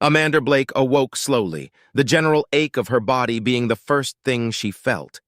Amanda Blake awoke slowly, the general ache of her body being the first thing she felt.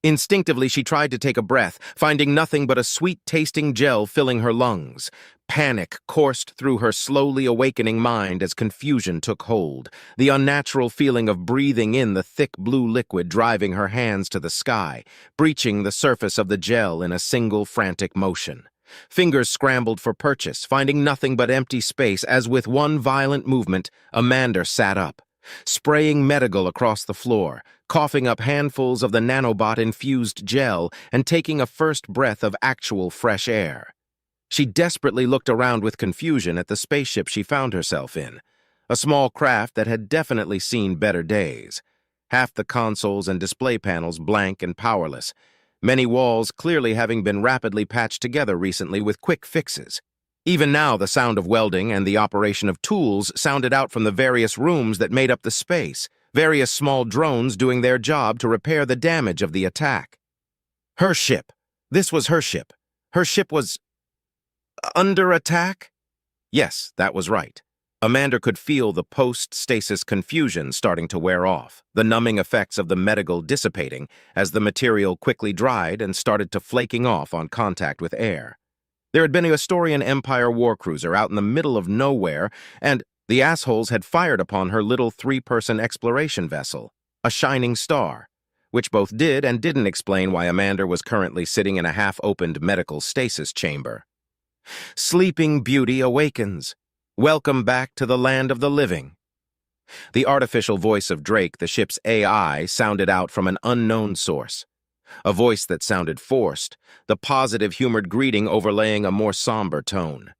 Instinctively, she tried to take a breath, finding nothing but a sweet-tasting gel filling her lungs. Panic coursed through her slowly awakening mind as confusion took hold, the unnatural feeling of breathing in the thick blue liquid driving her hands to the sky, breaching the surface of the gel in a single frantic motion. Fingers scrambled for purchase, finding nothing but empty space as with one violent movement, Amanda sat up, spraying Medical across the floor, coughing up handfuls of the nanobot-infused gel and taking a first breath of actual fresh air. She desperately looked around with confusion at the spaceship she found herself in, a small craft that had definitely seen better days. Half the consoles and display panels blank and powerless, many walls clearly having been rapidly patched together recently with quick fixes. Even now, the sound of welding and the operation of tools sounded out from the various rooms that made up the space, various small drones doing their job to repair the damage of the attack. Her ship. This was her ship. Her ship was under attack? Yes, that was right. Amanda could feel the post-stasis confusion starting to wear off, the numbing effects of the medical dissipating as the material quickly dried and started to flaking off on contact with air. There had been a Historian Empire warcruiser out in the middle of nowhere, and the assholes had fired upon her little three-person exploration vessel, a shining star, which both did and didn't explain why Amanda was currently sitting in a half-opened medical stasis chamber. Sleeping Beauty awakens. Welcome back to the land of the living. The artificial voice of Drake, the ship's AI, sounded out from an unknown source. A voice that sounded forced, the positive, humored greeting overlaying a more somber tone.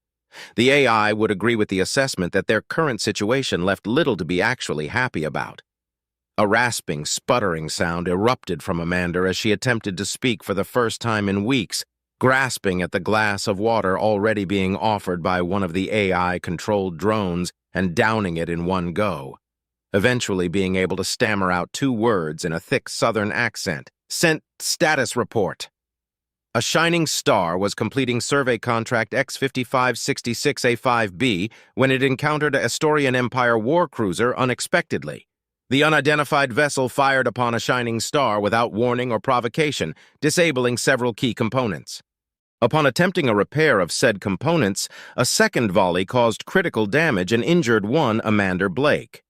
The AI would agree with the assessment that their current situation left little to be actually happy about. A rasping, sputtering sound erupted from Amanda as she attempted to speak for the first time in weeks, grasping at the glass of water already being offered by one of the AI-controlled drones and downing it in one go, eventually being able to stammer out 2 words in a thick southern accent. Sent status report. A shining star was completing survey contract X5566A5B when it encountered a Historian Empire warcruiser unexpectedly. The unidentified vessel fired upon a shining star without warning or provocation, disabling several key components. Upon attempting a repair of said components, a second volley caused critical damage and injured one Amanda Blake.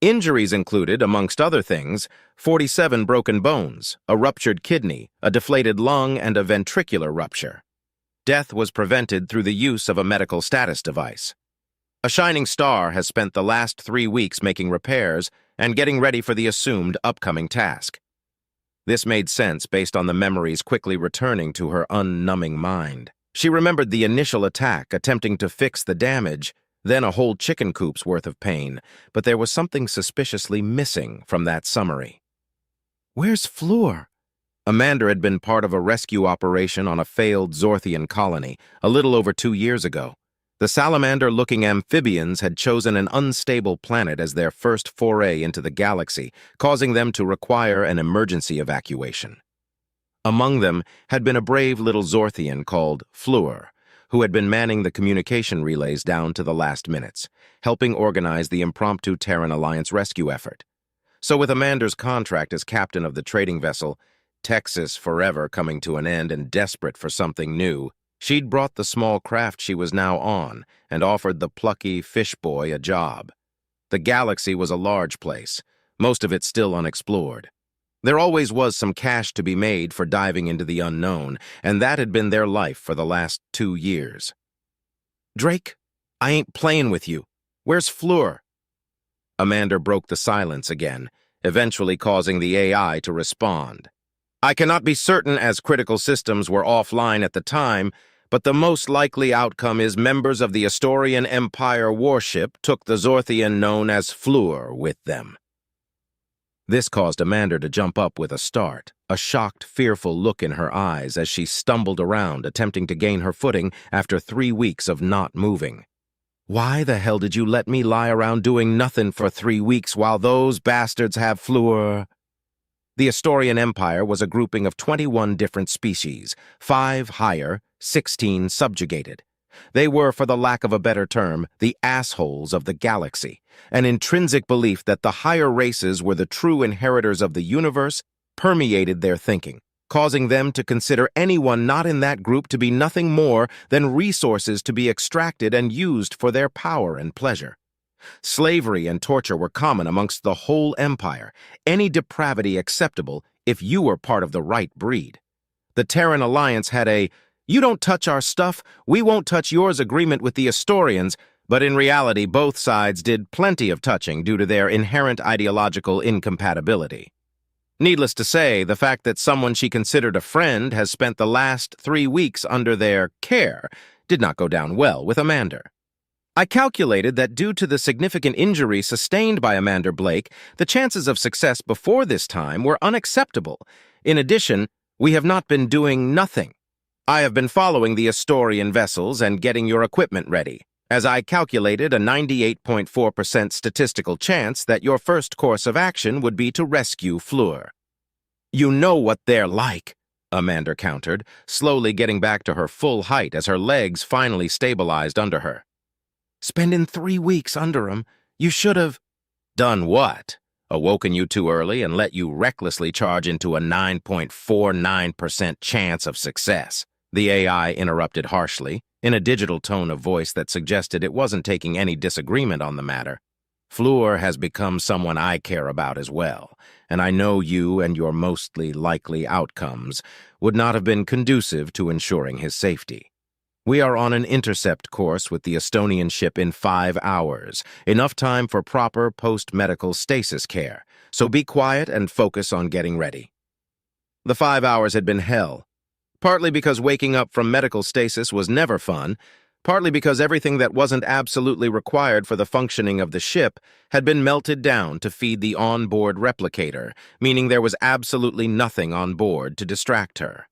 Injuries included, amongst other things, 47 broken bones, a ruptured kidney, a deflated lung, and a ventricular rupture. Death was prevented through the use of a medical status device. A shining star has spent the last 3 weeks making repairs and getting ready for the assumed upcoming task. This made sense based on the memories quickly returning to her unnumbing mind. She remembered the initial attack, attempting to fix the damage, then a whole chicken coop's worth of pain, but there was something suspiciously missing from that summary. Where's Flur? Amanda had been part of a rescue operation on a failed Zorthian colony a little over 2 years ago. The salamander-looking amphibians had chosen an unstable planet as their first foray into the galaxy, causing them to require an emergency evacuation. Among them had been a brave little Zorthian called Flur, who had been manning the communication relays down to the last minutes, helping organize the impromptu Terran Alliance rescue effort. So with Amanda's contract as captain of the trading vessel, Texas forever coming to an end and desperate for something new, she'd brought the small craft she was now on and offered the plucky fish boy a job. The galaxy was a large place, most of it still unexplored. There always was some cash to be made for diving into the unknown, and that had been their life for the last 2 years. Drake, I ain't playing with you. Where's Flur? Amanda broke the silence again, eventually causing the AI to respond. I cannot be certain as critical systems were offline at the time, but the most likely outcome is members of the Historian Empire warship took the Zorthian known as Flur with them. This caused Amanda to jump up with a start, a shocked, fearful look in her eyes as she stumbled around, attempting to gain her footing after 3 weeks of not moving. Why the hell did you let me lie around doing nothing for 3 weeks while those bastards have Flur? The Historian Empire was a grouping of 21 different species, 5 higher, 16 subjugated. They were, for the lack of a better term, the assholes of the galaxy. An intrinsic belief that the higher races were the true inheritors of the universe permeated their thinking, causing them to consider anyone not in that group to be nothing more than resources to be extracted and used for their power and pleasure. Slavery and torture were common amongst the whole empire, any depravity acceptable if you were part of the right breed. The Terran Alliance had a "you don't touch our stuff, we won't touch yours" agreement with the Astorians, but in reality both sides did plenty of touching due to their inherent ideological incompatibility. Needless to say, the fact that someone she considered a friend has spent the last 3 weeks under their care did not go down well with Amanda. I calculated that due to the significant injury sustained by Amanda Blake, the chances of success before this time were unacceptable. In addition, we have not been doing nothing. I have been following the Astorian vessels and getting your equipment ready, as I calculated a 98.4% statistical chance that your first course of action would be to rescue Flur. You know what they're like, Amanda countered, slowly getting back to her full height as her legs finally stabilized under her. Spending 3 weeks under 'em, you should have... Done what? Awoken you too early and let you recklessly charge into a 9.49% chance of success, the AI interrupted harshly, in a digital tone of voice that suggested it wasn't taking any disagreement on the matter. Flur has become someone I care about as well, and I know you and your mostly likely outcomes would not have been conducive to ensuring his safety. We are on an intercept course with the Estonian ship in 5 hours, enough time for proper post-medical stasis care, so be quiet and focus on getting ready. The 5 hours had been hell, partly because waking up from medical stasis was never fun, partly because everything that wasn't absolutely required for the functioning of the ship had been melted down to feed the on-board replicator, meaning there was absolutely nothing on board to distract her.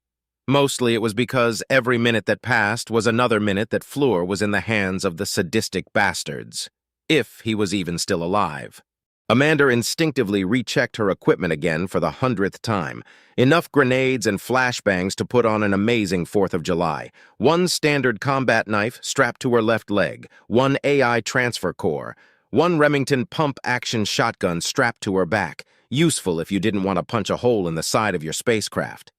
Mostly it was because every minute that passed was another minute that Flur was in the hands of the sadistic bastards, if he was even still alive. Amanda instinctively rechecked her equipment again for the 100th time. Enough grenades and flashbangs to put on an amazing 4th of July. 1 standard combat knife strapped to her left leg, 1 AI transfer core, 1 Remington pump-action shotgun strapped to her back, useful if you didn't want to punch a hole in the side of your spacecraft.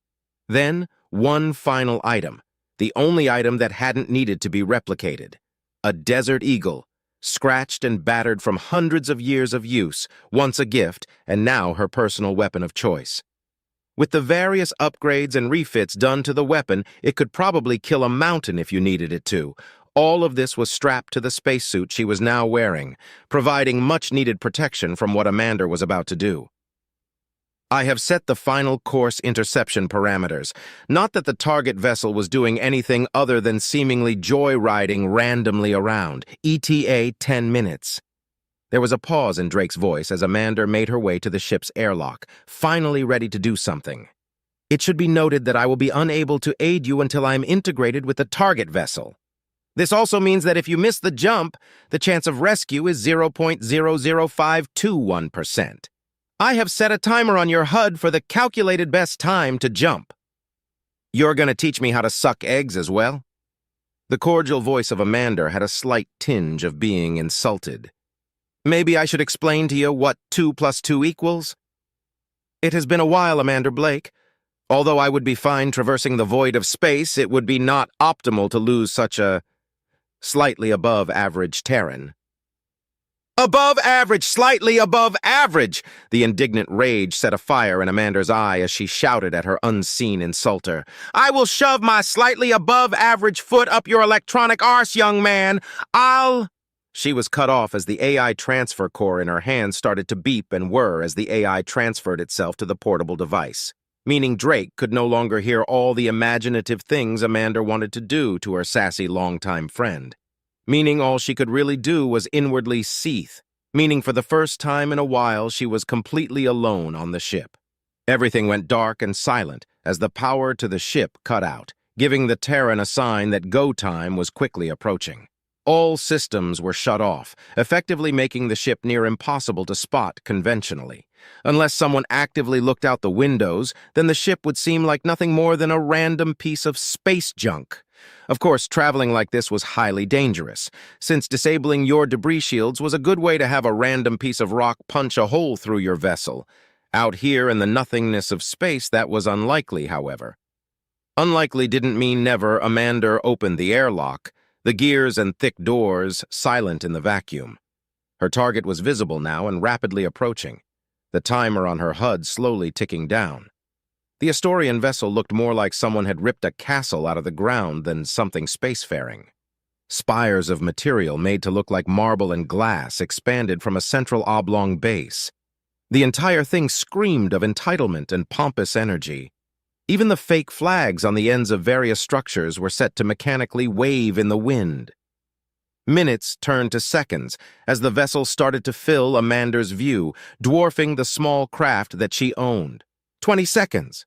Then, 1 final item, the only item that hadn't needed to be replicated. A Desert Eagle, scratched and battered from hundreds of years of use, once a gift, and now her personal weapon of choice. With the various upgrades and refits done to the weapon, it could probably kill a mountain if you needed it to. All of this was strapped to the spacesuit she was now wearing, providing much-needed protection from what Amanda was about to do. I have set the final course interception parameters. Not that the target vessel was doing anything other than seemingly joyriding randomly around. ETA 10 minutes. There was a pause in Drake's voice as Amanda made her way to the ship's airlock, finally ready to do something. It should be noted that I will be unable to aid you until I am integrated with the target vessel. This also means that if you miss the jump, the chance of rescue is 0.00521%. I have set a timer on your HUD for the calculated best time to jump. You're going to teach me how to suck eggs as well? The cordial voice of Amanda had a slight tinge of being insulted. Maybe I should explain to you what 2 + 2 equals? It has been a while, Amanda Blake. Although I would be fine traversing the void of space, it would be not optimal to lose such a slightly above average Terran. Above average, slightly above average! The indignant rage set afire in Amanda's eye as she shouted at her unseen insulter. I will shove my slightly above average foot up your electronic arse, young man. She was cut off as the AI transfer core in her hand started to beep and whir as the AI transferred itself to the portable device, meaning Drake could no longer hear all the imaginative things Amanda wanted to do to her sassy longtime friend. Meaning all she could really do was inwardly seethe, meaning for the first time in a while she was completely alone on the ship. Everything went dark and silent as the power to the ship cut out, giving the Terran a sign that go time was quickly approaching. All systems were shut off, effectively making the ship near impossible to spot conventionally. Unless someone actively looked out the windows, then the ship would seem like nothing more than a random piece of space junk. Of course, traveling like this was highly dangerous, since disabling your debris shields was a good way to have a random piece of rock punch a hole through your vessel. Out here in the nothingness of space, that was unlikely, however. Unlikely didn't mean never. Amanda opened the airlock, the gears and thick doors silent in the vacuum. Her target was visible now and rapidly approaching, the timer on her HUD slowly ticking down. The Astorian vessel looked more like someone had ripped a castle out of the ground than something spacefaring. Spires of material made to look like marble and glass expanded from a central oblong base. The entire thing screamed of entitlement and pompous energy. Even the fake flags on the ends of various structures were set to mechanically wave in the wind. Minutes turned to seconds as the vessel started to fill Amanda's view, dwarfing the small craft that she owned. 20 seconds.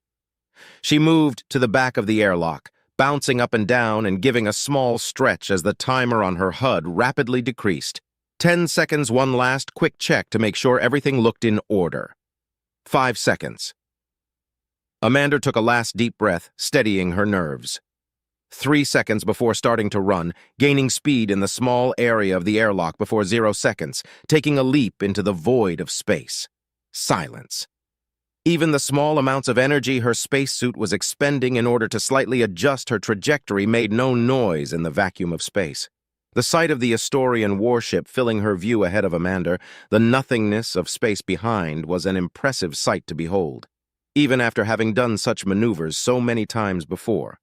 She moved to the back of the airlock, bouncing up and down and giving a small stretch as the timer on her HUD rapidly decreased. 10 seconds, one last quick check to make sure everything looked in order. 5 seconds. Amanda took a last deep breath, steadying her nerves. 3 seconds before starting to run, gaining speed in the small area of the airlock before 0 seconds, taking a leap into the void of space. Silence. Even the small amounts of energy her spacesuit was expending in order to slightly adjust her trajectory made no noise in the vacuum of space. The sight of the Astorian warship filling her view ahead of Amanda, the nothingness of space behind, was an impressive sight to behold, even after having done such maneuvers so many times before.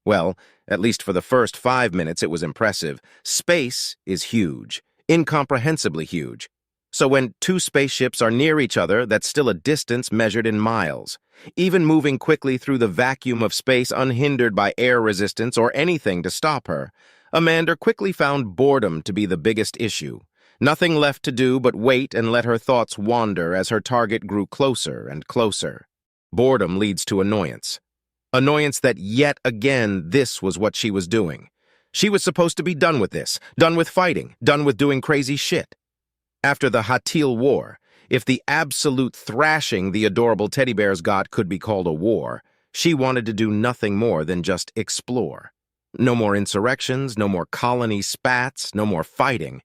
Well, at least for the first 5 minutes it was impressive. Space is huge, incomprehensibly huge. So when two spaceships are near each other, that's still a distance measured in miles. Even moving quickly through the vacuum of space unhindered by air resistance or anything to stop her, Amanda quickly found boredom to be the biggest issue. Nothing left to do but wait and let her thoughts wander as her target grew closer and closer. Boredom leads to annoyance. Annoyance that yet again this was what she was doing. She was supposed to be done with this, done with fighting, done with doing crazy shit. After the Hatil War, if the absolute thrashing the adorable teddy bears got could be called a war, she wanted to do nothing more than just explore. No more insurrections, no more colony spats, no more fighting.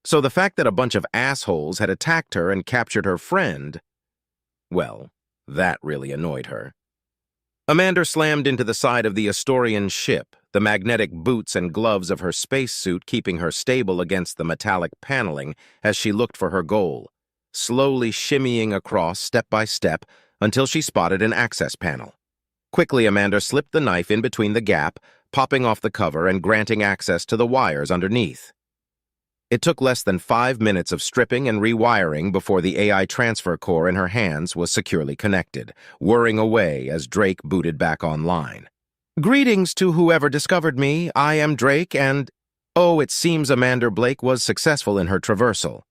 So the fact that a bunch of assholes had attacked her and captured her friend, well, that really annoyed her. Amanda slammed into the side of the Astorian ship, the magnetic boots and gloves of her spacesuit keeping her stable against the metallic paneling as she looked for her goal, slowly shimmying across step by step until she spotted an access panel. Quickly, Amanda slipped the knife in between the gap, popping off the cover and granting access to the wires underneath. It took less than 5 minutes of stripping and rewiring before the AI transfer core in her hands was securely connected, whirring away as Drake booted back online. "Greetings to whoever discovered me. I am Drake and—" Oh, it seems Amanda Blake was successful in her traversal.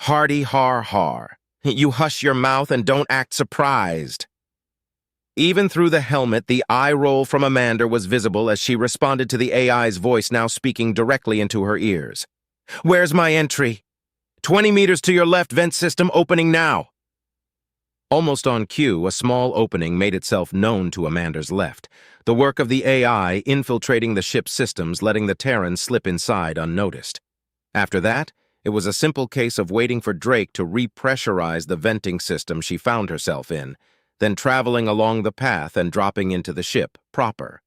Hardy har har. You hush your mouth and don't act surprised. Even through the helmet, the eye roll from Amanda was visible as she responded to the AI's voice now speaking directly into her ears. "Where's my entry? 20 meters to your left, vent system opening now." Almost on cue, a small opening made itself known to Amanda's left, the work of the AI infiltrating the ship's systems, letting the Terran slip inside unnoticed. After that, it was a simple case of waiting for Drake to repressurize the venting system she found herself in, then traveling along the path and dropping into the ship proper.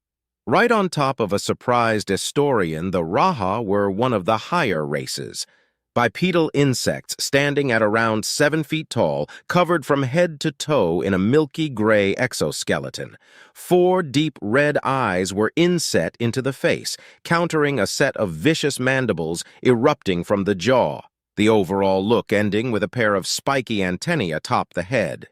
Right on top of a surprised Astorian, the Raha were one of the higher races. Bipedal insects standing at around 7 feet tall, covered from head to toe in a milky gray exoskeleton. 4 deep red eyes were inset into the face, countering a set of vicious mandibles erupting from the jaw, the overall look ending with a pair of spiky antennae atop the head.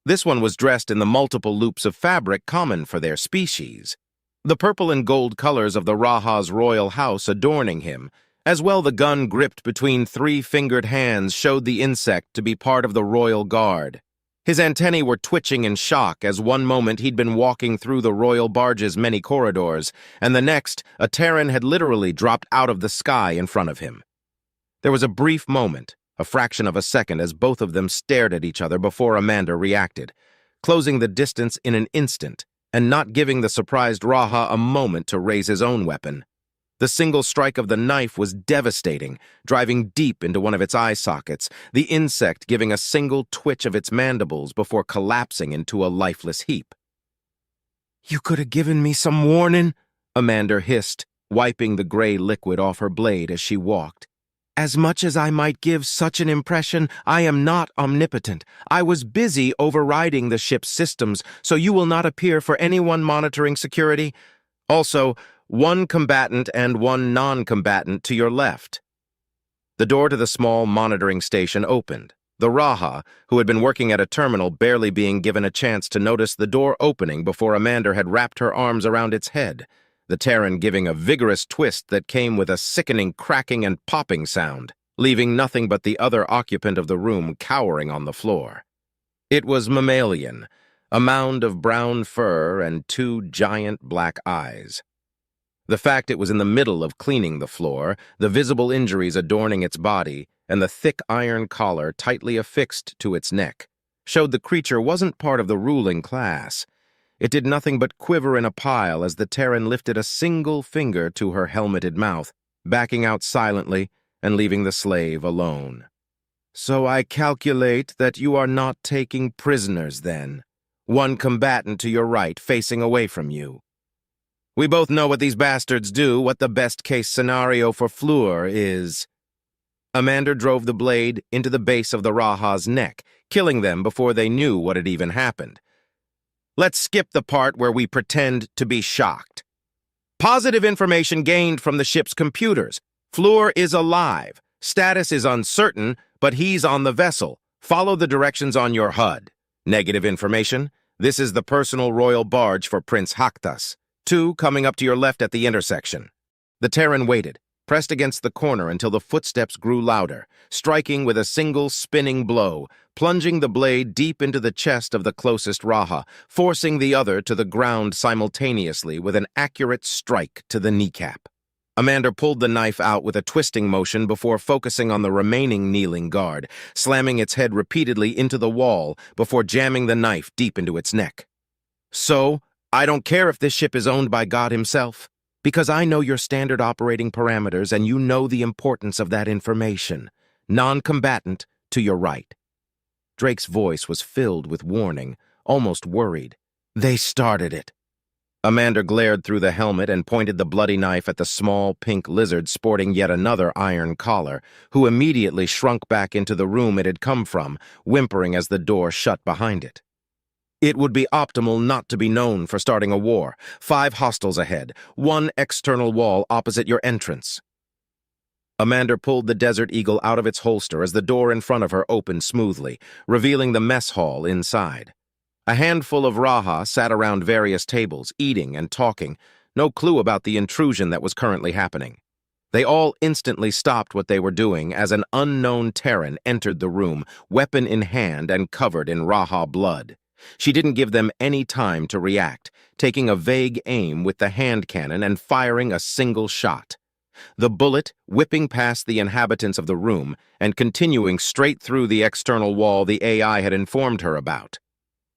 This one was dressed in the multiple loops of fabric common for their species. The purple and gold colors of the Raha's royal house adorning him, as well the gun gripped between 3-fingered hands showed the insect to be part of the royal guard. His antennae were twitching in shock as one moment he'd been walking through the royal barge's many corridors, and the next, a Terran had literally dropped out of the sky in front of him. There was a brief moment, a fraction of a second, as both of them stared at each other before Amanda reacted, closing the distance in an instant, and not giving the surprised Raha a moment to raise his own weapon. The single strike of the knife was devastating, driving deep into one of its eye sockets, the insect giving a single twitch of its mandibles before collapsing into a lifeless heap. "You could have given me some warning," Amanda hissed, wiping the gray liquid off her blade as she walked. "As much as I might give such an impression, I am not omnipotent. I was busy overriding the ship's systems, so you will not appear for anyone monitoring security. Also, one combatant and one non-combatant to your left." The door to the small monitoring station opened, the Raha, who had been working at a terminal, barely being given a chance to notice the door opening before Amanda had wrapped her arms around its head, the Terran giving a vigorous twist that came with a sickening cracking and popping sound, leaving nothing but the other occupant of the room cowering on the floor. It was mammalian, a mound of brown fur and two giant black eyes. The fact it was in the middle of cleaning the floor, the visible injuries adorning its body, and the thick iron collar tightly affixed to its neck, showed the creature wasn't part of the ruling class. It did nothing but quiver in a pile as the Terran lifted a single finger to her helmeted mouth, backing out silently and leaving the slave alone. "So I calculate that you are not taking prisoners, then. One combatant to your right, facing away from you. We both know what these bastards do, what the best-case scenario for Flur is." Amanda drove the blade into the base of the Raha's neck, killing them before they knew what had even happened. "Let's skip the part where we pretend to be shocked. Positive information gained from the ship's computers. Flur is alive. Status is uncertain, but he's on the vessel. Follow the directions on your HUD. Negative information. This is the personal royal barge for Prince Haktas. 2 coming up to your left at the intersection." The Terran waited, pressed against the corner until the footsteps grew louder, striking with a single spinning blow, plunging the blade deep into the chest of the closest Raha, forcing the other to the ground simultaneously with an accurate strike to the kneecap. Amanda pulled the knife out with a twisting motion before focusing on the remaining kneeling guard, slamming its head repeatedly into the wall before jamming the knife deep into its neck. "So, I don't care if this ship is owned by God himself, because I know your standard operating parameters and you know the importance of that information. Non-combatant to your right." Drake's voice was filled with warning, almost worried. "They started it." Amanda glared through the helmet and pointed the bloody knife at the small pink lizard sporting yet another iron collar, who immediately shrunk back into the room it had come from, whimpering as the door shut behind it. "It would be optimal not to be known for starting a war. 5 hostiles ahead, 1 external wall opposite your entrance." Amanda pulled the Desert Eagle out of its holster as the door in front of her opened smoothly, revealing the mess hall inside. A handful of Raha sat around various tables, eating and talking, no clue about the intrusion that was currently happening. They all instantly stopped what they were doing as an unknown Terran entered the room, weapon in hand and covered in Raha blood. She didn't give them any time to react, taking a vague aim with the hand cannon and firing a single shot. The bullet whipping past the inhabitants of the room and continuing straight through the external wall the AI had informed her about.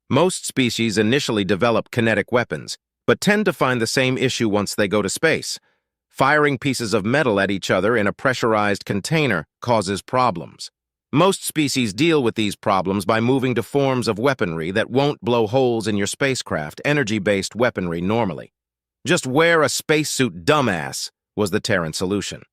Most species initially develop kinetic weapons, but tend to find the same issue once they go to space. Firing pieces of metal at each other in a pressurized container causes problems. Most species deal with these problems by moving to forms of weaponry that won't blow holes in your spacecraft, energy-based weaponry normally. "Just wear a spacesuit, dumbass," was the Terran solution.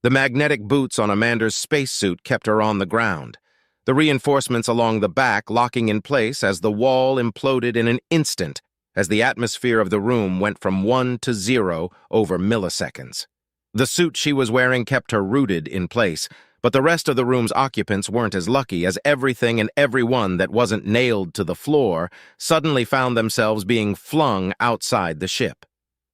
The magnetic boots on Amanda's spacesuit kept her on the ground, the reinforcements along the back locking in place as the wall imploded in an instant as the atmosphere of the room went from 1 to 0 over milliseconds. The suit she was wearing kept her rooted in place, but the rest of the room's occupants weren't as lucky, as everything and everyone that wasn't nailed to the floor suddenly found themselves being flung outside the ship.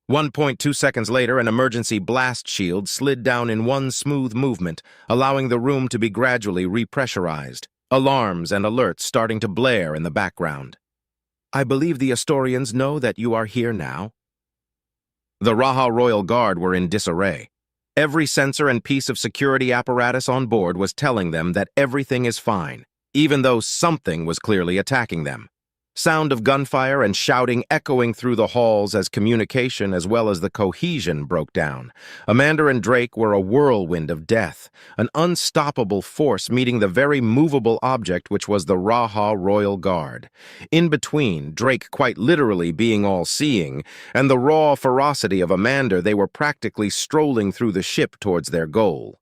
1.2 seconds later, an emergency blast shield slid down in one smooth movement, allowing the room to be gradually repressurized, alarms and alerts starting to blare in the background. "I believe the Astorians know that you are here now." The Raha Royal Guard were in disarray. Every sensor and piece of security apparatus on board was telling them that everything is fine, even though something was clearly attacking them. Sound of gunfire and shouting echoing through the halls as communication as well as the cohesion broke down. Amanda and Drake were a whirlwind of death, an unstoppable force meeting the very movable object which was the Raha Royal Guard. In between, Drake quite literally being all-seeing, and the raw ferocity of Amanda, they were practically strolling through the ship towards their goal.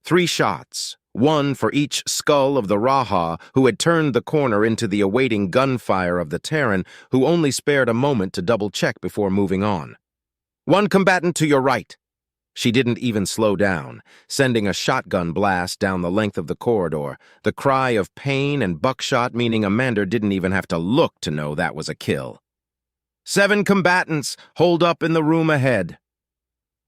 3 shots. One for each skull of the Raha, who had turned the corner into the awaiting gunfire of the Terran, who only spared a moment to double-check before moving on. 1 combatant to your right. She didn't even slow down, sending a shotgun blast down the length of the corridor, the cry of pain and buckshot meaning Amanda didn't even have to look to know that was a kill. 7 combatants, hold up in the room ahead.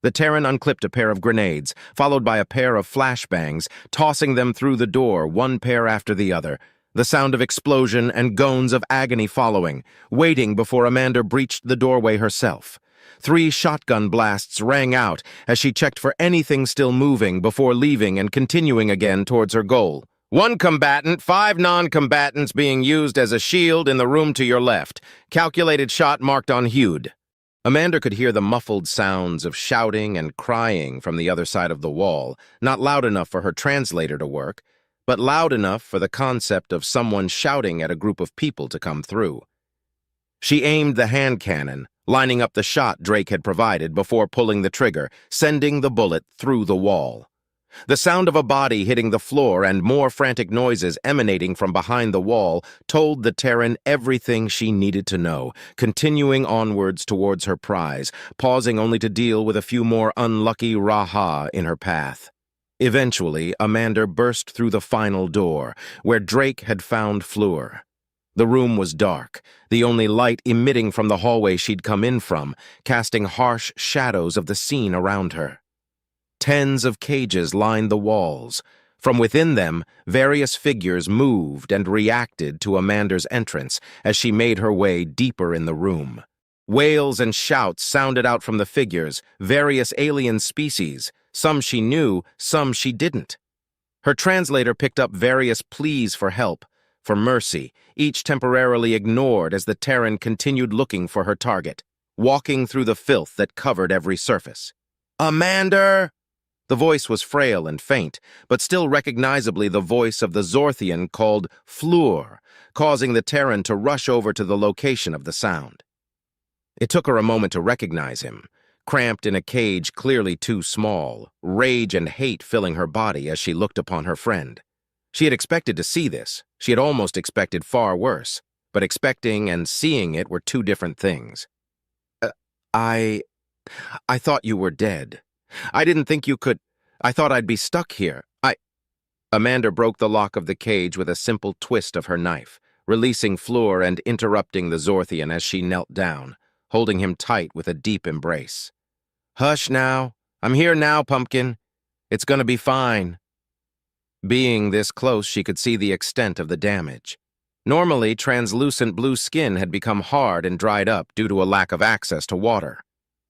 The Terran unclipped a pair of grenades, followed by a pair of flashbangs, tossing them through the door, one pair after the other. The sound of explosion and groans of agony following, waiting before Amanda breached the doorway herself. 3 shotgun blasts rang out as she checked for anything still moving before leaving and continuing again towards her goal. 1 combatant, 5 non-combatants being used as a shield in the room to your left. Calculated shot marked on HUD. Amanda could hear the muffled sounds of shouting and crying from the other side of the wall, not loud enough for her translator to work, but loud enough for the concept of someone shouting at a group of people to come through. She aimed the hand cannon, lining up the shot Drake had provided before pulling the trigger, sending the bullet through the wall. The sound of a body hitting the floor and more frantic noises emanating from behind the wall told the Terran everything she needed to know, continuing onwards towards her prize, pausing only to deal with a few more unlucky Raha in her path. Eventually, Amanda burst through the final door, where Drake had found Flur. The room was dark, the only light emitting from the hallway she'd come in from, casting harsh shadows of the scene around her. Tens of cages lined the walls. From within them, various figures moved and reacted to Amanda's entrance as she made her way deeper in the room. Wails and shouts sounded out from the figures, various alien species, some she knew, some she didn't. Her translator picked up various pleas for help, for mercy, each temporarily ignored as the Terran continued looking for her target, walking through the filth that covered every surface. "Amanda!" The voice was frail and faint, but still recognizably the voice of the Zorthian called Flur, causing the Terran to rush over to the location of the sound. It took her a moment to recognize him, cramped in a cage clearly too small, rage and hate filling her body as she looked upon her friend. She had expected to see this. She had almost expected far worse, but expecting and seeing it were 2 different things. I thought you were dead. I didn't think you could. I thought I'd be stuck here. Amanda broke the lock of the cage with a simple twist of her knife, releasing Flur and interrupting the Zorthian as she knelt down, holding him tight with a deep embrace. "Hush now. I'm here now, Pumpkin. It's gonna be fine." Being this close, she could see the extent of the damage. Normally, translucent blue skin had become hard and dried up due to a lack of access to water.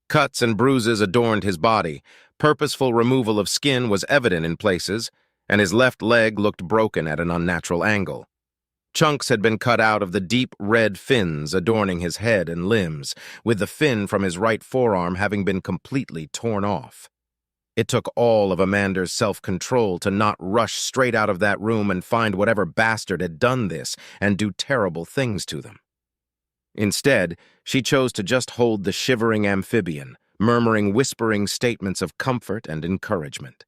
Cuts and bruises adorned his body. Purposeful removal of skin was evident in places, and his left leg looked broken at an unnatural angle. Chunks had been cut out of the deep red fins adorning his head and limbs, with the fin from his right forearm having been completely torn off. It took all of Amanda's self-control to not rush straight out of that room and find whatever bastard had done this and do terrible things to them. Instead, she chose to just hold the shivering amphibian, murmuring whispering statements of comfort and encouragement.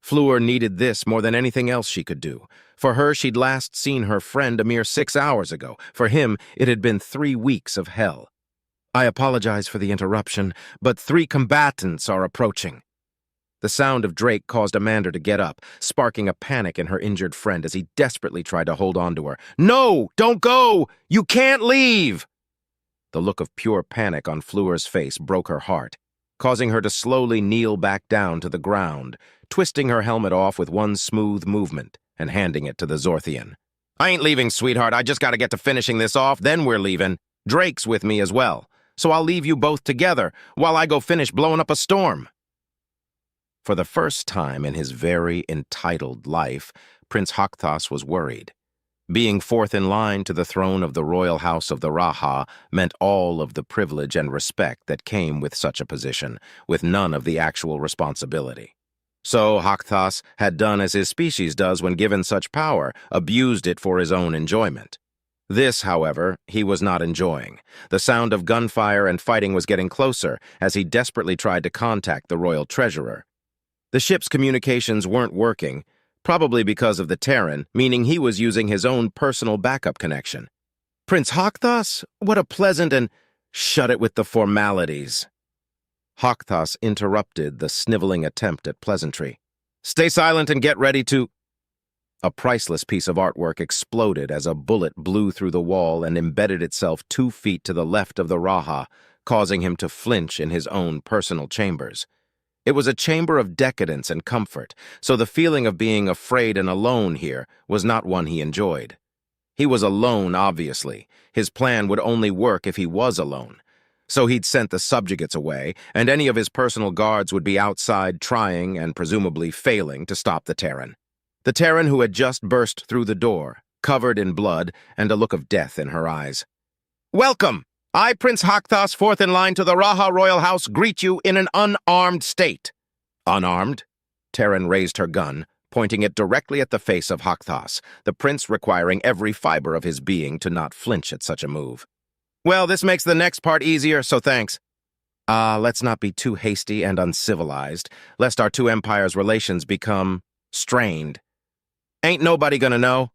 Flur needed this more than anything else she could do. For her, she'd last seen her friend a mere 6 hours ago. For him, it had been 3 weeks of hell. "I apologize for the interruption, but 3 combatants are approaching." The sound of Drake caused Amanda to get up, sparking a panic in her injured friend as he desperately tried to hold on to her. "No! Don't go! You can't leave!" The look of pure panic on Flur's face broke her heart, causing her to slowly kneel back down to the ground, twisting her helmet off with one smooth movement and handing it to the Zorthian. "I ain't leaving, sweetheart. I just gotta get to finishing this off, then we're leaving. Drake's with me as well, so I'll leave you both together while I go finish blowing up a storm." For the first time in his very entitled life, Prince Hakthas was worried. Being fourth in line to the throne of the royal house of the Raha meant all of the privilege and respect that came with such a position, with none of the actual responsibility. So Hakthas had done as his species does when given such power, abused it for his own enjoyment. This, however, he was not enjoying. The sound of gunfire and fighting was getting closer as he desperately tried to contact the royal treasurer. The ship's communications weren't working, probably because of the Terran, meaning he was using his own personal backup connection. Prince Hakthas? What a pleasant and— Shut it with the formalities. Hakthas interrupted the sniveling attempt at pleasantry. Stay silent and get ready to— A priceless piece of artwork exploded as a bullet blew through the wall and embedded itself 2 feet to the left of the Raha, causing him to flinch in his own personal chambers. It was a chamber of decadence and comfort, so the feeling of being afraid and alone here was not one he enjoyed. He was alone, obviously. His plan would only work if he was alone. So he'd sent the subjugates away, and any of his personal guards would be outside trying and presumably failing to stop the Terran. The Terran who had just burst through the door, covered in blood and a look of death in her eyes. Welcome! I, Prince Hakthas, fourth in line to the Raha royal house, greet you in an unarmed state. Unarmed? Terran raised her gun, pointing it directly at the face of Hakthas, the prince requiring every fiber of his being to not flinch at such a move. Well, this makes the next part easier, so thanks. Let's not be too hasty and uncivilized, lest our two empires' relations become strained. Ain't nobody gonna know.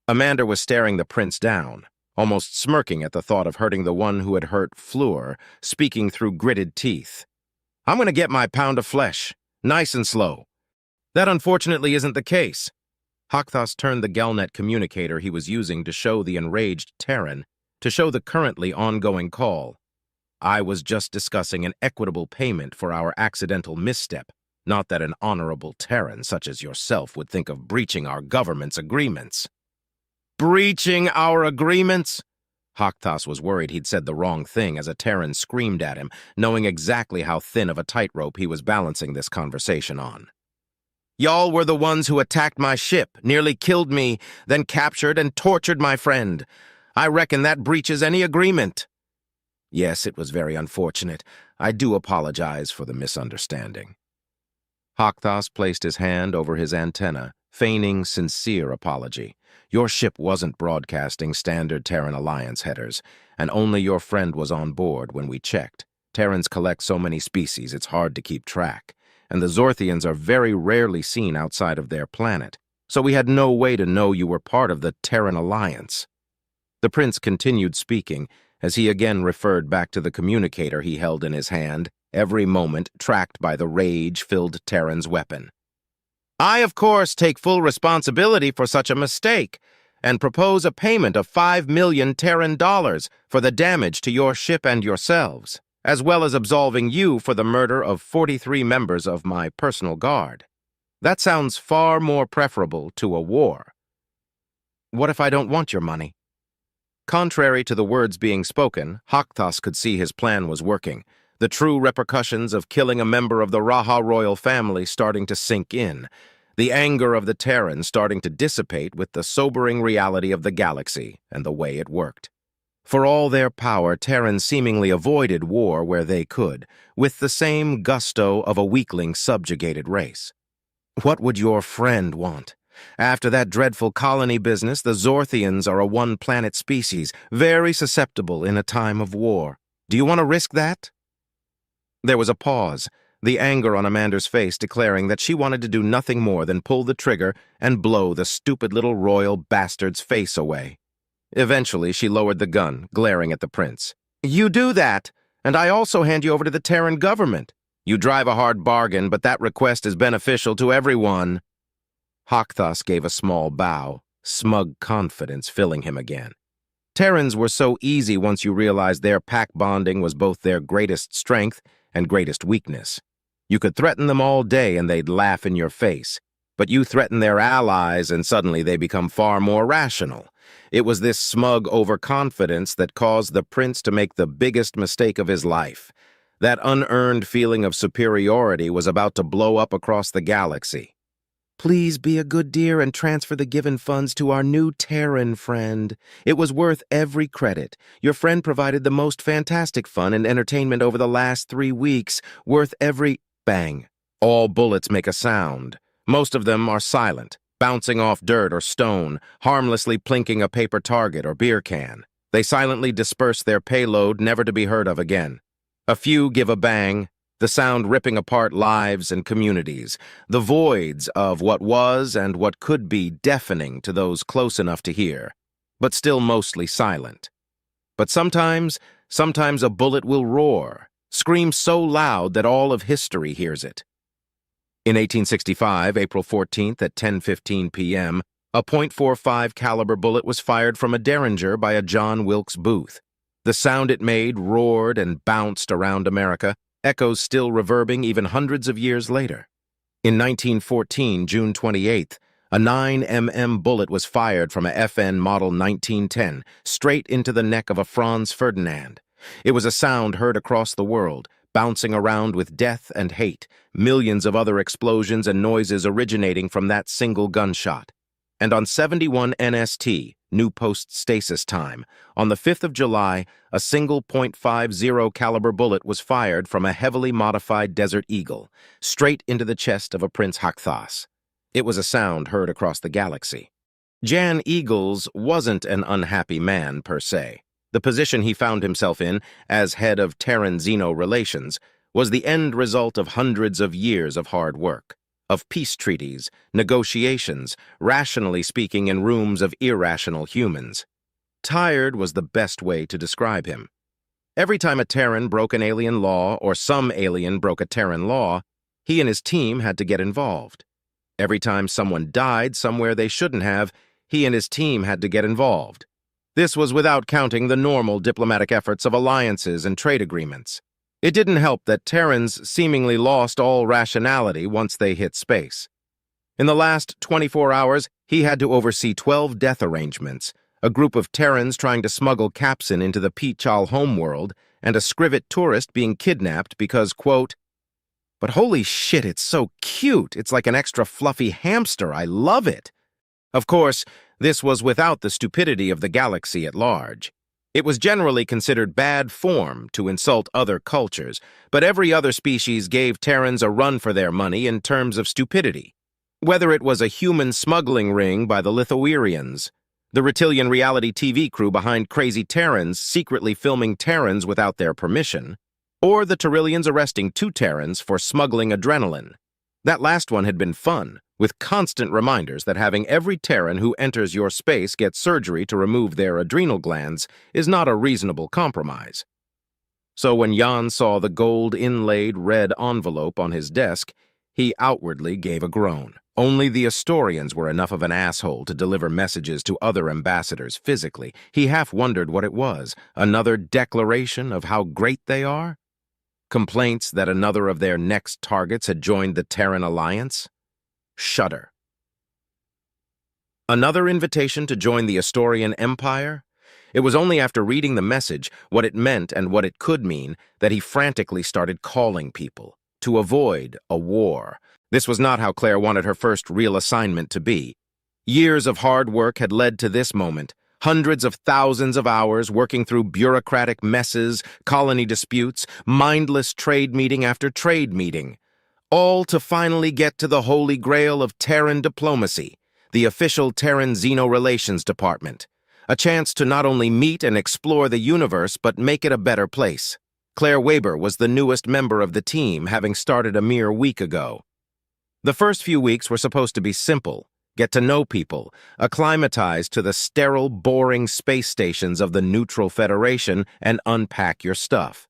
Amanda was staring the prince down, almost smirking at the thought of hurting the one who had hurt Flur, speaking through gritted teeth. I'm gonna get my pound of flesh, nice and slow. That unfortunately isn't the case. Hakthas turned the Gelnet communicator he was using to show the enraged Terran, to show the currently ongoing call. I was just discussing an equitable payment for our accidental misstep, not that an honorable Terran such as yourself would think of breaching our government's agreements. Breaching our agreements? Hakthas was worried he'd said the wrong thing as a Terran screamed at him, knowing exactly how thin of a tightrope he was balancing this conversation on. Y'all were the ones who attacked my ship, nearly killed me, then captured and tortured my friend. I reckon that breaches any agreement. Yes, it was very unfortunate. I do apologize for the misunderstanding. Hakthas placed his hand over his antenna, feigning sincere apology. Your ship wasn't broadcasting standard Terran Alliance headers, and only your friend was on board when we checked. Terrans collect so many species it's hard to keep track, and the Zorthians are very rarely seen outside of their planet, so we had no way to know you were part of the Terran Alliance. The prince continued speaking as he again referred back to the communicator he held in his hand, every moment tracked by the rage-filled Terran's weapon. I, of course, take full responsibility for such a mistake and propose a payment of 5 million Terran dollars for the damage to your ship and yourselves, as well as absolving you for the murder of 43 members of my personal guard. That sounds far more preferable to a war. What if I don't want your money? Contrary to the words being spoken, Hakthas could see his plan was working, the true repercussions of killing a member of the Raha royal family starting to sink in, the anger of the Terran starting to dissipate with the sobering reality of the galaxy and the way it worked. For all their power, Terrans seemingly avoided war where they could, with the same gusto of a weakling subjugated race. What would your friend want? After that dreadful colony business, the Zorthians are a one-planet species, very susceptible in a time of war. Do you want to risk that? There was a pause, the anger on Amanda's face declaring that she wanted to do nothing more than pull the trigger and blow the stupid little royal bastard's face away. Eventually, she lowered the gun, glaring at the prince. You do that, and I also hand you over to the Terran government. You drive a hard bargain, but that request is beneficial to everyone. Hakthas gave a small bow, smug confidence filling him again. Terrans were so easy once you realized their pack bonding was both their greatest strength and greatest weakness. You could threaten them all day and they'd laugh in your face, but you threaten their allies and suddenly they become far more rational. It was this smug overconfidence that caused the prince to make the biggest mistake of his life. That unearned feeling of superiority was about to blow up across the galaxy. Please be a good dear and transfer the given funds to our new Terran friend. It was worth every credit. Your friend provided the most fantastic fun and entertainment over the last 3 weeks, worth every— Bang. All bullets make a sound. Most of them are silent, bouncing off dirt or stone, harmlessly plinking a paper target or beer can. They silently disperse their payload, never to be heard of again. A few give a bang, the sound ripping apart lives and communities, the voids of what was and what could be deafening to those close enough to hear, but still mostly silent. But sometimes a bullet will roar, scream so loud that all of history hears it. In 1865, April 14th at 10:15 p.m., a .45 caliber bullet was fired from a Derringer by a John Wilkes Booth. The sound it made roared and bounced around America, echoes still reverbing even hundreds of years later. In 1914, June 28th, a 9mm bullet was fired from a FN Model 1910 straight into the neck of a Franz Ferdinand. It was a sound heard across the world, bouncing around with death and hate, millions of other explosions and noises originating from that single gunshot. And on 71 NST, New Post-Stasis Time, on the 5th of July, a single .50 caliber bullet was fired from a heavily modified Desert Eagle, straight into the chest of a Prince Hakthas. It was a sound heard across the galaxy. Jan Eagles wasn't an unhappy man, per se. The position he found himself in, as head of Terran-Xeno relations, was the end result of hundreds of years of hard work, of peace treaties, negotiations, rationally speaking in rooms of irrational humans. Tired was the best way to describe him. Every time a Terran broke an alien law or some alien broke a Terran law, he and his team had to get involved. Every time someone died somewhere they shouldn't have, he and his team had to get involved. This was without counting the normal diplomatic efforts of alliances and trade agreements. It didn't help that Terrans seemingly lost all rationality once they hit space. In the last 24 hours, he had to oversee 12 death arrangements, a group of Terrans trying to smuggle Capsin into the Pichal homeworld, and a Scrivet tourist being kidnapped because, quote, "But holy shit, it's so cute. It's like an extra fluffy hamster. I love it." Of course, this was without the stupidity of the galaxy at large. It was generally considered bad form to insult other cultures, but every other species gave Terrans a run for their money in terms of stupidity. Whether it was a human smuggling ring by the Lithuanians, the Reptilian reality TV crew behind Crazy Terrans secretly filming Terrans without their permission, or the Terrillians arresting 2 Terrans for smuggling adrenaline. That last one had been fun, with constant reminders that having every Terran who enters your space get surgery to remove their adrenal glands is not a reasonable compromise. So when Jan saw the gold-inlaid red envelope on his desk, he outwardly gave a groan. Only the Astorians were enough of an asshole to deliver messages to other ambassadors physically. He half wondered what it was, another declaration of how great they are? Complaints that another of their next targets had joined the Terran Alliance? Shudder. Another invitation to join the Astorian Empire? It was only after reading the message, what it meant and what it could mean, that he frantically started calling people to avoid a war. This was not how Claire wanted her first real assignment to be. Years of hard work had led to this moment, hundreds of thousands of hours working through bureaucratic messes, colony disputes, mindless trade meeting after trade meeting, all to finally get to the holy grail of Terran diplomacy, the official Terran-Xeno Relations Department, a chance to not only meet and explore the universe but make it a better place. Claire Weber was the newest member of the team, having started a mere week ago. The first few weeks were supposed to be simple, get to know people, acclimatize to the sterile, boring space stations of the Neutral Federation, and unpack your stuff.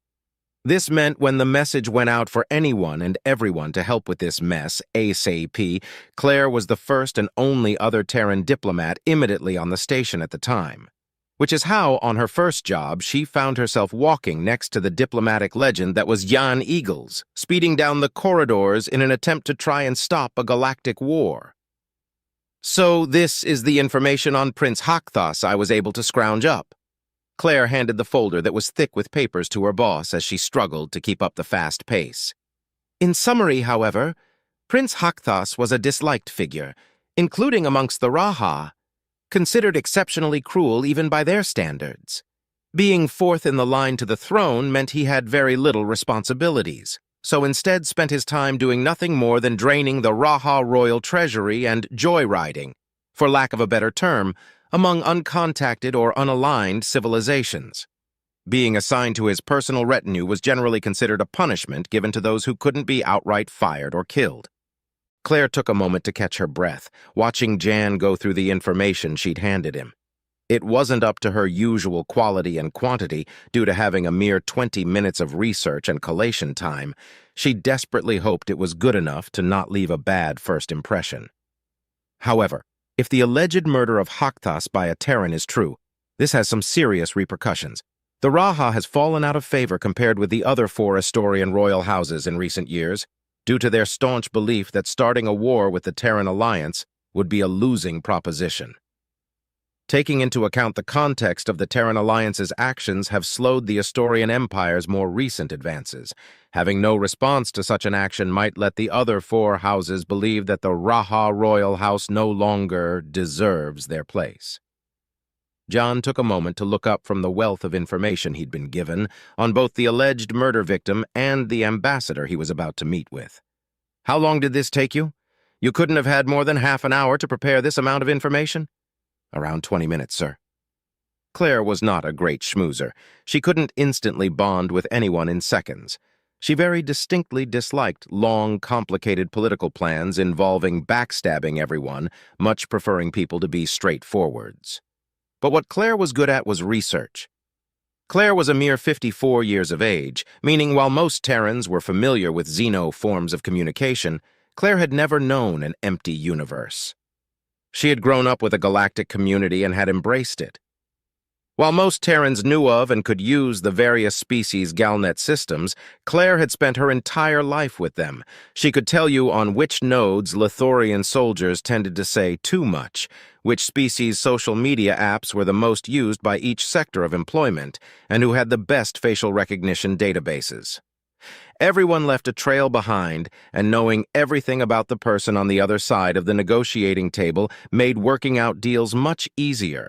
This meant when the message went out for anyone and everyone to help with this mess, ASAP, Claire was the first and only other Terran diplomat immediately on the station at the time. Which is how, on her first job, she found herself walking next to the diplomatic legend that was Jan Eagles, speeding down the corridors in an attempt to try and stop a galactic war. So this is the information on Prince Hakthas I was able to scrounge up. Claire handed the folder that was thick with papers to her boss as she struggled to keep up the fast pace. In summary, however, Prince Hakthas was a disliked figure, including amongst the Raha, considered exceptionally cruel even by their standards. Being fourth in the line to the throne meant he had very little responsibilities, so instead spent his time doing nothing more than draining the Raha royal treasury and joyriding, for lack of a better term, among uncontacted or unaligned civilizations. Being assigned to his personal retinue was generally considered a punishment given to those who couldn't be outright fired or killed. Claire took a moment to catch her breath, watching Jan go through the information she'd handed him. It wasn't up to her usual quality and quantity due to having a mere 20 minutes of research and collation time. She desperately hoped it was good enough to not leave a bad first impression. However, if the alleged murder of Hakthas by a Terran is true, this has some serious repercussions. The Raha has fallen out of favor compared with the other 4 Astorian royal houses in recent years, due to their staunch belief that starting a war with the Terran Alliance would be a losing proposition. Taking into account the context of the Terran Alliance's actions have slowed the Astorian Empire's more recent advances. Having no response to such an action might let the other 4 houses believe that the Raha royal house no longer deserves their place. John took a moment to look up from the wealth of information he'd been given on both the alleged murder victim and the ambassador he was about to meet with. How long did this take you? You couldn't have had more than half an hour to prepare this amount of information? Around 20 minutes, sir. Claire was not a great schmoozer. She couldn't instantly bond with anyone in seconds. She very distinctly disliked long, complicated political plans involving backstabbing everyone, much preferring people to be straightforwards. But what Claire was good at was research. Claire was a mere 54 years of age, meaning while most Terrans were familiar with Xeno forms of communication, Claire had never known an empty universe. She had grown up with a galactic community and had embraced it. While most Terrans knew of and could use the various species' Galnet systems, Claire had spent her entire life with them. She could tell you on which nodes Luthorian soldiers tended to say too much, which species' social media apps were the most used by each sector of employment, and who had the best facial recognition databases. Everyone left a trail behind, and knowing everything about the person on the other side of the negotiating table made working out deals much easier.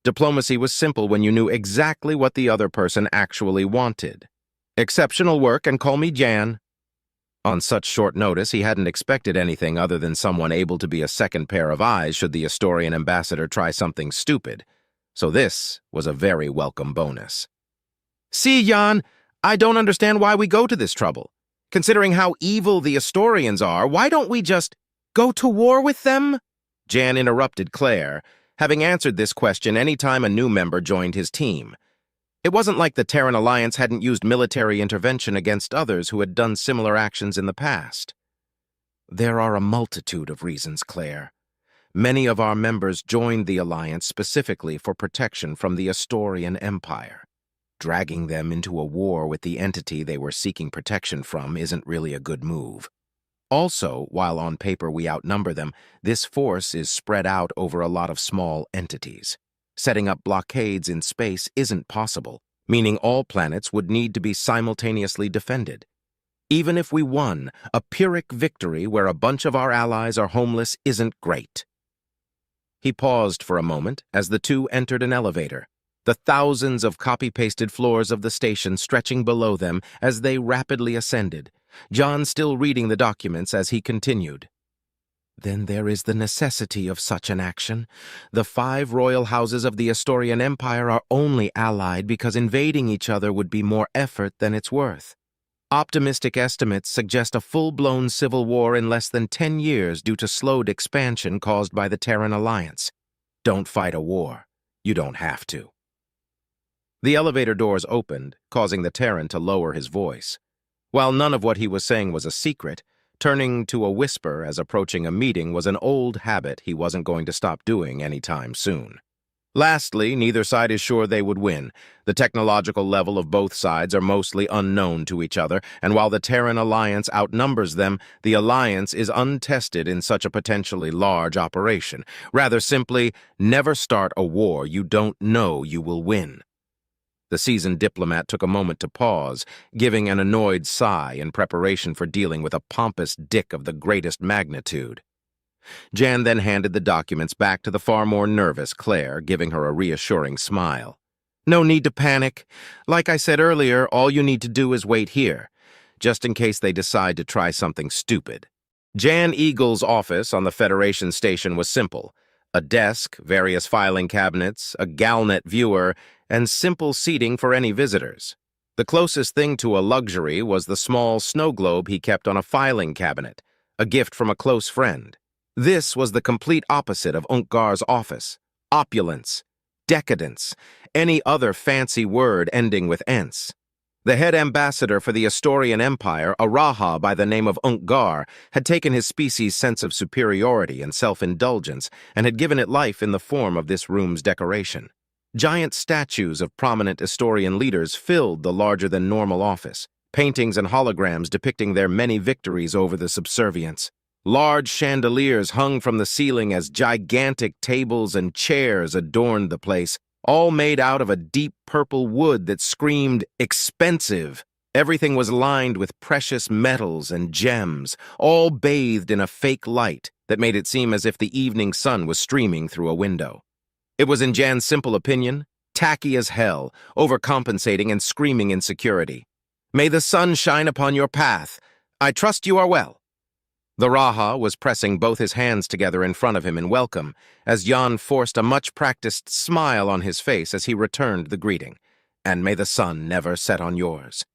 Diplomacy was simple when you knew exactly what the other person actually wanted. Exceptional work, and call me Jan. On such short notice, he hadn't expected anything other than someone able to be a second pair of eyes should the Astorian ambassador try something stupid. So this was a very welcome bonus. See, Jan, I don't understand why we go to this trouble. Considering how evil the Astorians are, why don't we just go to war with them? Jan interrupted Claire, having answered this question any time a new member joined his team. It wasn't like the Terran Alliance hadn't used military intervention against others who had done similar actions in the past. There are a multitude of reasons, Claire. Many of our members joined the Alliance specifically for protection from the Astorian Empire. Dragging them into a war with the entity they were seeking protection from isn't really a good move. Also, while on paper we outnumber them, this force is spread out over a lot of small entities. Setting up blockades in space isn't possible, meaning all planets would need to be simultaneously defended. Even if we won, a Pyrrhic victory where a bunch of our allies are homeless isn't great. He paused for a moment as the two entered an elevator, the thousands of copy-pasted floors of the station stretching below them as they rapidly ascended, John still reading the documents as he continued. Then there is the necessity of such an action. The 5 royal houses of the Astorian Empire are only allied because invading each other would be more effort than it's worth. Optimistic estimates suggest a full-blown civil war in less than 10 years due to slowed expansion caused by the Terran Alliance. Don't fight a war. You don't have to. The elevator doors opened, causing the Terran to lower his voice. While none of what he was saying was a secret, turning to a whisper as approaching a meeting was an old habit he wasn't going to stop doing anytime soon. Lastly, neither side is sure they would win. The technological level of both sides are mostly unknown to each other, and while the Terran Alliance outnumbers them, the Alliance is untested in such a potentially large operation. Rather simply, never start a war you don't know you will win. The seasoned diplomat took a moment to pause, giving an annoyed sigh in preparation for dealing with a pompous dick of the greatest magnitude. Jan then handed the documents back to the far more nervous Claire, giving her a reassuring smile. No need to panic. Like I said earlier, all you need to do is wait here, just in case they decide to try something stupid. Jan Eagle's office on the Federation station was simple. A desk, various filing cabinets, a Galnet viewer, and simple seating for any visitors. The closest thing to a luxury was the small snow globe he kept on a filing cabinet, a gift from a close friend. This was the complete opposite of Untgar's office. Opulence, decadence, any other fancy word ending with "ence." The head ambassador for the Astorian Empire, a Raha by the name of Untgar, had taken his species' sense of superiority and self-indulgence and had given it life in the form of this room's decoration. Giant statues of prominent Astorian leaders filled the larger-than-normal office, paintings and holograms depicting their many victories over the subservients. Large chandeliers hung from the ceiling as gigantic tables and chairs adorned the place, all made out of a deep purple wood that screamed expensive. Everything was lined with precious metals and gems, all bathed in a fake light that made it seem as if the evening sun was streaming through a window. It was, in Jan's simple opinion, tacky as hell, overcompensating and screaming insecurity. May the sun shine upon your path. I trust you are well. The Raha was pressing both his hands together in front of him in welcome, as Jan forced a much-practiced smile on his face as he returned the greeting. And may the sun never set on yours.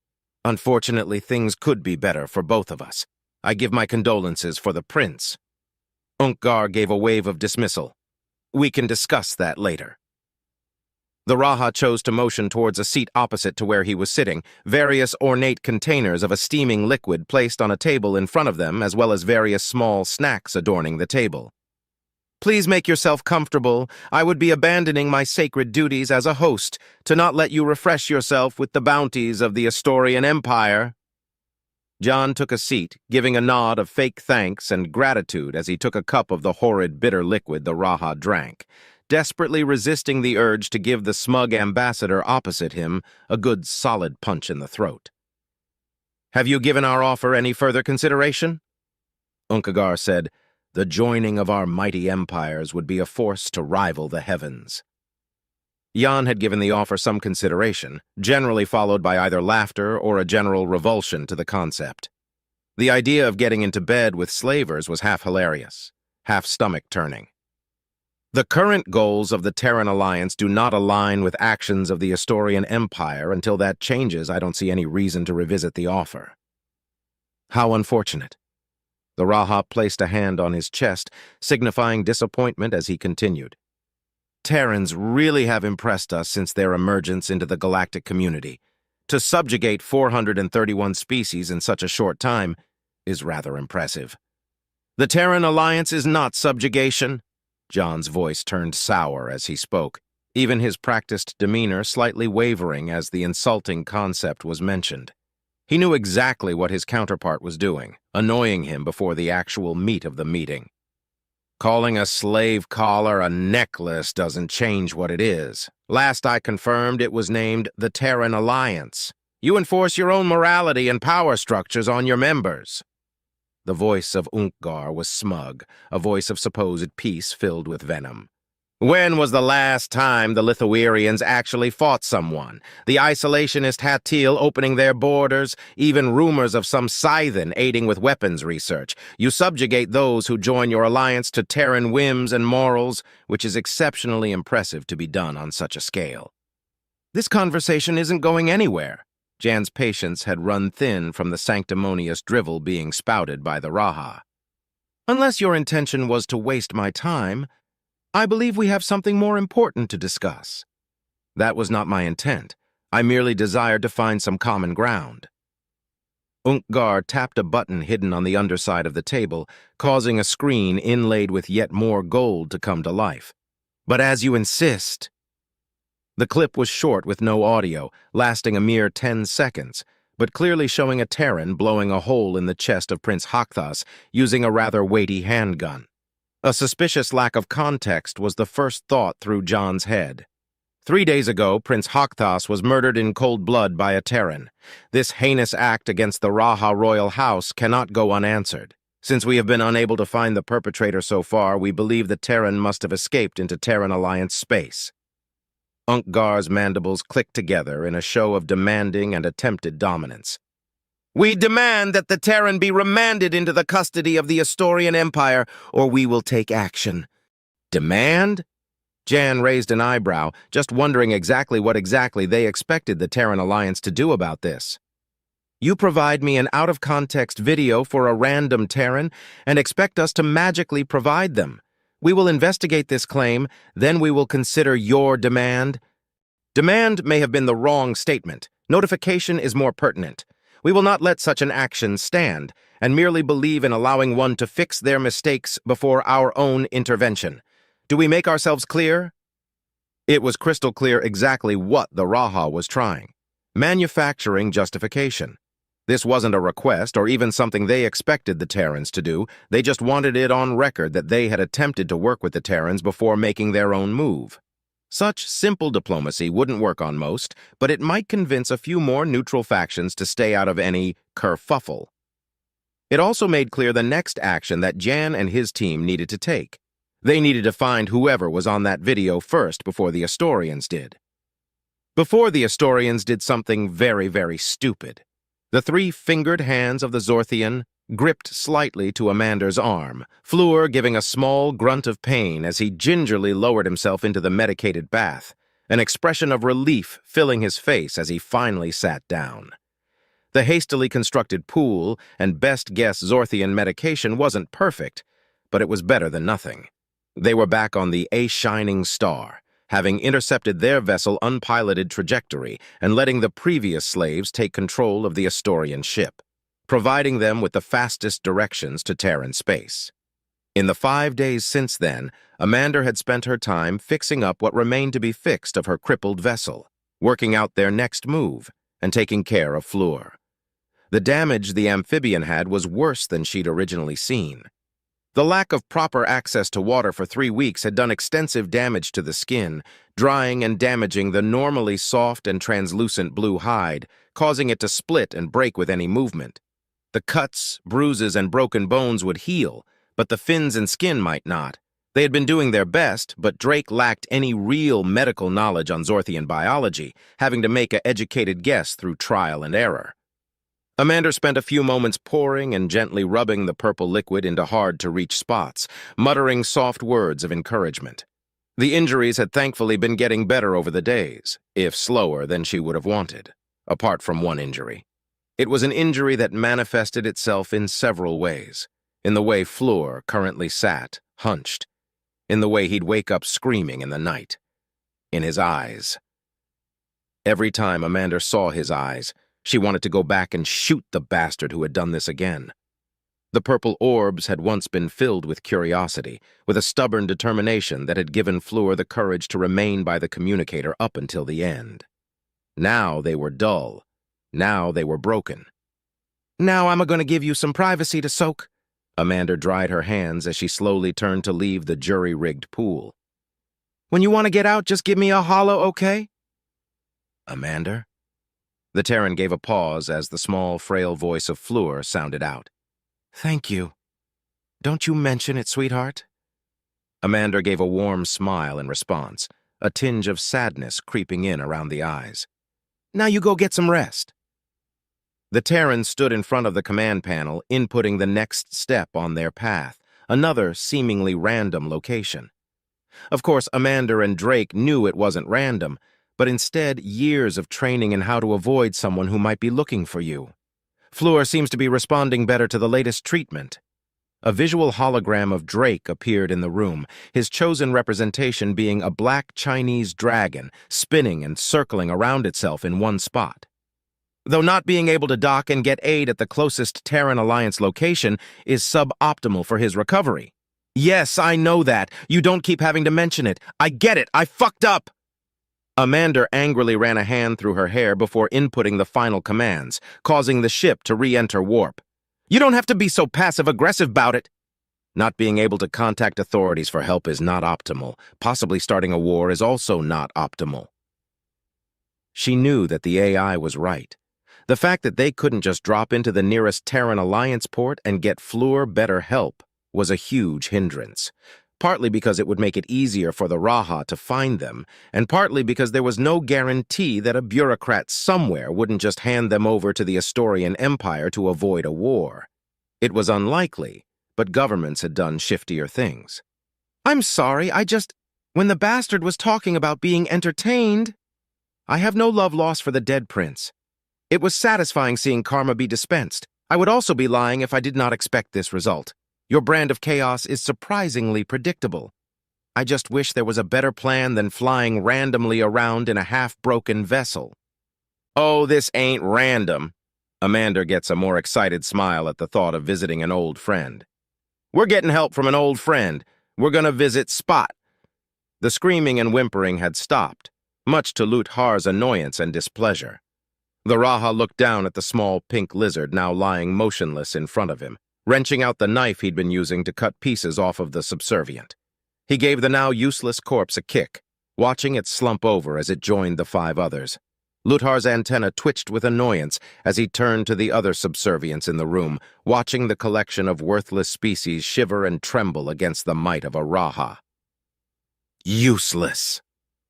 Unfortunately, things could be better for both of us. I give my condolences for the prince. Untgar gave a wave of dismissal. We can discuss that later. The Raha chose to motion towards a seat opposite to where he was sitting, various ornate containers of a steaming liquid placed on a table in front of them, as well as various small snacks adorning the table. Please make yourself comfortable. I would be abandoning my sacred duties as a host to not let you refresh yourself with the bounties of the Astorian Empire. John took a seat, giving a nod of fake thanks and gratitude as he took a cup of the horrid bitter liquid the Raha drank, desperately resisting the urge to give the smug ambassador opposite him a good solid punch in the throat. Have you given our offer any further consideration? Untgar said, the joining of our mighty empires would be a force to rival the heavens. Jan had given the offer some consideration, generally followed by either laughter or a general revulsion to the concept. The idea of getting into bed with slavers was half hilarious, half stomach-turning. The current goals of the Terran Alliance do not align with actions of the Astorian Empire. Until that changes, I don't see any reason to revisit the offer. How unfortunate. The Raha placed a hand on his chest, signifying disappointment as he continued. Terrans really have impressed us since their emergence into the galactic community. To subjugate 431 species in such a short time is rather impressive. The Terran Alliance is not subjugation. John's voice turned sour as he spoke, even his practiced demeanor slightly wavering as the insulting concept was mentioned. He knew exactly what his counterpart was doing, annoying him before the actual meat of the meeting. Calling a slave collar a necklace doesn't change what it is. Last I confirmed, it was named the Terran Alliance. You enforce your own morality and power structures on your members. The voice of Untgar was smug, a voice of supposed peace filled with venom. When was the last time the Lithuanians actually fought someone? The isolationist Hatil opening their borders, even rumors of some Scythen aiding with weapons research. You subjugate those who join your alliance to Terran whims and morals, which is exceptionally impressive to be done on such a scale. This conversation isn't going anywhere. Jan's patience had run thin from the sanctimonious drivel being spouted by the Raha. Unless your intention was to waste my time, I believe we have something more important to discuss. That was not my intent. I merely desired to find some common ground. Untgar tapped a button hidden on the underside of the table, causing a screen inlaid with yet more gold to come to life. But as you insist... The clip was short with no audio, lasting a mere 10 seconds, but clearly showing a Terran blowing a hole in the chest of Prince Hakthas using a rather weighty handgun. A suspicious lack of context was the first thought through John's head. 3 days ago, Prince Hakthas was murdered in cold blood by a Terran. This heinous act against the Raha royal house cannot go unanswered. Since we have been unable to find the perpetrator so far, we believe the Terran must have escaped into Terran Alliance space. Unkgar's mandibles clicked together in a show of demanding and attempted dominance. We demand that the Terran be remanded into the custody of the Astorian Empire, or we will take action. Demand? Jan raised an eyebrow, just wondering what exactly they expected the Terran Alliance to do about this. You provide me an out-of-context video for a random Terran and expect us to magically provide them. We will investigate this claim, then we will consider your demand. Demand may have been the wrong statement. Notification is more pertinent. We will not let such an action stand, and merely believe in allowing one to fix their mistakes before our own intervention. Do we make ourselves clear? It was crystal clear exactly what the Raha was trying. Manufacturing justification. This wasn't a request or even something they expected the Terrans to do. They just wanted it on record that they had attempted to work with the Terrans before making their own move. Such simple diplomacy wouldn't work on most, but it might convince a few more neutral factions to stay out of any kerfuffle. It also made clear the next action that Jan and his team needed to take. They needed to find whoever was on that video first before the Astorians did. Before the Astorians did something very, very stupid. The three-fingered hands of the Zorthian gripped slightly to Amander's arm, Flur giving a small grunt of pain as he gingerly lowered himself into the medicated bath, an expression of relief filling his face as he finally sat down. The hastily constructed pool and best-guess Zorthian medication wasn't perfect, but it was better than nothing. They were back on the A Shining Star, having intercepted their vessel unpiloted trajectory and letting the previous slaves take control of the Astorian ship, providing them with the fastest directions to Terran space. In the 5 days since then, Amanda had spent her time fixing up what remained to be fixed of her crippled vessel, working out their next move, and taking care of Flur. The damage the amphibian had was worse than she'd originally seen. The lack of proper access to water for 3 weeks had done extensive damage to the skin, drying and damaging the normally soft and translucent blue hide, causing it to split and break with any movement. The cuts, bruises, and broken bones would heal, but the fins and skin might not. They had been doing their best, but Drake lacked any real medical knowledge on Zorthian biology, having to make an educated guess through trial and error. Amanda spent a few moments pouring and gently rubbing the purple liquid into hard-to-reach spots, muttering soft words of encouragement. The injuries had thankfully been getting better over the days, if slower than she would have wanted, apart from one injury. It was an injury that manifested itself in several ways, in the way Flur currently sat, hunched, in the way he'd wake up screaming in the night, in his eyes. Every time Amanda saw his eyes, she wanted to go back and shoot the bastard who had done this again. The purple orbs had once been filled with curiosity, with a stubborn determination that had given Flur the courage to remain by the communicator up until the end. Now they were dull. Now they were broken. Now I'm going to give you some privacy to soak. Amanda dried her hands as she slowly turned to leave the jury-rigged pool. When you want to get out, just give me a hollow, okay? Amanda? The Terran gave a pause as the small, frail voice of Flur sounded out. Thank you. Don't you mention it, sweetheart? Amanda gave a warm smile in response, a tinge of sadness creeping in around the eyes. Now you go get some rest. The Terran stood in front of the command panel, inputting the next step on their path, another seemingly random location. Of course, Amanda and Drake knew it wasn't random, but instead years of training in how to avoid someone who might be looking for you. Flur seems to be responding better to the latest treatment. A visual hologram of Drake appeared in the room, his chosen representation being a black Chinese dragon spinning and circling around itself in one spot. Though not being able to dock and get aid at the closest Terran Alliance location is suboptimal for his recovery. Yes, I know that. You don't keep having to mention it. I get it. I fucked up. Amanda angrily ran a hand through her hair before inputting the final commands, causing the ship to re-enter warp. You don't have to be so passive-aggressive about it. Not being able to contact authorities for help is not optimal. Possibly starting a war is also not optimal. She knew that the AI was right. The fact that they couldn't just drop into the nearest Terran Alliance port and get Flur better help was a huge hindrance. Partly because it would make it easier for the Raha to find them, and partly because there was no guarantee that a bureaucrat somewhere wouldn't just hand them over to the Astorian Empire to avoid a war. It was unlikely, but governments had done shiftier things. "I'm sorry, when the bastard was talking about being entertained, I have no love lost for the dead prince. It was satisfying seeing karma be dispensed. I would also be lying if I did not expect this result. Your brand of chaos is surprisingly predictable. I just wish there was a better plan than flying randomly around in a half-broken vessel." "Oh, this ain't random." Amanda gets a more excited smile at the thought of visiting an old friend. "We're getting help from an old friend. We're gonna visit Spot." The screaming and whimpering had stopped, much to Lutar's annoyance and displeasure. The Raha looked down at the small pink lizard now lying motionless in front of him, wrenching out the knife he'd been using to cut pieces off of the subservient. He gave the now useless corpse a kick, watching it slump over as it joined the 5 others. Lutar's antenna twitched with annoyance as he turned to the other subservients in the room, watching the collection of worthless species shiver and tremble against the might of a Raha. Useless.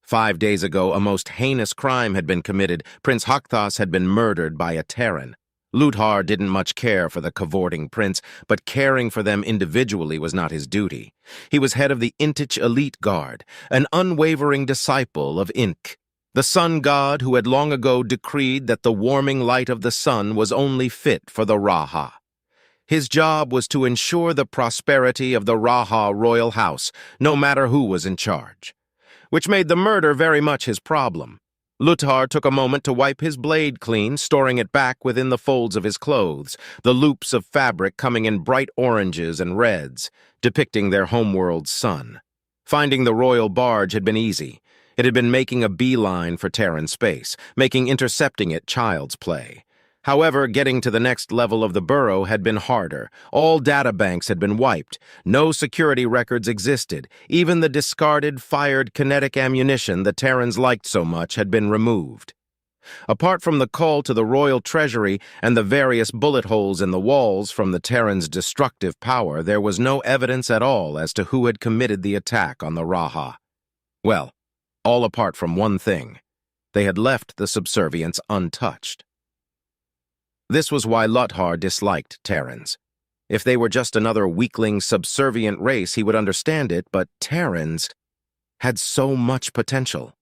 5 days ago, a most heinous crime had been committed. Prince Hakthas had been murdered by a Terran. Lutar didn't much care for the cavorting prince, but caring for them individually was not his duty. He was head of the Intich Elite Guard, an unwavering disciple of Ink, the sun god who had long ago decreed that the warming light of the sun was only fit for the Raha. His job was to ensure the prosperity of the Raha royal house, no matter who was in charge, which made the murder very much his problem. Lutar took a moment to wipe his blade clean, storing it back within the folds of his clothes, the loops of fabric coming in bright oranges and reds, depicting their homeworld sun. Finding the royal barge had been easy. It had been making a beeline for Terran space, making intercepting it child's play. However, getting to the next level of the burrow had been harder. All databanks had been wiped. No security records existed. Even the discarded, fired kinetic ammunition the Terrans liked so much had been removed. Apart from the call to the royal treasury and the various bullet holes in the walls from the Terrans' destructive power, there was no evidence at all as to who had committed the attack on the Raha. Well, all apart from one thing. They had left the subservients untouched. This was why Lutar disliked Terrans. If they were just another weakling, subservient race, he would understand it, but Terrans had so much potential.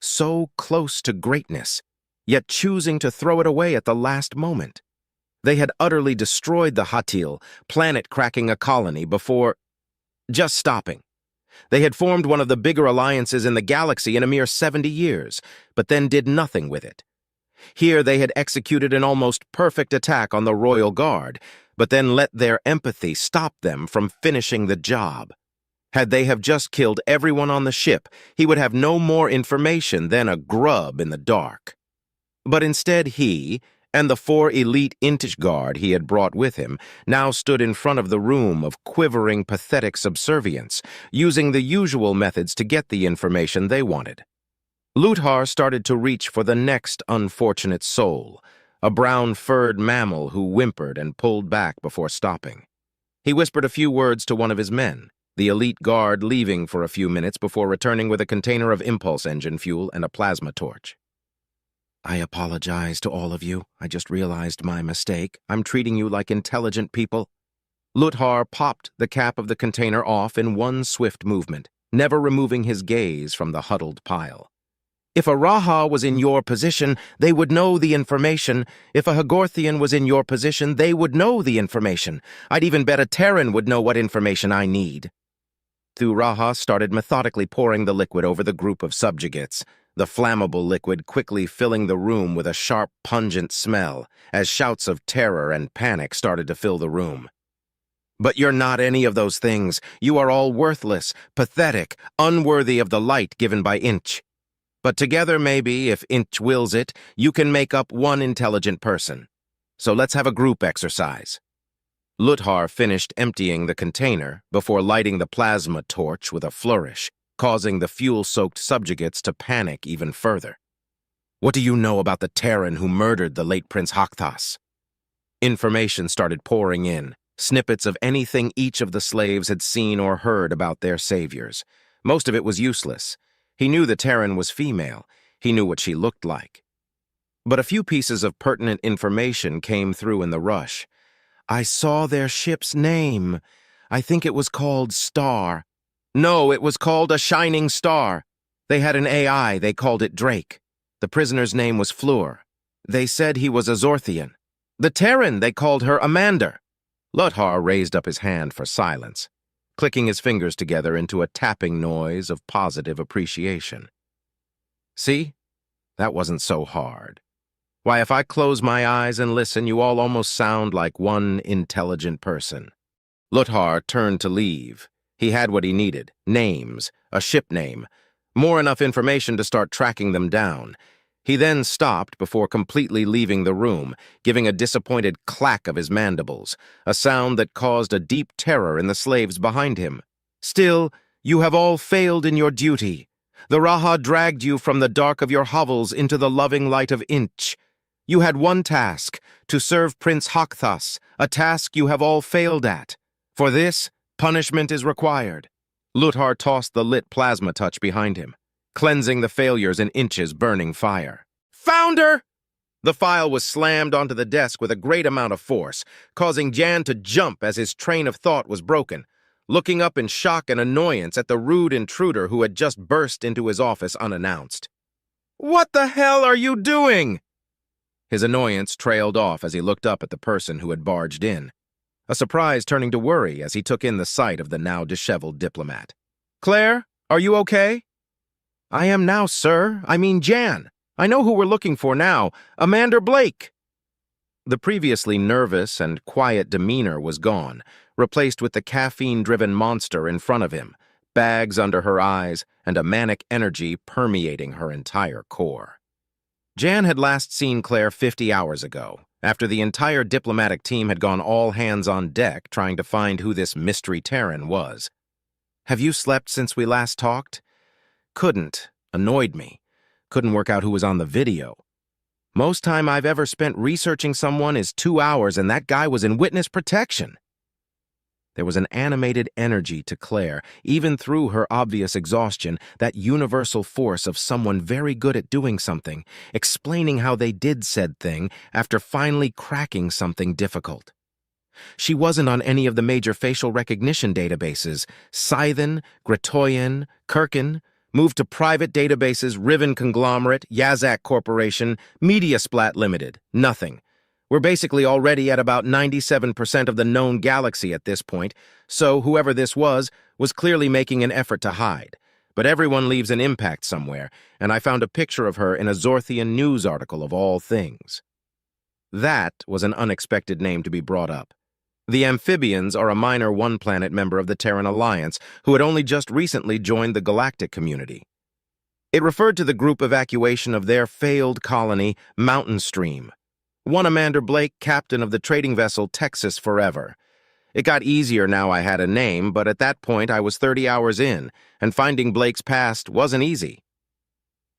So close to greatness, yet choosing to throw it away at the last moment. They had utterly destroyed the Hatil, planet-cracking a colony before just stopping. They had formed one of the bigger alliances in the galaxy in a mere 70 years, but then did nothing with it. Here they had executed an almost perfect attack on the Royal Guard, but then let their empathy stop them from finishing the job. Had they have just killed everyone on the ship, he would have no more information than a grub in the dark. But instead he, and the 4 elite Intish Guard he had brought with him, now stood in front of the room of quivering, pathetic subservience, using the usual methods to get the information they wanted. Lutar started to reach for the next unfortunate soul, a brown-furred mammal who whimpered and pulled back before stopping. He whispered a few words to one of his men, the elite guard leaving for a few minutes before returning with a container of impulse engine fuel and a plasma torch. "I apologize to all of you. I just realized my mistake. I'm treating you like intelligent people." Lutar popped the cap of the container off in one swift movement, never removing his gaze from the huddled pile. "If a Raha was in your position, they would know the information. If a Hagorthian was in your position, they would know the information. I'd even bet a Terran would know what information I need." The Raha started methodically pouring the liquid over the group of subjugates, the flammable liquid quickly filling the room with a sharp, pungent smell, as shouts of terror and panic started to fill the room. "But you're not any of those things. You are all worthless, pathetic, unworthy of the light given by Inch. But together, maybe, if Inch wills it, you can make up one intelligent person. So let's have a group exercise." Lutar finished emptying the container before lighting the plasma torch with a flourish, causing the fuel-soaked subjugates to panic even further. "What do you know about the Terran who murdered the late Prince Hakthas?" Information started pouring in, snippets of anything each of the slaves had seen or heard about their saviors. Most of it was useless. He knew the Terran was female. He knew what she looked like. But a few pieces of pertinent information came through in the rush. "I saw their ship's name. I think it was called Star. No, it was called a Shining Star. They had an AI, they called it Drake. The prisoner's name was Flur. They said he was a Zorthian. The Terran, they called her Amanda." Lutar raised up his hand for silence, clicking his fingers together into a tapping noise of positive appreciation. "See? That wasn't so hard. Why, if I close my eyes and listen, you all almost sound like one intelligent person." Lutar turned to leave. He had what he needed: names, a ship name, more enough information to start tracking them down. He then stopped before completely leaving the room, giving a disappointed clack of his mandibles, a sound that caused a deep terror in the slaves behind him. "Still, you have all failed in your duty. The Raha dragged you from the dark of your hovels into the loving light of Inch. You had one task, to serve Prince Hakthas, a task you have all failed at. For this, punishment is required." Lutar tossed the lit plasma touch behind him, cleansing the failures in Inch's burning fire. "Founder!" The file was slammed onto the desk with a great amount of force, causing Jan to jump as his train of thought was broken, looking up in shock and annoyance at the rude intruder who had just burst into his office unannounced. "What the hell are you doing?" His annoyance trailed off as he looked up at the person who had barged in, a surprise turning to worry as he took in the sight of the now disheveled diplomat. "Claire, are you okay?" "I am now, sir. I mean Jan. I know who we're looking for now. Amanda Blake." The previously nervous and quiet demeanor was gone, replaced with the caffeine-driven monster in front of him, bags under her eyes, and a manic energy permeating her entire core. Jan had last seen Claire 50 hours ago, after the entire diplomatic team had gone all hands on deck trying to find who this mystery Terran was. "Have you slept since we last talked?" "Couldn't. Annoyed me. Couldn't work out who was on the video. Most time I've ever spent researching someone is 2 hours, and that guy was in witness protection." There was an animated energy to Claire, even through her obvious exhaustion, that universal force of someone very good at doing something, explaining how they did said thing after finally cracking something difficult. She wasn't on any of the major facial recognition databases: Scythen, Gratoyan, Kirkin, moved to private databases: Riven Conglomerate, Yazak Corporation, Mediasplat Limited. Nothing. We're basically already at about 97% of the known galaxy at this point, so whoever this was clearly making an effort to hide. But everyone leaves an impact somewhere, and I found a picture of her in a Zorthian news article of all things. That was an unexpected name to be brought up. The amphibians are a minor one-planet member of the Terran Alliance who had only just recently joined the galactic community. It referred to the group evacuation of their failed colony, Mountain Stream. One Amanda Blake, captain of the trading vessel Texas Forever. It got easier now I had a name, but at that point I was 30 hours in, and finding Blake's past wasn't easy.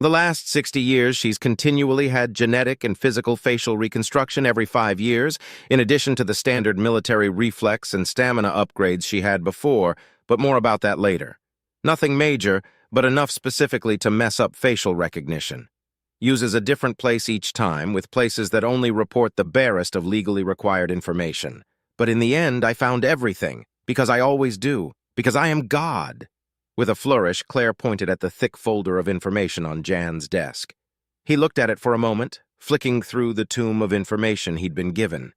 The last 60 years, she's continually had genetic and physical facial reconstruction every 5 years, in addition to the standard military reflex and stamina upgrades she had before, but more about that later. Nothing major, but enough specifically to mess up facial recognition. Uses a different place each time, with places that only report the barest of legally required information. But in the end, I found everything, because I always do, because I am God. With a flourish, Claire pointed at the thick folder of information on Jan's desk. He looked at it for a moment, flicking through the tomb of information he'd been given.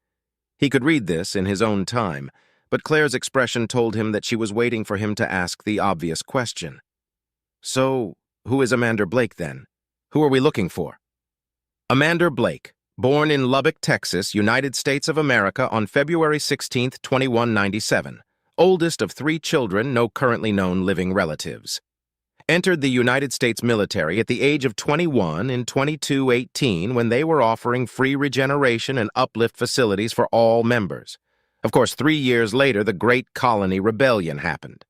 He could read this in his own time, but Claire's expression told him that she was waiting for him to ask the obvious question. "So, who is Amanda Blake, then? Who are we looking for?" Amanda Blake, born in Lubbock, Texas, United States of America on February 16, 2197. Oldest of 3 children, no currently known living relatives. Entered the United States military at the age of 21 in 2218 when they were offering free regeneration and uplift facilities for all members. Of course, 3 years later, the Great Colony Rebellion happened.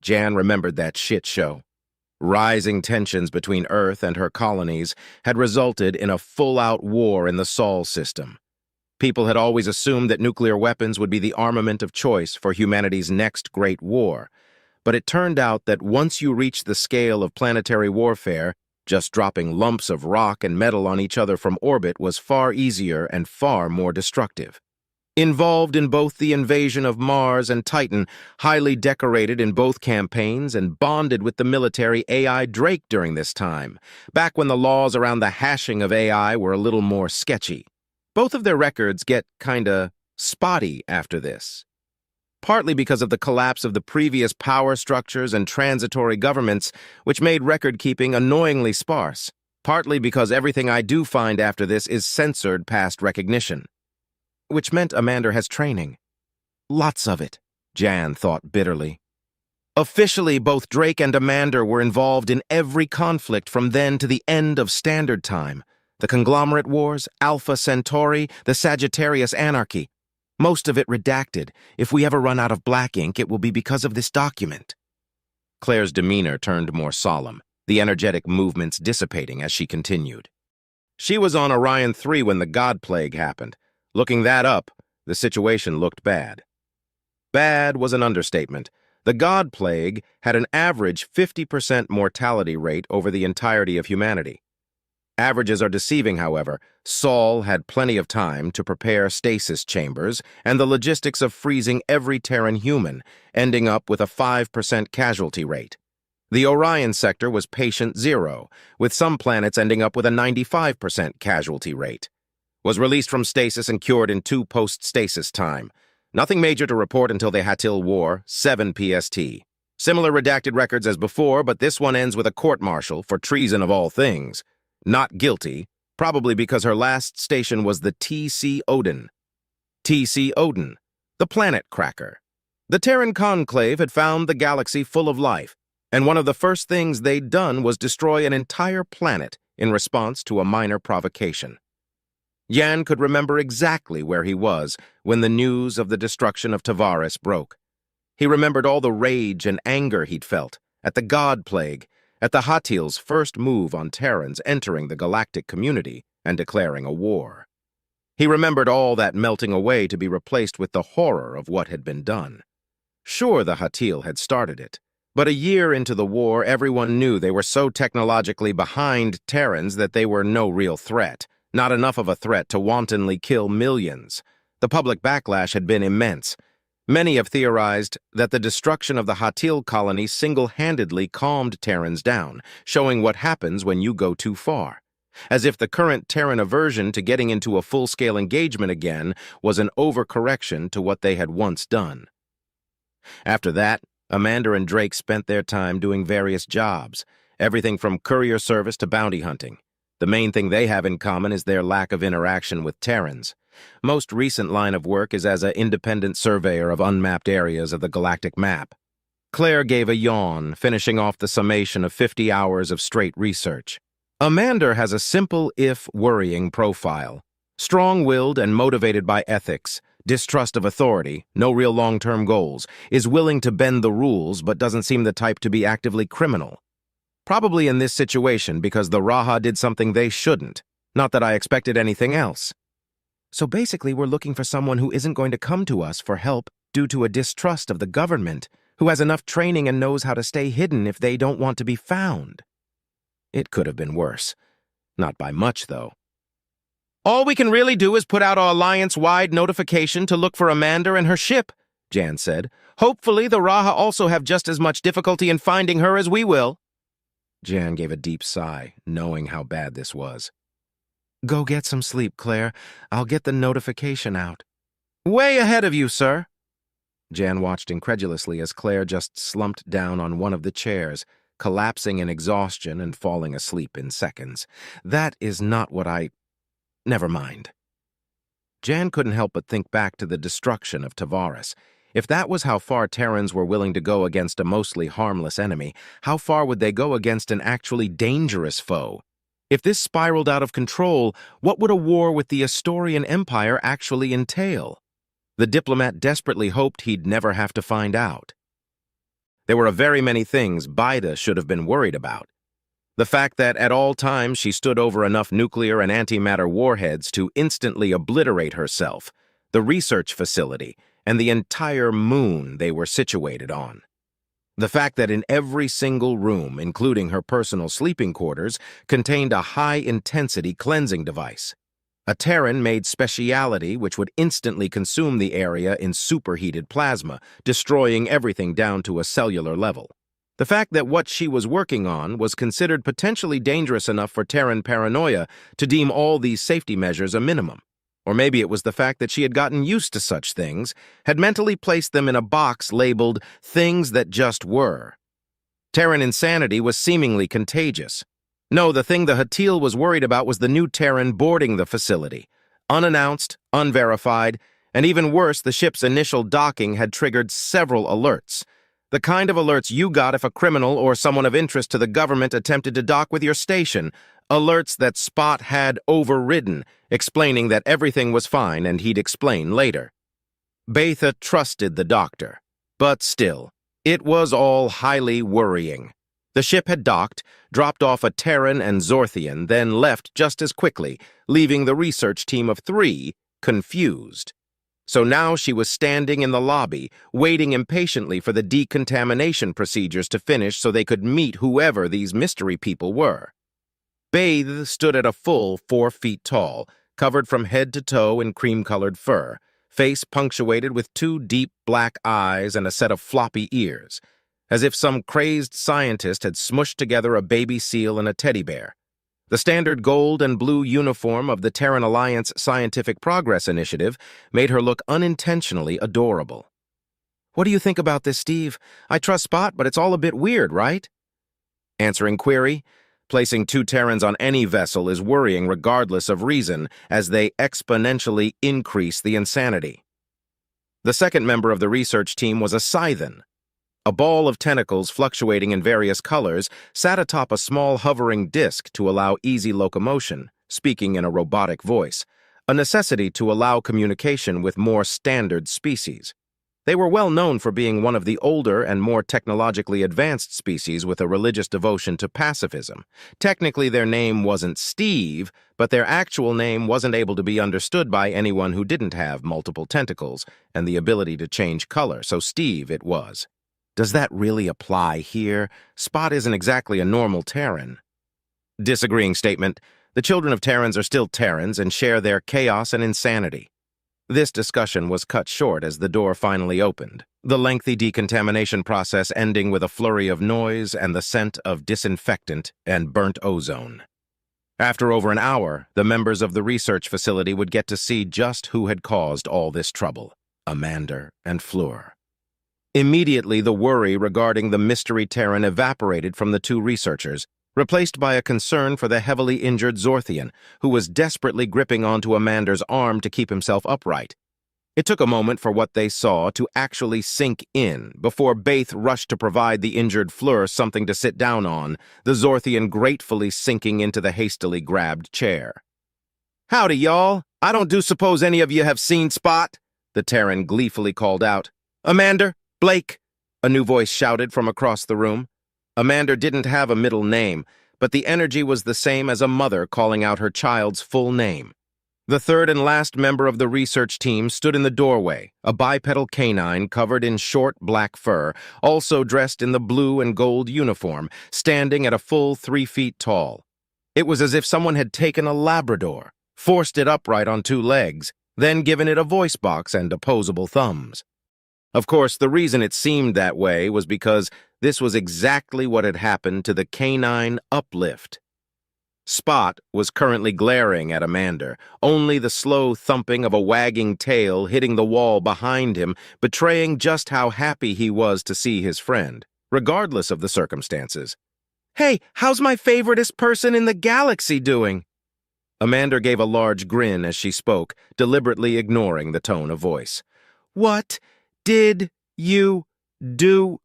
Jan remembered that shit show. Rising tensions between Earth and her colonies had resulted in a full-out war in the Sol system. People had always assumed that nuclear weapons would be the armament of choice for humanity's next great war. But it turned out that once you reached the scale of planetary warfare, just dropping lumps of rock and metal on each other from orbit was far easier and far more destructive. Involved in both the invasion of Mars and Titan, highly decorated in both campaigns and bonded with the military AI Drake during this time, back when the laws around the hashing of AI were a little more sketchy. Both of their records get kinda spotty after this. Partly because of the collapse of the previous power structures and transitory governments, which made record-keeping annoyingly sparse. Partly because everything I do find after this is censored past recognition. Which meant Amanda has training. Lots of it, Jan thought bitterly. Officially, both Drake and Amanda were involved in every conflict from then to the end of Standard Time. The Conglomerate Wars, Alpha Centauri, the Sagittarius Anarchy. Most of it redacted. If we ever run out of black ink, it will be because of this document. Claire's demeanor turned more solemn, the energetic movements dissipating as she continued. She was on Orion 3 when the God Plague happened. Looking that up, the situation looked bad. Bad was an understatement. The God Plague had an average 50% mortality rate over the entirety of humanity. Averages are deceiving, however. Sol had plenty of time to prepare stasis chambers and the logistics of freezing every Terran human, ending up with a 5% casualty rate. The Orion sector was patient zero, with some planets ending up with a 95% casualty rate. Was released from stasis and cured in 2 post-stasis time. Nothing major to report until the Hatil War, 7 PST. Similar redacted records as before, but this one ends with a court-martial for treason of all things. Not guilty, probably because her last station was the T.C. Odin. T.C. Odin, the planet cracker. The Terran Conclave had found the galaxy full of life, and one of the first things they'd done was destroy an entire planet in response to a minor provocation. Jan could remember exactly where he was when the news of the destruction of Tavares broke. He remembered all the rage and anger he'd felt at the God Plague, at the Hatil's first move on Terrans entering the galactic community and declaring a war. He remembered all that melting away to be replaced with the horror of what had been done. Sure, the Hatil had started it, but a year into the war, everyone knew they were so technologically behind Terrans that they were no real threat. Not enough of a threat to wantonly kill millions. The public backlash had been immense. Many have theorized that the destruction of the Hatil colony single-handedly calmed Terrans down, showing what happens when you go too far. As if the current Terran aversion to getting into a full-scale engagement again was an overcorrection to what they had once done. After that, Amanda and Drake spent their time doing various jobs, everything from courier service to bounty hunting. The main thing they have in common is their lack of interaction with Terrans. Most recent line of work is as an independent surveyor of unmapped areas of the galactic map. Claire gave a yawn, finishing off the summation of 50 hours of straight research. Amanda has a simple, if worrying, profile. Strong-willed and motivated by ethics, distrust of authority, no real long-term goals, is willing to bend the rules but doesn't seem the type to be actively criminal. Probably in this situation because the Raha did something they shouldn't. Not that I expected anything else. So basically we're looking for someone who isn't going to come to us for help due to a distrust of the government, who has enough training and knows how to stay hidden if they don't want to be found. It could have been worse. Not by much, though. All we can really do is put out our alliance-wide notification to look for Amanda and her ship, Jan said. Hopefully the Raha also have just as much difficulty in finding her as we will. Jan gave a deep sigh, knowing how bad this was. Go get some sleep, Claire. I'll get the notification out. Way ahead of you, sir. Jan watched incredulously as Claire just slumped down on one of the chairs, collapsing in exhaustion and falling asleep in seconds. That is not what I... Never mind. Jan couldn't help but think back to the destruction of Tavares. If that was how far Terrans were willing to go against a mostly harmless enemy, how far would they go against an actually dangerous foe? If this spiraled out of control, what would a war with the Astorian Empire actually entail? The diplomat desperately hoped he'd never have to find out. There were very many things Bida should have been worried about. The fact that at all times she stood over enough nuclear and antimatter warheads to instantly obliterate herself, the research facility, and the entire moon they were situated on. The fact that in every single room, including her personal sleeping quarters, contained a high-intensity cleansing device. A Terran-made speciality which would instantly consume the area in superheated plasma, destroying everything down to a cellular level. The fact that what she was working on was considered potentially dangerous enough for Terran paranoia to deem all these safety measures a minimum. Or maybe it was the fact that she had gotten used to such things, had mentally placed them in a box labeled things that just were. Terran insanity was seemingly contagious. No, the thing the Hatil was worried about was the new Terran boarding the facility. Unannounced, unverified, and even worse, the ship's initial docking had triggered several alerts. The kind of alerts you got if a criminal or someone of interest to the government attempted to dock with your station. Alerts that Spot had overridden, explaining that everything was fine and he'd explain later. Betha trusted the doctor, but still, it was all highly worrying. The ship had docked, dropped off a Terran and Zorthian, then left just as quickly, leaving the research team of 3 confused. So now she was standing in the lobby, waiting impatiently for the decontamination procedures to finish so they could meet whoever these mystery people were. Bathe stood at a full 4 feet tall, covered from head to toe in cream-colored fur, face punctuated with 2 deep black eyes and a set of floppy ears, as if some crazed scientist had smushed together a baby seal and a teddy bear. The standard gold and blue uniform of the Terran Alliance Scientific Progress Initiative made her look unintentionally adorable. "What do you think about this, Steve? I trust Spot, but it's all a bit weird, right?" Answering query, placing 2 Terrans on any vessel is worrying regardless of reason, as they exponentially increase the insanity. The second member of the research team was a Scythen. A ball of tentacles fluctuating in various colors sat atop a small hovering disc to allow easy locomotion, speaking in a robotic voice, a necessity to allow communication with more standard species. They were well known for being one of the older and more technologically advanced species with a religious devotion to pacifism. Technically, their name wasn't Steve, but their actual name wasn't able to be understood by anyone who didn't have multiple tentacles and the ability to change color, so Steve it was. Does that really apply here? Spot isn't exactly a normal Terran. Disagreeing statement. The children of Terrans are still Terrans and share their chaos and insanity. This discussion was cut short as the door finally opened, the lengthy decontamination process ending with a flurry of noise and the scent of disinfectant and burnt ozone. After over an hour, the members of the research facility would get to see just who had caused all this trouble, Amanda and Flur. Immediately, the worry regarding the mystery Terran evaporated from the 2 researchers, replaced by a concern for the heavily injured Zorthian, who was desperately gripping onto Amanda's arm to keep himself upright. It took a moment for what they saw to actually sink in before Baith rushed to provide the injured Flur something to sit down on, the Zorthian gratefully sinking into the hastily grabbed chair. "Howdy, y'all. I don't suppose any of you have seen Spot," the Terran gleefully called out. "Amanda, Blake," a new voice shouted from across the room. Amanda didn't have a middle name, but the energy was the same as a mother calling out her child's full name. The third and last member of the research team stood in the doorway, a bipedal canine covered in short black fur, also dressed in the blue and gold uniform, standing at a full 3 feet tall. It was as if someone had taken a Labrador, forced it upright on 2 legs, then given it a voice box and opposable thumbs. Of course, the reason it seemed that way was because this was exactly what had happened to the canine uplift. Spot was currently glaring at Amanda, only the slow thumping of a wagging tail hitting the wall behind him, betraying just how happy he was to see his friend, regardless of the circumstances. "Hey, how's my favoriteest person in the galaxy doing?" Amanda gave a large grin as she spoke, deliberately ignoring the tone of voice. "What did you do?"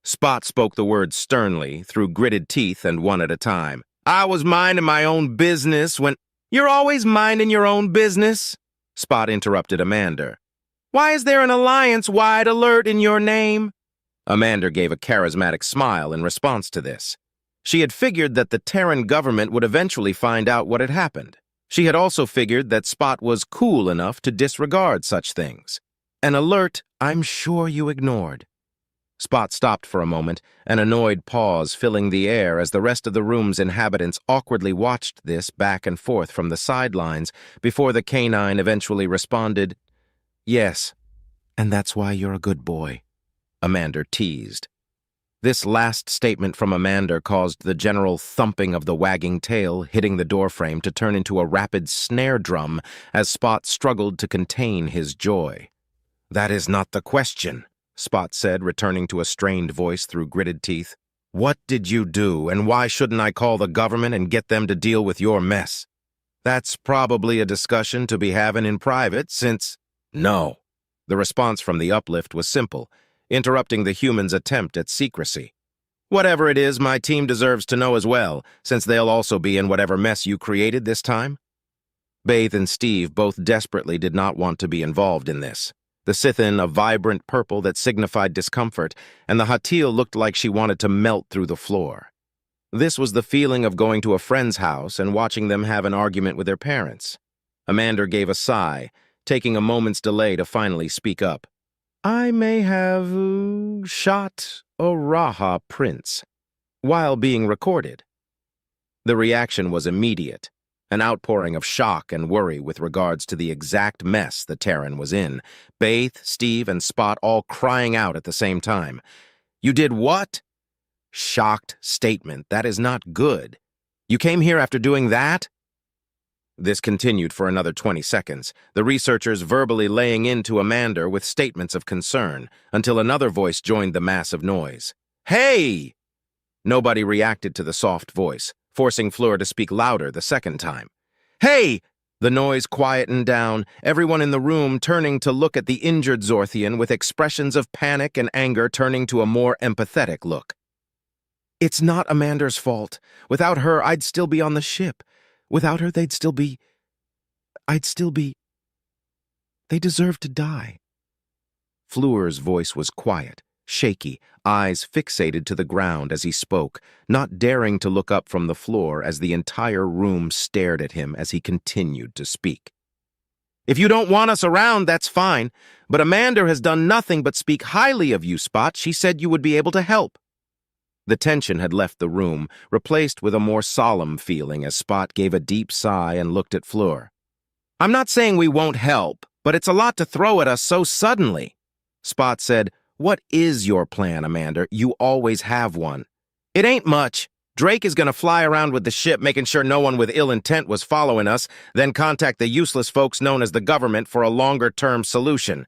Spot spoke the words sternly, through gritted teeth and one at a time. "I was minding my own business when—" "You're always minding your own business," Spot interrupted Amanda. Why is there an alliance-wide alert in your name? Amanda gave a charismatic smile in response to this. She had figured that the Terran government would eventually find out what had happened. She had also figured that Spot was cool enough to disregard such things. An alert I'm sure you ignored. Spot stopped for a moment, an annoyed pause filling the air as the rest of the room's inhabitants awkwardly watched this back and forth from the sidelines before the canine eventually responded, "Yes, and that's why you're a good boy," Amanda teased. This last statement from Amanda caused the general thumping of the wagging tail hitting the doorframe to turn into a rapid snare drum as Spot struggled to contain his joy. "That is not the question," Spot said, returning to a strained voice through gritted teeth. "What did you do, and why shouldn't I call the government and get them to deal with your mess? That's probably a discussion to be having in private since—" "No." The response from the uplift was simple, interrupting the humans' attempt at secrecy. "Whatever it is, my team deserves to know as well, since they'll also be in whatever mess you created this time." Baith and Steve both desperately did not want to be involved in this. The Scythian a vibrant purple that signified discomfort, and the Hatil looked like she wanted to melt through the floor. This was the feeling of going to a friend's house and watching them have an argument with their parents. Amanda gave a sigh, taking a moment's delay to finally speak up. "I may have shot a Raha prince while being recorded." The reaction was immediate, an outpouring of shock and worry with regards to the exact mess the Terran was in, Baith, Steve, and Spot all crying out at the same time. "You did what?" "Shocked statement. That is not good. You came here after doing that?" This continued for another 20 seconds, the researchers verbally laying into Amanda with statements of concern, until another voice joined the mass of noise. "Hey!" Nobody reacted to the soft voice, forcing Flur to speak louder the second time. "Hey!" The noise quietened down, everyone in the room turning to look at the injured Zorthian with expressions of panic and anger turning to a more empathetic look. "It's not Amanda's fault. Without her, I'd still be on the ship. Without her, I'd still be... They deserve to die." Flur's voice was quiet, shaky, eyes fixated to the ground as he spoke, not daring to look up from the floor as the entire room stared at him as he continued to speak. "If you don't want us around, that's fine, but Amanda has done nothing but speak highly of you, Spot. She said you would be able to help." The tension had left the room, replaced with a more solemn feeling as Spot gave a deep sigh and looked at Flur. "I'm not saying we won't help, but it's a lot to throw at us so suddenly." Spot said, "What is your plan, Amanda? You always have one." "It ain't much. Drake is going to fly around with the ship, making sure no one with ill intent was following us, then contact the useless folks known as the government for a longer-term solution.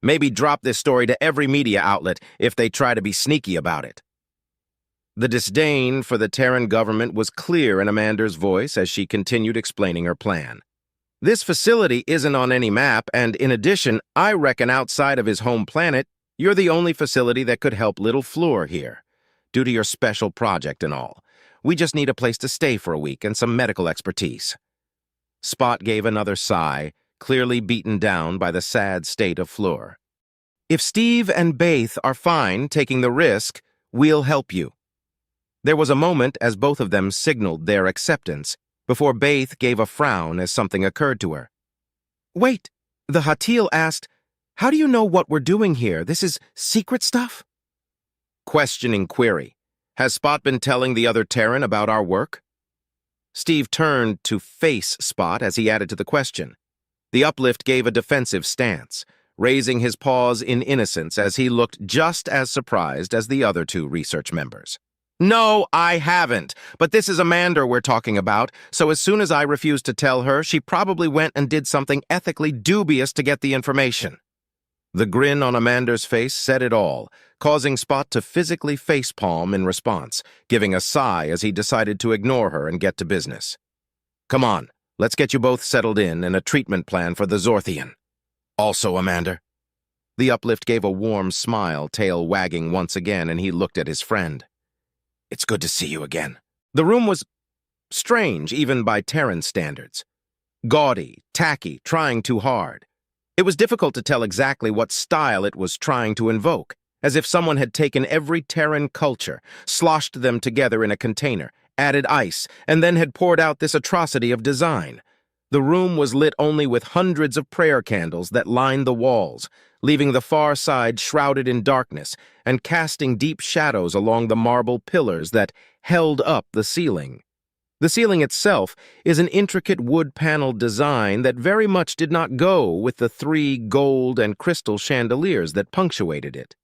Maybe drop this story to every media outlet if they try to be sneaky about it." The disdain for the Terran government was clear in Amanda's voice as she continued explaining her plan. "This facility isn't on any map, and in addition, I reckon outside of his home planet, you're the only facility that could help little Flur here, due to your special project and all. We just need a place to stay for a week and some medical expertise." Spot gave another sigh, clearly beaten down by the sad state of Flur. "If Steve and Baith are fine taking the risk, we'll help you." There was a moment as both of them signaled their acceptance, before Baith gave a frown as something occurred to her. "Wait," the Hatil asked, "how do you know what we're doing here? This is secret stuff?" Questioning query. "Has Spot been telling the other Terran about our work?" Steve turned to face Spot as he added to the question. The uplift gave a defensive stance, raising his paws in innocence as he looked just as surprised as the other two research members. "No, I haven't, but this is Amanda we're talking about, so as soon as I refused to tell her, she probably went and did something ethically dubious to get the information." The grin on Amanda's face said it all, causing Spot to physically facepalm in response, giving a sigh as he decided to ignore her and get to business. "Come on, let's get you both settled in and a treatment plan for the Zorthian. Also, Amanda." The uplift gave a warm smile, tail wagging once again, and he looked at his friend. "It's good to see you again." The room was strange, even by Terran standards. Gaudy, tacky, trying too hard. It was difficult to tell exactly what style it was trying to invoke, as if someone had taken every Terran culture, sloshed them together in a container, added ice, and then had poured out this atrocity of design. The room was lit only with hundreds of prayer candles that lined the walls, leaving the far side shrouded in darkness and casting deep shadows along the marble pillars that held up the ceiling. The ceiling itself is an intricate wood-paneled design that very much did not go with the 3 gold and crystal chandeliers that punctuated it.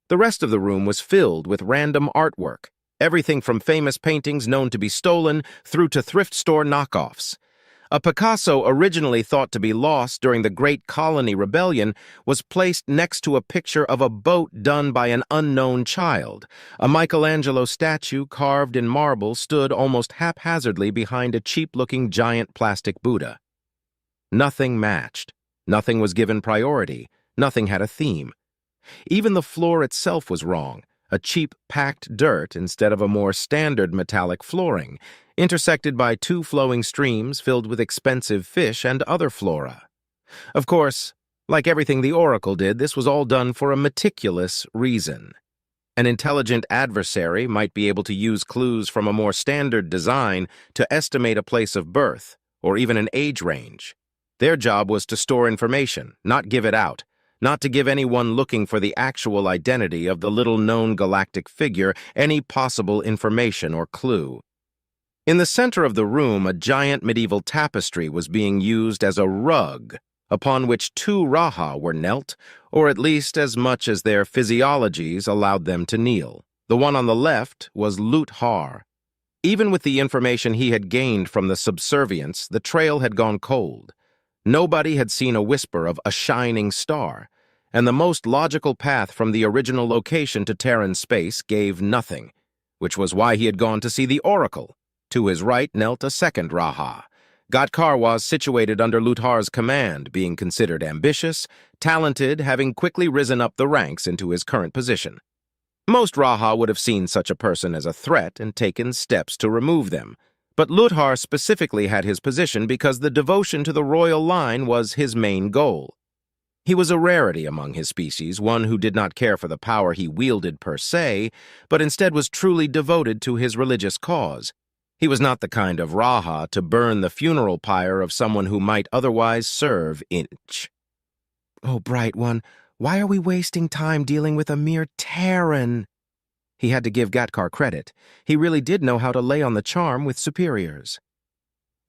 The rest of the room was filled with random artwork, everything from famous paintings known to be stolen through to thrift store knockoffs. A Picasso originally thought to be lost during the Great Colony Rebellion was placed next to a picture of a boat done by an unknown child. A Michelangelo statue carved in marble stood almost haphazardly behind a cheap-looking giant plastic Buddha. Nothing matched. Nothing was given priority. Nothing had a theme. Even the floor itself was wrong, a cheap packed dirt instead of a more standard metallic flooring, intersected by 2 flowing streams filled with expensive fish and other flora. Of course, like everything the Oracle did, this was all done for a meticulous reason. An intelligent adversary might be able to use clues from a more standard design to estimate a place of birth, or even an age range. Their job was to store information, not give it out, not to give anyone looking for the actual identity of the little-known galactic figure any possible information or clue. In the center of the room, a giant medieval tapestry was being used as a rug, upon which 2 Raha were knelt, or at least as much as their physiologies allowed them to kneel. The one on the left was Lutar. Even with the information he had gained from the subservience, the trail had gone cold. Nobody had seen a whisper of a shining star, and the most logical path from the original location to Terran space gave nothing, which was why he had gone to see the Oracle. To his right knelt a second Raha. Ghatkar was situated under Lutar's command, being considered ambitious, talented, having quickly risen up the ranks into his current position. Most Raha would have seen such a person as a threat and taken steps to remove them, but Lutar specifically had his position because the devotion to the royal line was his main goal. He was a rarity among his species, one who did not care for the power he wielded per se, but instead was truly devoted to his religious cause. He was not the kind of Raha to burn the funeral pyre of someone who might otherwise serve Inch. "Oh, Bright One, why are we wasting time dealing with a mere Terran?" He had to give Ghatkar credit. He really did know how to lay on the charm with superiors.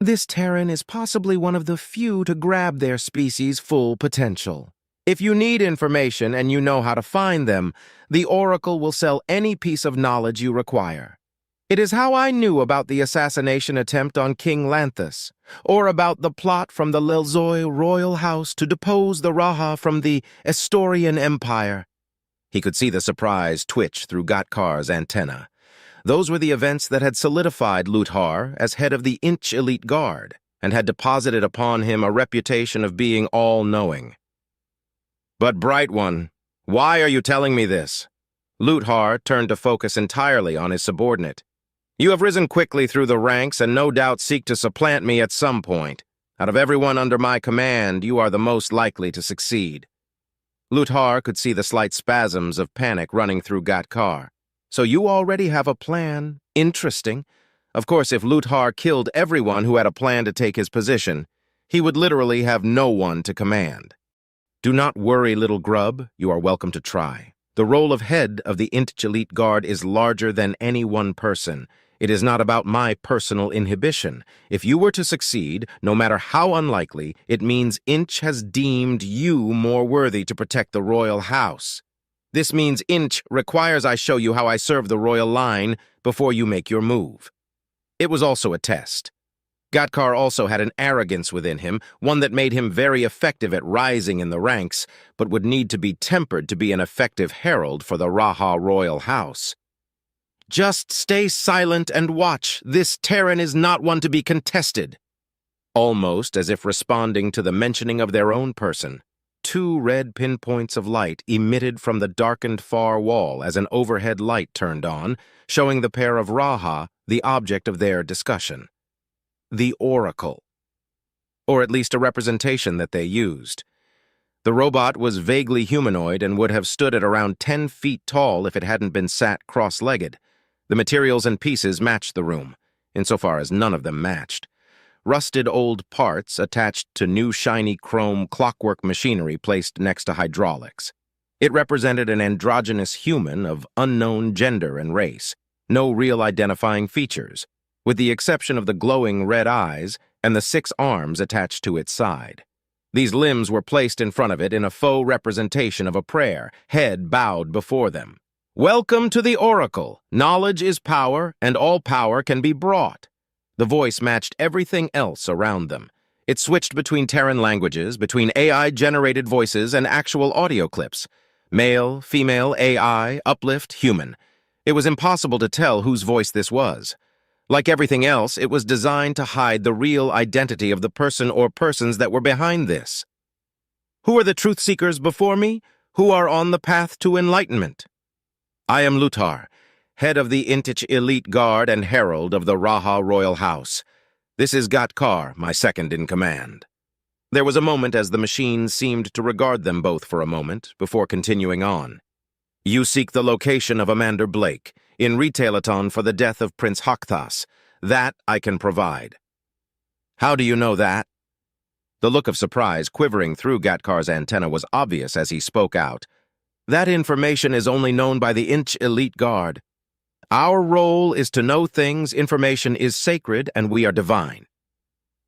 "This Terran is possibly one of the few to grab their species' full potential. If you need information and you know how to find them, the Oracle will sell any piece of knowledge you require. It is how I knew about the assassination attempt on King Lanthus, or about the plot from the Lelzoi royal house to depose the Raha from the Estorian Empire." He could see the surprise twitch through Ghatkar's antenna. Those were the events that had solidified Lutar as head of the Inch Elite Guard, and had deposited upon him a reputation of being all-knowing. "But Bright One, why are you telling me this?" Lutar turned to focus entirely on his subordinate. "You have risen quickly through the ranks and no doubt seek to supplant me at some point. Out of everyone under my command, you are the most likely to succeed." Lutar could see the slight spasms of panic running through Ghatkar. "So you already have a plan? Interesting. Of course, if Lutar killed everyone who had a plan to take his position, he would literally have no one to command." "Do not worry, little grub. You are welcome to try. The role of head of the Inch Elite Guard is larger than any one person. It is not about my personal inhibition. If you were to succeed, no matter how unlikely, it means Inch has deemed you more worthy to protect the royal house. This means Inch requires I show you how I serve the royal line before you make your move." It was also a test. Ghatkar also had an arrogance within him, one that made him very effective at rising in the ranks, but would need to be tempered to be an effective herald for the Raha royal house. "Just stay silent and watch. This Terran is not one to be contested." Almost as if responding to the mentioning of their own person, 2 red pinpoints of light emitted from the darkened far wall as an overhead light turned on, showing the pair of Raha the object of their discussion. The Oracle. Or at least a representation that they used. The robot was vaguely humanoid and would have stood at around 10 feet tall if it hadn't been sat cross-legged. The materials and pieces matched the room, insofar as none of them matched. Rusted old parts attached to new shiny chrome clockwork machinery placed next to hydraulics. It represented an androgynous human of unknown gender and race, no real identifying features, with the exception of the glowing red eyes and the 6 arms attached to its side. These limbs were placed in front of it in a faux representation of a prayer, head bowed before them. "Welcome to the Oracle. Knowledge is power, and all power can be brought." The voice matched everything else around them. It switched between Terran languages, between AI-generated voices and actual audio clips. Male, female, AI, uplift, human. It was impossible to tell whose voice this was. Like everything else, it was designed to hide the real identity of the person or persons that were behind this. "Who are the truth seekers before me? Who are on the path to enlightenment?" "I am Lutar, head of the Intich Elite Guard and herald of the Raha Royal House. This is Gatkar, my second in command." There was a moment as the machine seemed to regard them both for a moment, before continuing on. "You seek the location of Amanda Blake, in Retailaton for the death of Prince Hakthas. That I can provide." "How do you know that?" The look of surprise quivering through Gatkar's antenna was obvious as he spoke out. "That information is only known by the Inch Elite Guard. Our role is to know things, information is sacred, and we are divine."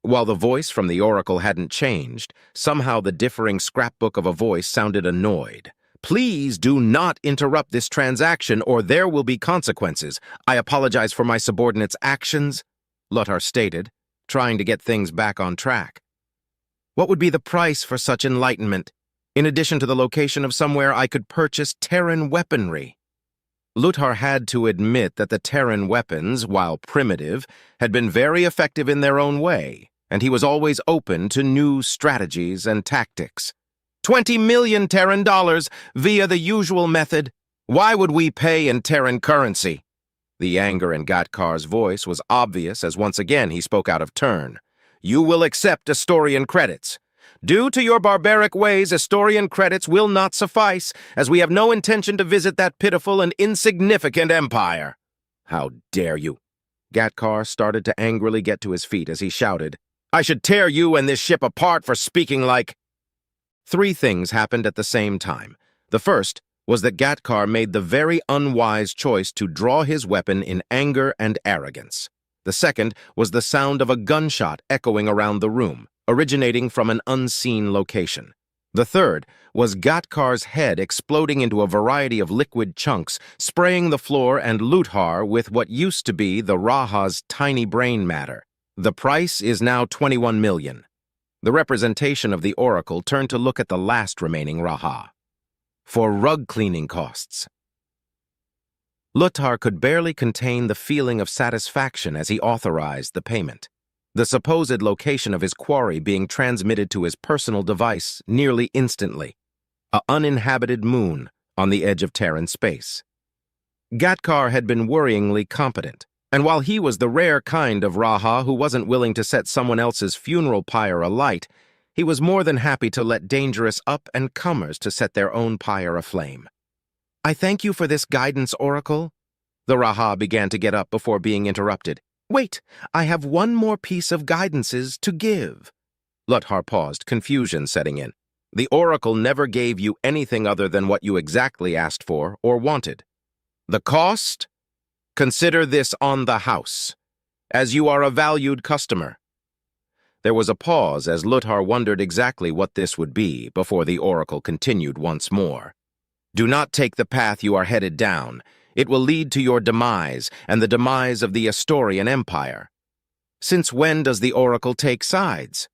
While the voice from the Oracle hadn't changed, somehow the differing scrapbook of a voice sounded annoyed. "Please do not interrupt this transaction or there will be consequences. I apologize for my subordinate's actions," Lutar stated, trying to get things back on track. "What would be the price for such enlightenment, in addition to the location of somewhere I could purchase Terran weaponry?" Lutar had to admit that the Terran weapons, while primitive, had been very effective in their own way, and he was always open to new strategies and tactics. 20 million Terran dollars via the usual method. Why would we pay in Terran currency?" The anger in Gatkar's voice was obvious as once again he spoke out of turn. "You will accept Astorian credits. Due to your barbaric ways, Astorian credits will not suffice, as we have no intention to visit that pitiful and insignificant empire." "How dare you?" Gatkar started to angrily get to his feet as he shouted, "I should tear you and this ship apart for speaking like—" 3 things happened at the same time. The first was that Gatkar made the very unwise choice to draw his weapon in anger and arrogance. The second was the sound of a gunshot echoing around the room, originating from an unseen location. The third was Gatkar's head exploding into a variety of liquid chunks, spraying the floor and Lutar with what used to be the Raha's tiny brain matter. The price is now 21 million. The representation of the Oracle turned to look at the last remaining Raha. "For rug cleaning costs." Lutar could barely contain the feeling of satisfaction as he authorized the payment. The supposed location of his quarry being transmitted to his personal device nearly instantly. An uninhabited moon on the edge of Terran space. Gatkar had been worryingly competent, and while he was the rare kind of Raha who wasn't willing to set someone else's funeral pyre alight, he was more than happy to let dangerous up-and-comers to set their own pyre aflame. "I thank you for this guidance, Oracle." The Raha began to get up before being interrupted. "Wait, I have one more piece of guidances to give." Lutar paused, confusion setting in. "The Oracle never gave you anything other than what you exactly asked for or wanted. The cost? Consider this on the house, as you are a valued customer." There was a pause as Lutar wondered exactly what this would be before the Oracle continued once more. "Do not take the path you are headed down. It will lead to your demise and the demise of the Astorian Empire." "Since when does the Oracle take sides?"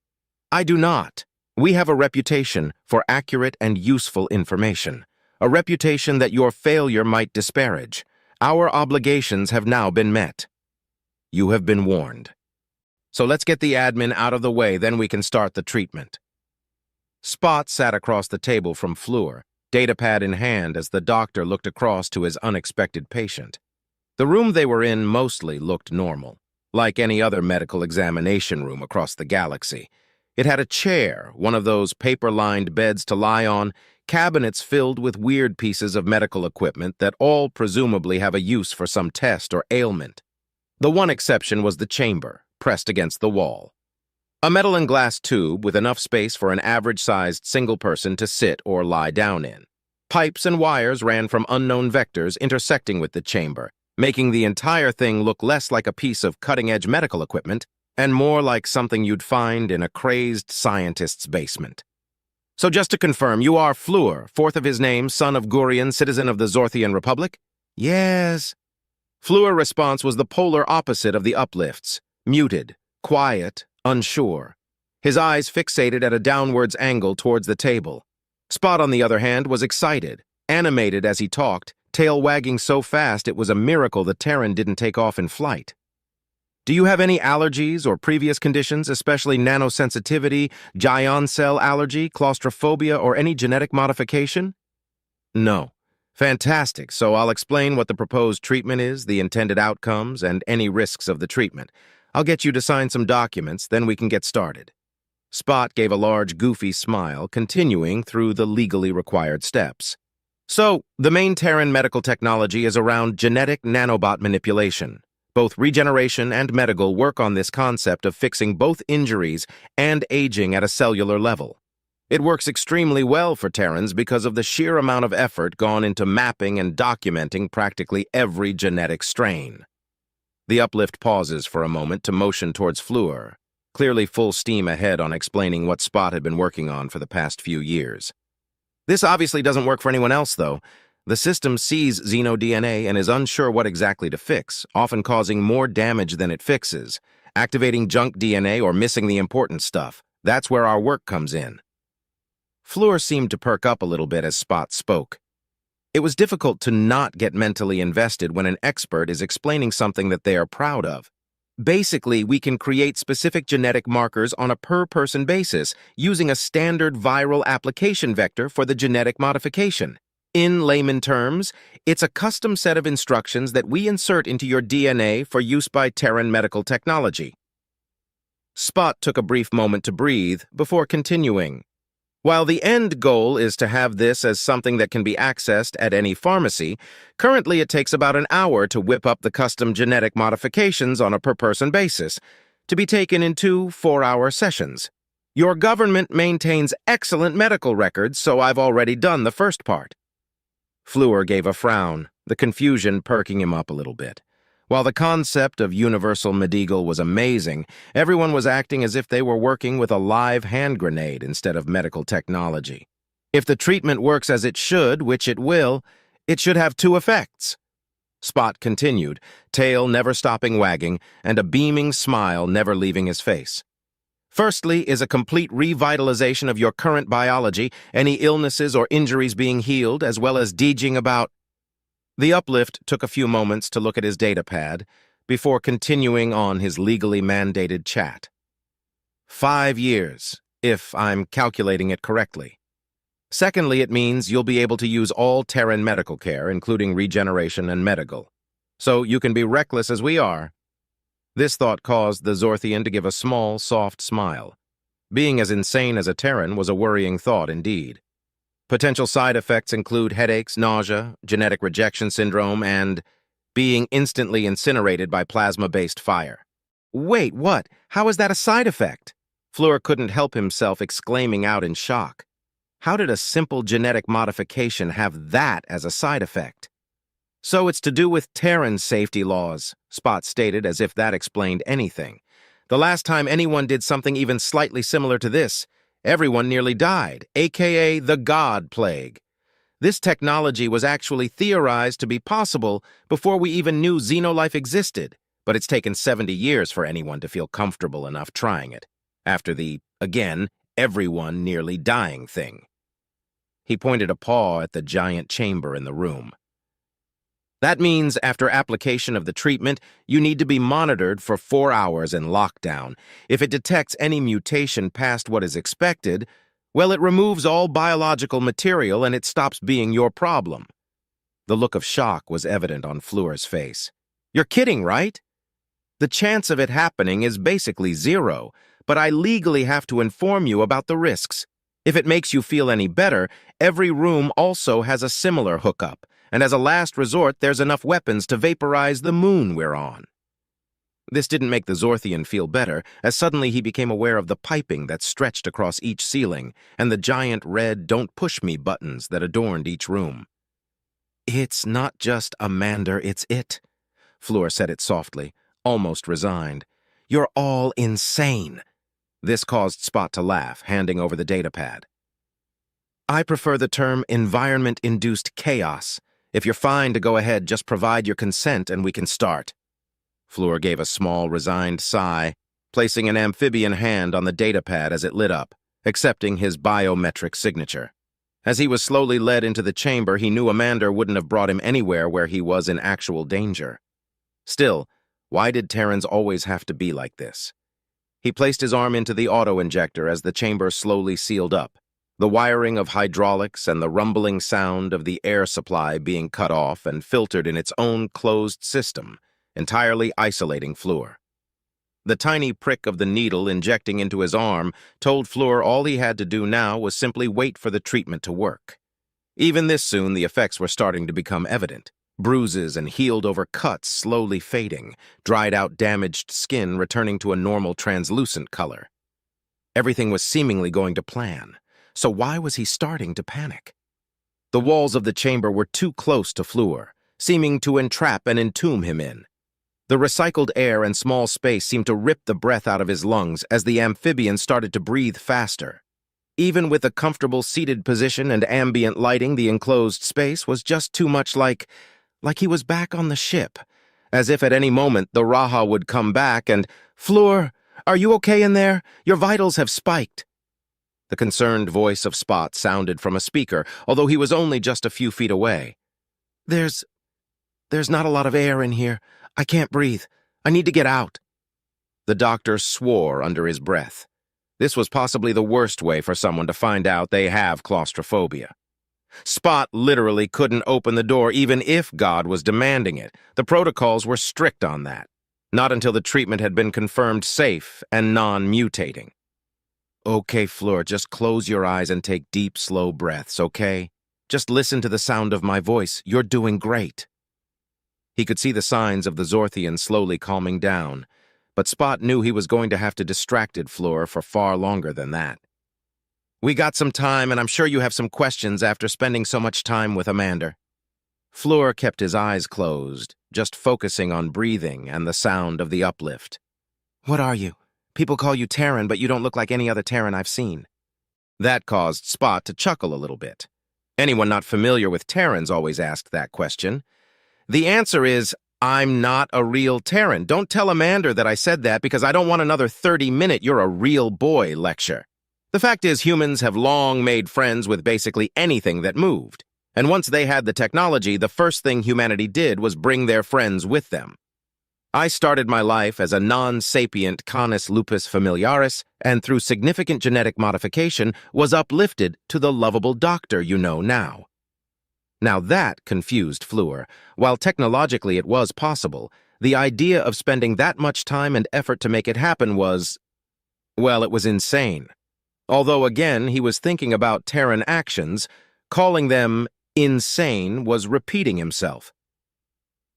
"I do not. We have a reputation for accurate and useful information, a reputation that your failure might disparage. Our obligations have now been met." "You have been warned. So let's get the admin out of the way, then we can start the treatment." Spot sat across the table from Flur, datapad in hand as the doctor looked across to his unexpected patient. The room they were in mostly looked normal, like any other medical examination room across the galaxy. It had a chair, one of those paper-lined beds to lie on, cabinets filled with weird pieces of medical equipment that all presumably have a use for some test or ailment. The one exception was the chamber, pressed against the wall. A metal and glass tube with enough space for an average-sized single person to sit or lie down in. Pipes and wires ran from unknown vectors intersecting with the chamber, making the entire thing look less like a piece of cutting-edge medical equipment and more like something you'd find in a crazed scientist's basement. So just to confirm, you are Flur, fourth of his name, son of Gurion, citizen of the Zorthian Republic? Yes. Flur's response was the polar opposite of the uplifts, muted, quiet, unsure. His eyes fixated at a downwards angle towards the table. Spot, on the other hand, was excited, animated as he talked, tail wagging so fast it was a miracle the Terran didn't take off in flight. Do you have any allergies or previous conditions, especially nanosensitivity, giant cell allergy, claustrophobia, or any genetic modification? No. Fantastic, so I'll explain what the proposed treatment is, the intended outcomes, and any risks of the treatment. I'll get you to sign some documents, then we can get started. Spot gave a large, goofy smile, continuing through the legally required steps. So, the main Terran medical technology is around genetic nanobot manipulation. Both Regeneration and Medical work on this concept of fixing both injuries and aging at a cellular level. It works extremely well for Terrans because of the sheer amount of effort gone into mapping and documenting practically every genetic strain. The uplift pauses for a moment to motion towards Flur, clearly full steam ahead on explaining what Spot had been working on for the past few years. This obviously doesn't work for anyone else, though. The system sees xeno-DNA and is unsure what exactly to fix, often causing more damage than it fixes, activating junk DNA or missing the important stuff. That's where our work comes in. Flur seemed to perk up a little bit as Spot spoke. It was difficult to not get mentally invested when an expert is explaining something that they are proud of. Basically, we can create specific genetic markers on a per-person basis using a standard viral application vector for the genetic modification. In layman terms, it's a custom set of instructions that we insert into your DNA for use by Terran medical technology. Spot took a brief moment to breathe before continuing. While the end goal is to have this as something that can be accessed at any pharmacy, currently it takes about an hour to whip up the custom genetic modifications on a per-person basis, to be taken in 2 4-hour sessions. Your government maintains excellent medical records, so I've already done the first part. Flur gave a frown, the confusion perking him up a little bit. While the concept of universal medical was amazing, everyone was acting as if they were working with a live hand grenade instead of medical technology. If the treatment works as it should, which it will, it should have 2 effects. Spot continued, tail never stopping wagging, and a beaming smile never leaving his face. Firstly is a complete revitalization of your current biology, any illnesses or injuries being healed, as well as deeging about. The uplift took a few moments to look at his datapad before continuing on his legally mandated chat. 5 years, if I'm calculating it correctly. Secondly, it means you'll be able to use all Terran medical care, including Regeneration and Medical. So you can be reckless as we are. This thought caused the Zorthian to give a small, soft smile. Being as insane as a Terran was a worrying thought indeed. Potential side effects include headaches, nausea, genetic rejection syndrome, and being instantly incinerated by plasma-based fire. Wait, what? How is that a side effect? Flur couldn't help himself exclaiming out in shock. How did a simple genetic modification have that as a side effect? So it's to do with Terran safety laws, Spot stated as if that explained anything. The last time anyone did something even slightly similar to this, everyone nearly died, aka the God Plague. This technology was actually theorized to be possible before we even knew xenolife existed, but it's taken 70 years for anyone to feel comfortable enough trying it, after the, again, everyone nearly dying thing. He pointed a paw at the giant chamber in the room. That means after application of the treatment, you need to be monitored for 4 hours in lockdown. If it detects any mutation past what is expected, well, it removes all biological material and it stops being your problem. The look of shock was evident on Flur's face. You're kidding, right? The chance of it happening is basically 0, but I legally have to inform you about the risks. If it makes you feel any better, every room also has a similar hookup, and as a last resort, there's enough weapons to vaporize the moon we're on." This didn't make the Zorthian feel better, as suddenly he became aware of the piping that stretched across each ceiling and the giant red "Don't Push Me" buttons that adorned each room. "It's not just Amanda, it's it," Fleur said it softly, almost resigned. "You're all insane." This caused Spot to laugh, handing over the datapad. "I prefer the term environment-induced chaos. If you're fine to go ahead, just provide your consent and we can start." Fleur gave a small, resigned sigh, placing an amphibian hand on the datapad as it lit up, accepting his biometric signature. As he was slowly led into the chamber, he knew Amanda wouldn't have brought him anywhere where he was in actual danger. Still, why did Terrans always have to be like this? He placed his arm into the auto-injector as the chamber slowly sealed up, the wiring of hydraulics and the rumbling sound of the air supply being cut off and filtered in its own closed system, entirely isolating Fleur. The tiny prick of the needle injecting into his arm told Fleur all he had to do now was simply wait for the treatment to work. Even this soon, the effects were starting to become evident. Bruises and healed-over cuts slowly fading, dried-out damaged skin returning to a normal translucent color. Everything was seemingly going to plan, so why was he starting to panic? The walls of the chamber were too close to Fleur, seeming to entrap and entomb him in. The recycled air and small space seemed to rip the breath out of his lungs as the amphibian started to breathe faster. Even with a comfortable seated position and ambient lighting, the enclosed space was just too much like he was back on the ship, as if at any moment the Raha would come back and, "Fleur, are you okay in there? Your vitals have spiked." The concerned voice of Spot sounded from a speaker, although he was only just a few feet away. There's not a lot of air in here. I can't breathe. I need to get out." The doctor swore under his breath. This was possibly the worst way for someone to find out they have claustrophobia. Spot literally couldn't open the door even if God was demanding it. The protocols were strict on that. Not until the treatment had been confirmed safe and non-mutating. "Okay, Fleur, just close your eyes and take deep, slow breaths, okay? Just listen to the sound of my voice. You're doing great." He could see the signs of the Zorthian slowly calming down, but Spot knew he was going to have to distract Fleur for far longer than that. "We got some time, and I'm sure you have some questions after spending so much time with Amanda." Fleur kept his eyes closed, just focusing on breathing and the sound of the uplift. "What are you? People call you Terran, but you don't look like any other Terran I've seen." That caused Spot to chuckle a little bit. Anyone not familiar with Terrans always asked that question. The answer is, I'm not a real Terran. Don't tell Amanda that I said that because I don't want another 30-minute "you're a real boy" lecture. The fact is, humans have long made friends with basically anything that moved. And once they had the technology, the first thing humanity did was bring their friends with them. I started my life as a non-sapient Canis lupus familiaris, and through significant genetic modification, was uplifted to the lovable doctor you know now. Now that confused Fleur. While technologically it was possible, the idea of spending that much time and effort to make it happen was, well, it was insane. Although again, he was thinking about Terran actions, calling them insane was repeating himself.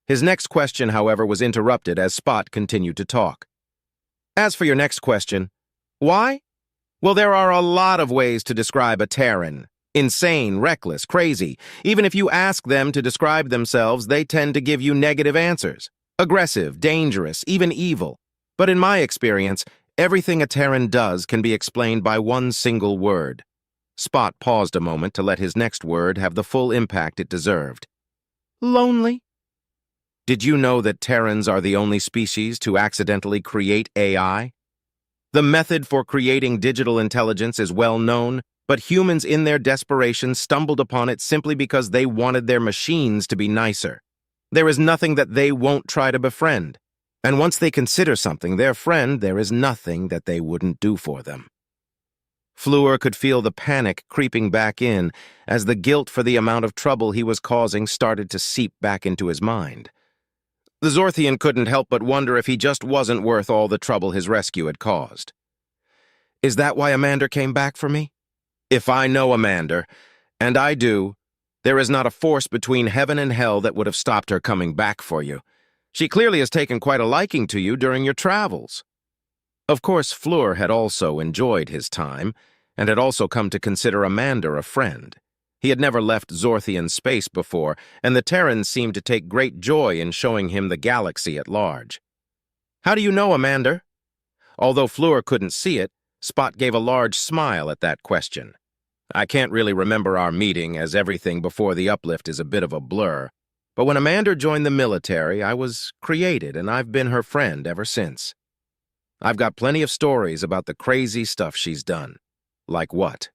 His next question, however, was interrupted as Spot continued to talk. "As for your next question, why? Well, there are a lot of ways to describe a Terran. Insane, reckless, crazy. Even if you ask them to describe themselves, they tend to give you negative answers. Aggressive, dangerous, even evil. But in my experience, everything a Terran does can be explained by one single word." Spot paused a moment to let his next word have the full impact it deserved. "Lonely." Did you know that Terrans are the only species to accidentally create AI? The method for creating digital intelligence is well known, but humans in their desperation stumbled upon it simply because they wanted their machines to be nicer. There is nothing that they won't try to befriend. And once they consider something their friend, there is nothing that they wouldn't do for them. Fleur could feel the panic creeping back in as the guilt for the amount of trouble he was causing started to seep back into his mind. The Zorthian couldn't help but wonder if he just wasn't worth all the trouble his rescue had caused. Is that why Amanda came back for me? If I know Amanda, and I do, there is not a force between heaven and hell that would have stopped her coming back for you. She clearly has taken quite a liking to you during your travels. Of course, Flur had also enjoyed his time, and had also come to consider Amanda a friend. He had never left Zorthian space before, and the Terrans seemed to take great joy in showing him the galaxy at large. How do you know Amanda? Although Flur couldn't see it, Spot gave a large smile at that question. I can't really remember our meeting, as everything before the uplift is a bit of a blur. But when Amanda joined the military, I was created, and I've been her friend ever since. I've got plenty of stories about the crazy stuff she's done. Like what?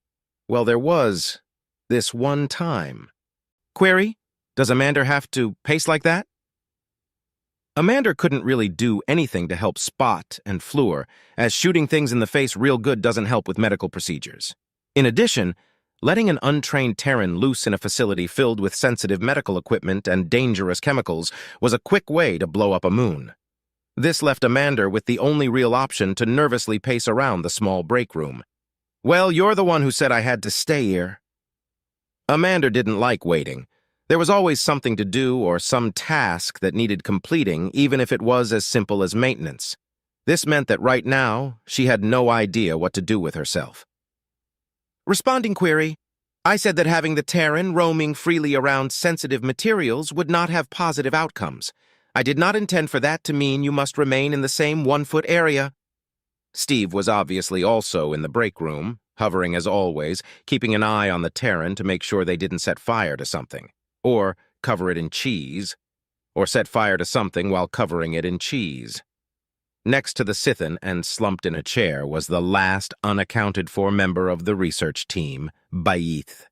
Well, there was this one time. Query, does Amanda have to pace like that? Amanda couldn't really do anything to help Spot and Flur, as shooting things in the face real good doesn't help with medical procedures. In addition, letting an untrained Terran loose in a facility filled with sensitive medical equipment and dangerous chemicals was a quick way to blow up a moon. This left Amanda with the only real option to nervously pace around the small break room. Well, you're the one who said I had to stay here. Amanda didn't like waiting. There was always something to do or some task that needed completing, even if it was as simple as maintenance. This meant that right now, she had no idea what to do with herself. Responding query, I said that having the Terran roaming freely around sensitive materials would not have positive outcomes. I did not intend for that to mean you must remain in the same 1-foot area. Steve was obviously also in the break room, hovering as always, keeping an eye on the Terran to make sure they didn't set fire to something. Or cover it in cheese, or set fire to something while covering it in cheese. Next to the Scythian and slumped in a chair was the last unaccounted-for member of the research team, Baith.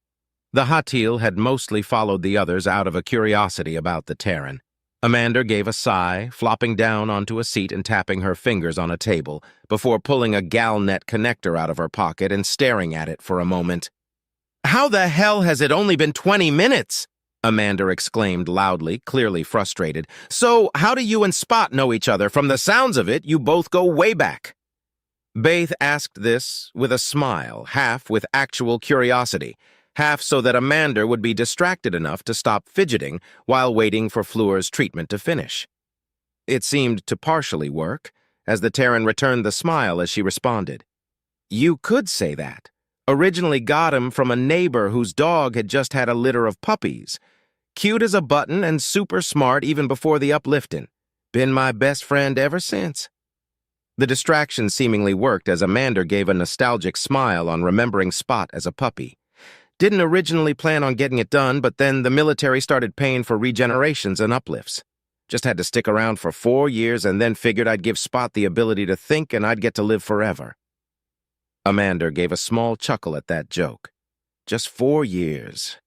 The Hatil had mostly followed the others out of a curiosity about the Terran. Amanda gave a sigh, flopping down onto a seat and tapping her fingers on a table, before pulling a Galnet connector out of her pocket and staring at it for a moment. How the hell has it only been 20 minutes? Amanda exclaimed loudly, clearly frustrated. So, how do you and Spot know each other? From the sounds of it, you both go way back. Baith asked this with a smile, half with actual curiosity, half so that Amanda would be distracted enough to stop fidgeting while waiting for Flur's treatment to finish. It seemed to partially work, as the Terran returned the smile as she responded. You could say that. Originally got him from a neighbor whose dog had just had a litter of puppies. Cute as a button and super smart even before the uplifting. Been my best friend ever since. The distraction seemingly worked as Amanda gave a nostalgic smile on remembering Spot as a puppy. Didn't originally plan on getting it done, but then the military started paying for regenerations and uplifts. Just had to stick around for 4 years and then figured I'd give Spot the ability to think and I'd get to live forever. Amanda gave a small chuckle at that joke. Just 4 years.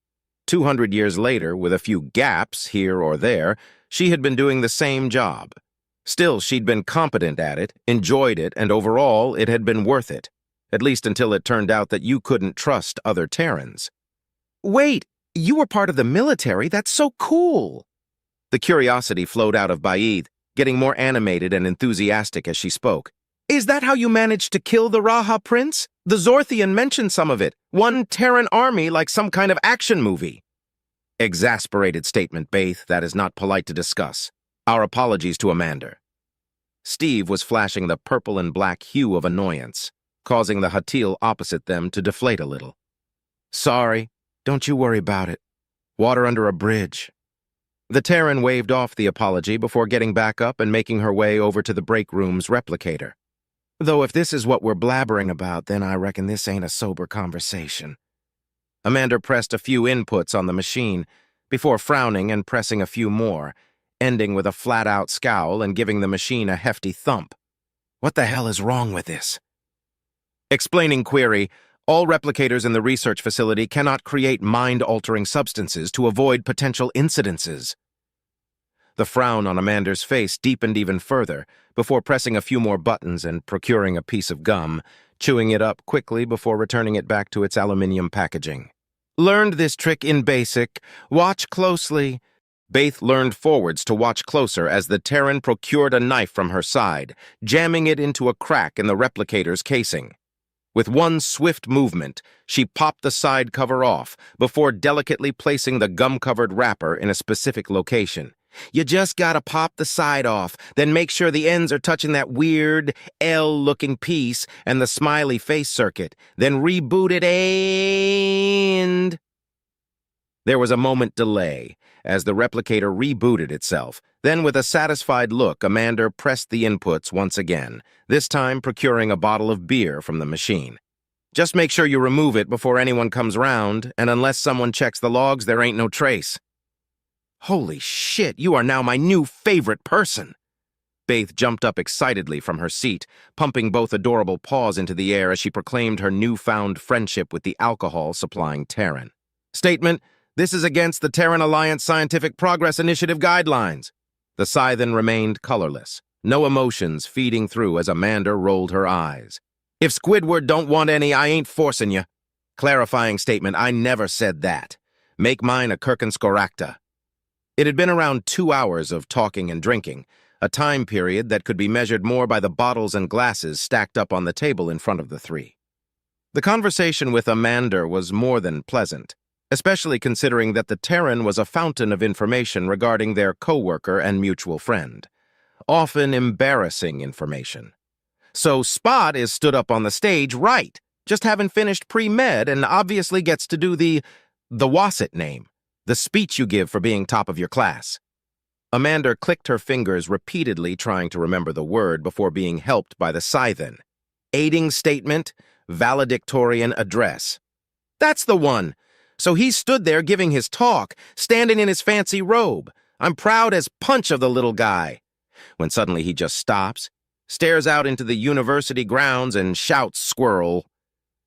200 years later, with a few gaps here or there, she had been doing the same job. Still, she'd been competent at it, enjoyed it, and overall, it had been worth it. At least until it turned out that you couldn't trust other Terrans. Wait, you were part of the military? That's so cool! The curiosity flowed out of Baith, getting more animated and enthusiastic as she spoke. Is that how you managed to kill the Raha prince? The Zorthian mentioned some of it. One Terran army like some kind of action movie. Exasperated statement, Baith. That is not polite to discuss. Our apologies to Amanda. Steve was flashing the purple and black hue of annoyance, causing the Hatil opposite them to deflate a little. Sorry, don't you worry about it. Water under a bridge. The Terran waved off the apology before getting back up and making her way over to the break room's replicator. Though if this is what we're blabbering about, then I reckon this ain't a sober conversation. Amanda pressed a few inputs on the machine, before frowning and pressing a few more, ending with a flat-out scowl and giving the machine a hefty thump. What the hell is wrong with this? Explaining query, all replicators in the research facility cannot create mind-altering substances to avoid potential incidences. The frown on Amanda's face deepened even further, before pressing a few more buttons and procuring a piece of gum, chewing it up quickly before returning it back to its aluminium packaging. Learned this trick in basic. Watch closely. Baith learned forwards to watch closer as the Terran procured a knife from her side, jamming it into a crack in the replicator's casing. With one swift movement, she popped the side cover off before delicately placing the gum-covered wrapper in a specific location. You just gotta pop the side off, then make sure the ends are touching that weird L-looking piece and the smiley face circuit. Then reboot it and... There was a moment delay as the replicator rebooted itself. Then with a satisfied look, Amanda pressed the inputs once again, this time procuring a bottle of beer from the machine. Just make sure you remove it before anyone comes round, and unless someone checks the logs, there ain't no trace. Holy shit, you are now my new favorite person. Faith jumped up excitedly from her seat, pumping both adorable paws into the air as she proclaimed her newfound friendship with the alcohol-supplying Terran. Statement: this is against the Terran Alliance Scientific Progress Initiative guidelines. The Scythen remained colorless, no emotions feeding through as Amanda rolled her eyes. If Squidward don't want any, I ain't forcing you. Clarifying statement: I never said that. Make mine a Kirkenskoracta. It had been around 2 hours of talking and drinking, a time period that could be measured more by the bottles and glasses stacked up on the table in front of the three. The conversation with Amanda was more than pleasant, especially considering that the Terran was a fountain of information regarding their co-worker and mutual friend. Often embarrassing information. So Spot is stood up on the stage, right, just having finished pre-med and obviously gets to do the Wasset name, the speech you give for being top of your class. Amanda clicked her fingers repeatedly trying to remember the word before being helped by the Scythen. Aiding statement, valedictorian address. That's the one! So he stood there giving his talk, standing in his fancy robe. I'm proud as punch of the little guy. When suddenly he just stops, stares out into the university grounds and shouts squirrel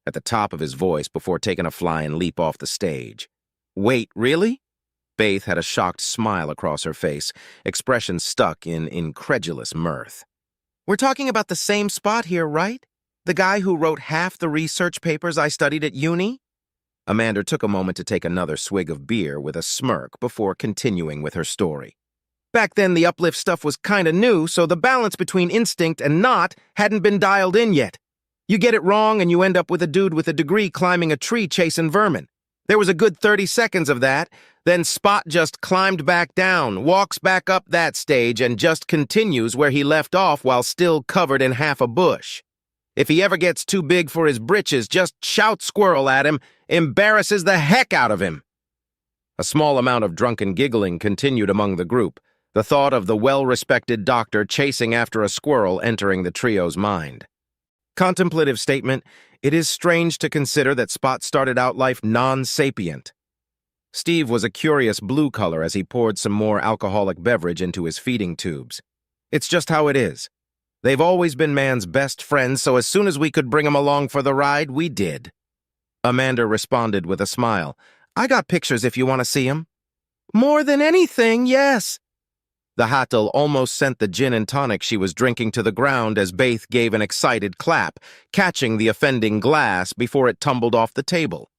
at the top of his voice before taking a flying leap off the stage. Wait, really? Faith had a shocked smile across her face, expression stuck in incredulous mirth. We're talking about the same Spot here, right? The guy who wrote half the research papers I studied at uni? Amanda took a moment to take another swig of beer with a smirk before continuing with her story. Back then, the uplift stuff was kinda new, so the balance between instinct and not hadn't been dialed in yet. You get it wrong and you end up with a dude with a degree climbing a tree chasing vermin. There was a good 30 seconds of that, then Spot just climbed back down, walks back up that stage, and just continues where he left off while still covered in half a bush. If he ever gets too big for his britches, just shout squirrel at him, embarrasses the heck out of him. A small amount of drunken giggling continued among the group, the thought of the well-respected doctor chasing after a squirrel entering the trio's mind. Contemplative statement: it is strange to consider that Spot started out life non-sapient. Steve was a curious blue color as he poured some more alcoholic beverage into his feeding tubes. It's just how it is. They've always been man's best friends, so as soon as we could bring him along for the ride, we did. Amanda responded with a smile. I got pictures if you want to see 'em. More than anything, yes. The Hattel almost sent the gin and tonic she was drinking to the ground as Baith gave an excited clap, catching the offending glass before it tumbled off the table.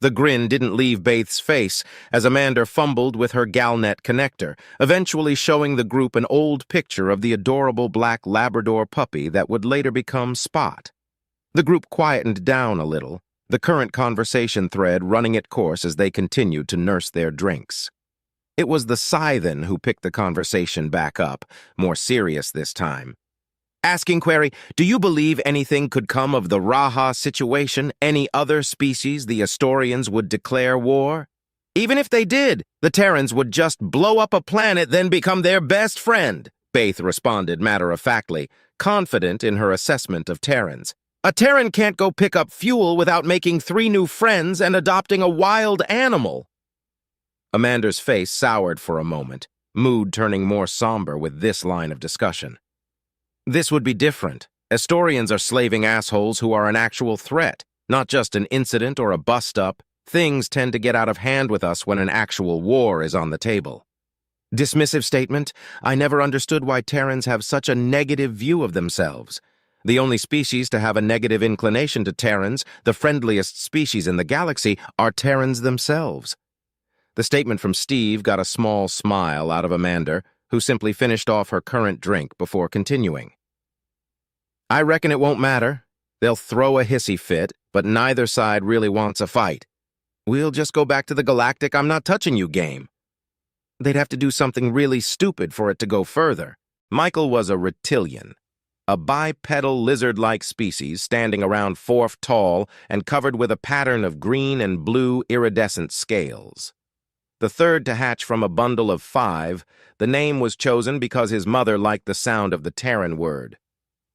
The grin didn't leave Baith's face as Amanda fumbled with her Galnet connector, eventually showing the group an old picture of the adorable black Labrador puppy that would later become Spot. The group quietened down a little, the current conversation thread running its course as they continued to nurse their drinks. It was the Scythen who picked the conversation back up, more serious this time. Asking query, do you believe anything could come of the Raha situation? Any other species the Astorians would declare war? Even if they did, the Terrans would just blow up a planet, then become their best friend, Faith responded matter-of-factly, confident in her assessment of Terrans. A Terran can't go pick up fuel without making 3 new friends and adopting a wild animal. Amanda's face soured for a moment, mood turning more somber with this line of discussion. This would be different. Astorians are slaving assholes who are an actual threat, not just an incident or a bust-up. Things tend to get out of hand with us when an actual war is on the table. Dismissive statement: I never understood why Terrans have such a negative view of themselves. The only species to have a negative inclination to Terrans, the friendliest species in the galaxy, are Terrans themselves. The statement from Steve got a small smile out of Amanda, who simply finished off her current drink before continuing. I reckon it won't matter. They'll throw a hissy fit, but neither side really wants a fight. We'll just go back to the galactic I'm not touching you game. They'd have to do something really stupid for it to go further. Michael was a reptilian, a bipedal lizard-like species standing around 4 feet tall and covered with a pattern of green and blue iridescent scales. The third to hatch from a bundle of 5, the name was chosen because his mother liked the sound of the Terran word.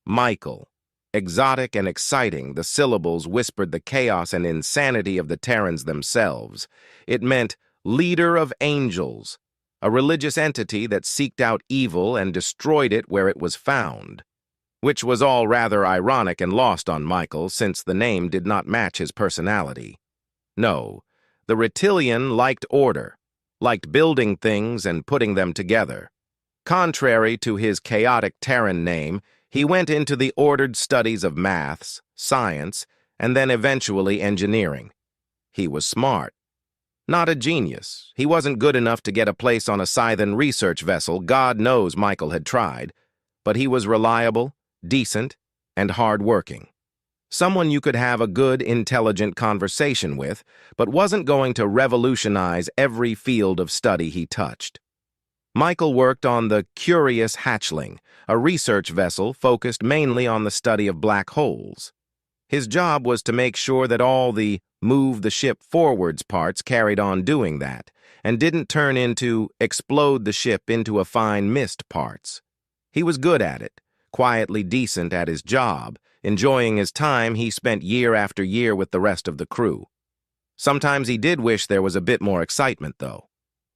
Michael. Exotic and exciting, the syllables whispered the chaos and insanity of the Terrans themselves. It meant leader of angels, a religious entity that seeked out evil and destroyed it where it was found, which was all rather ironic and lost on Michael since the name did not match his personality. No, the reptilian liked order, liked building things and putting them together. Contrary to his chaotic Terran name, he went into the ordered studies of maths, science, and then eventually engineering. He was smart. Not a genius. He wasn't good enough to get a place on a Scythian research vessel. God knows Michael had tried. But he was reliable, decent, and hard-working. Someone you could have a good, intelligent conversation with, but wasn't going to revolutionize every field of study he touched. Michael worked on the Curious Hatchling, a research vessel focused mainly on the study of black holes. His job was to make sure that all the move the ship forwards parts carried on doing that, and didn't turn into explode the ship into a fine mist parts. He was good at it, quietly decent at his job, enjoying his time he spent year after year with the rest of the crew. Sometimes he did wish there was a bit more excitement, though.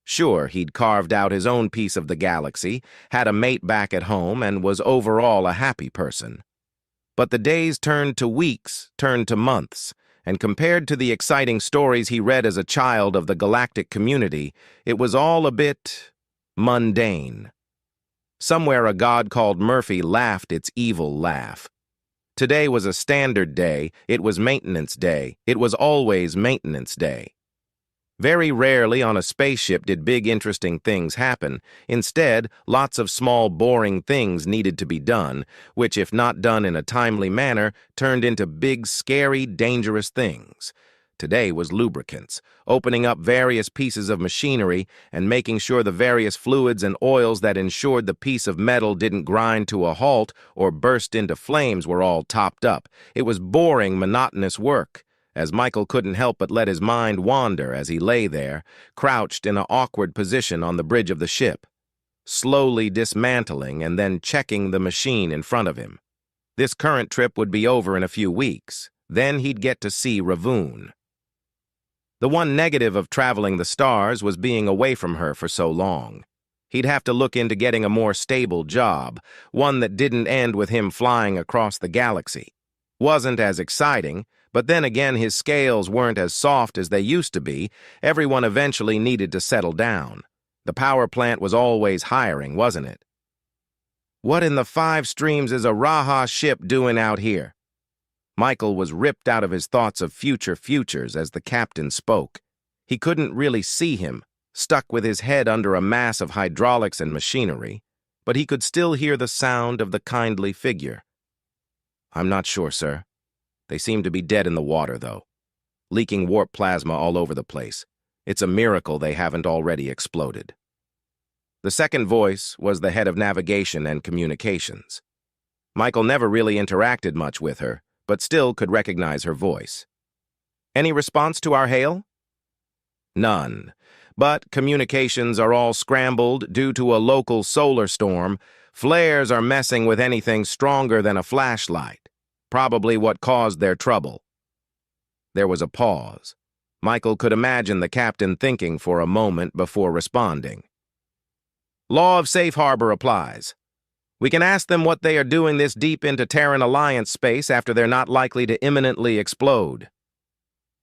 Sure, he'd carved out his own piece of the galaxy, had a mate back at home, and was overall a happy person. But the days turned to weeks, turned to months, and compared to the exciting stories he read as a child of the galactic community, it was all a bit mundane. Somewhere a god called Murphy laughed its evil laugh. Today was a standard day, it was maintenance day, it was always maintenance day. Very rarely on a spaceship did big interesting things happen. Instead, lots of small boring things needed to be done, which if not done in a timely manner, turned into big scary dangerous things. Today was lubricants, opening up various pieces of machinery and making sure the various fluids and oils that ensured the piece of metal didn't grind to a halt or burst into flames were all topped up. It was boring, monotonous work, as Michael couldn't help but let his mind wander as he lay there, crouched in an awkward position on the bridge of the ship, slowly dismantling and then checking the machine in front of him. This current trip would be over in a few weeks. Then he'd get to see Ravoon. The one negative of traveling the stars was being away from her for so long. He'd have to look into getting a more stable job, one that didn't end with him flying across the galaxy. Wasn't as exciting, but then again his scales weren't as soft as they used to be. Everyone eventually needed to settle down. The power plant was always hiring, wasn't it? What in the 5 streams is a Raha ship doing out here? Michael was ripped out of his thoughts of futures as the captain spoke. He couldn't really see him, stuck with his head under a mass of hydraulics and machinery, but he could still hear the sound of the kindly figure. I'm not sure, sir. They seem to be dead in the water, though. Leaking warp plasma all over the place. It's a miracle they haven't already exploded. The second voice was the head of navigation and communications. Michael never really interacted much with her, but still could recognize her voice. Any response to our hail? None. But communications are all scrambled due to a local solar storm. Flares are messing with anything stronger than a flashlight. Probably what caused their trouble. There was a pause. Michael could imagine the captain thinking for a moment before responding. Law of safe harbor applies. We can ask them what they are doing this deep into Terran Alliance space after they're not likely to imminently explode.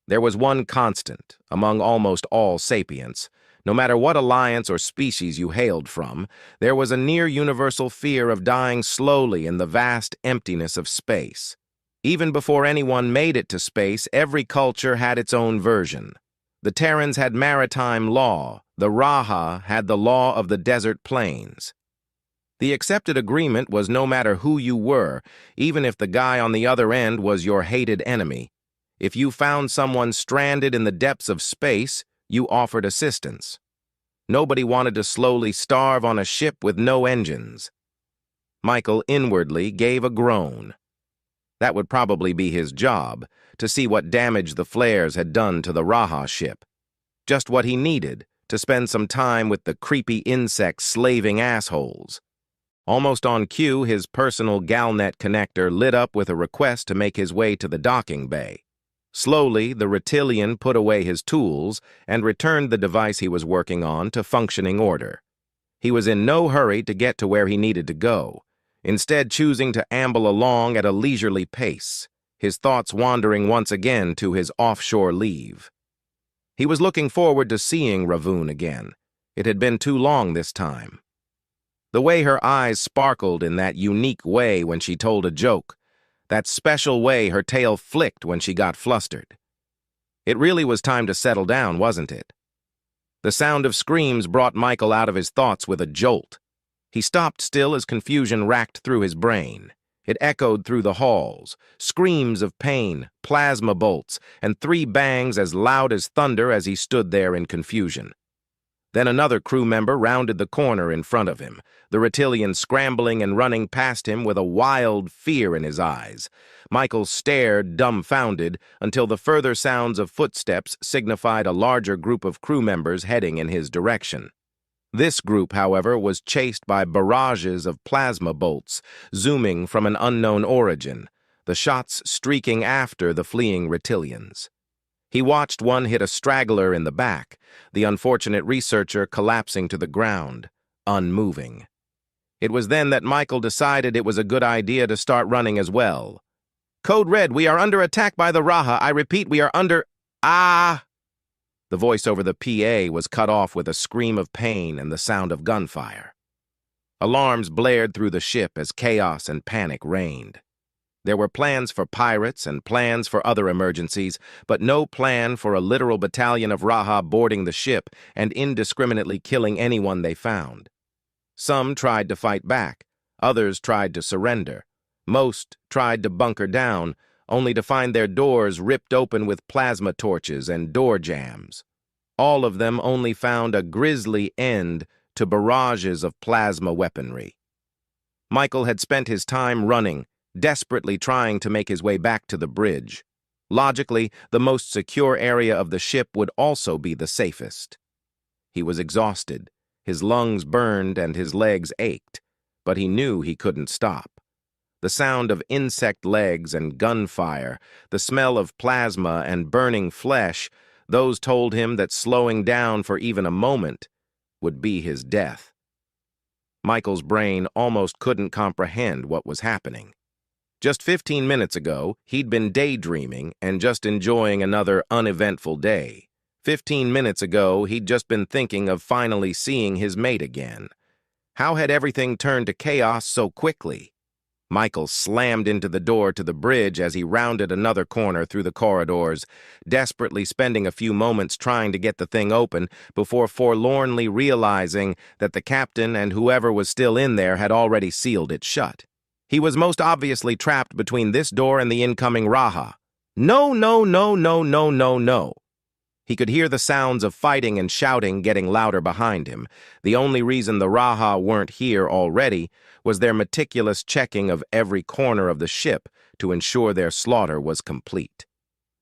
There was one constant among almost all sapients. No matter what alliance or species you hailed from, there was a near-universal fear of dying slowly in the vast emptiness of space. Even before anyone made it to space, every culture had its own version. The Terrans had maritime law. The Raha had the law of the desert plains. The accepted agreement was no matter who you were, even if the guy on the other end was your hated enemy. If you found someone stranded in the depths of space, you offered assistance. Nobody wanted to slowly starve on a ship with no engines. Michael inwardly gave a groan. That would probably be his job, to see what damage the flares had done to the Raha ship. Just what he needed to spend some time with the creepy insect-slaving assholes. Almost on cue, his personal Galnet connector lit up with a request to make his way to the docking bay. Slowly, the Reptilian put away his tools and returned the device he was working on to functioning order. He was in no hurry to get to where he needed to go, instead choosing to amble along at a leisurely pace, his thoughts wandering once again to his offshore leave. He was looking forward to seeing Ravun again. It had been too long this time. The way her eyes sparkled in that unique way when she told a joke, that special way her tail flicked when she got flustered. It really was time to settle down, wasn't it? The sound of screams brought Michael out of his thoughts with a jolt. He stopped still as confusion racked through his brain. It echoed through the halls, screams of pain, plasma bolts, and 3 bangs as loud as thunder as he stood there in confusion. Then another crew member rounded the corner in front of him, the Reptilian scrambling and running past him with a wild fear in his eyes. Michael stared, dumbfounded, until the further sounds of footsteps signified a larger group of crew members heading in his direction. This group, however, was chased by barrages of plasma bolts, zooming from an unknown origin, the shots streaking after the fleeing Reptilians. He watched one hit a straggler in the back, the unfortunate researcher collapsing to the ground, unmoving. It was then that Michael decided it was a good idea to start running as well. "Code Red, we are under attack by the Raha. I repeat, we are under... Ah!" The voice over the PA was cut off with a scream of pain and the sound of gunfire. Alarms blared through the ship as chaos and panic reigned. There were plans for pirates and plans for other emergencies, but no plan for a literal battalion of Raha boarding the ship and indiscriminately killing anyone they found. Some tried to fight back, others tried to surrender. Most tried to bunker down, only to find their doors ripped open with plasma torches and door jams. All of them only found a grisly end to barrages of plasma weaponry. Michael had spent his time running, desperately trying to make his way back to the bridge. Logically, the most secure area of the ship would also be the safest. He was exhausted, his lungs burned and his legs ached, but he knew he couldn't stop. The sound of insect legs and gunfire, the smell of plasma and burning flesh, those told him that slowing down for even a moment would be his death. Michael's brain almost couldn't comprehend what was happening. Just 15 minutes ago, he'd been daydreaming and just enjoying another uneventful day. 15 minutes ago, he'd just been thinking of finally seeing his mate again. How had everything turned to chaos so quickly? Michael slammed into the door to the bridge as he rounded another corner through the corridors, desperately spending a few moments trying to get the thing open before forlornly realizing that the captain and whoever was still in there had already sealed it shut. He was most obviously trapped between this door and the incoming Raha. No, no, no, no, no, no, no. He could hear the sounds of fighting and shouting getting louder behind him. The only reason the Raha weren't here already was their meticulous checking of every corner of the ship to ensure their slaughter was complete.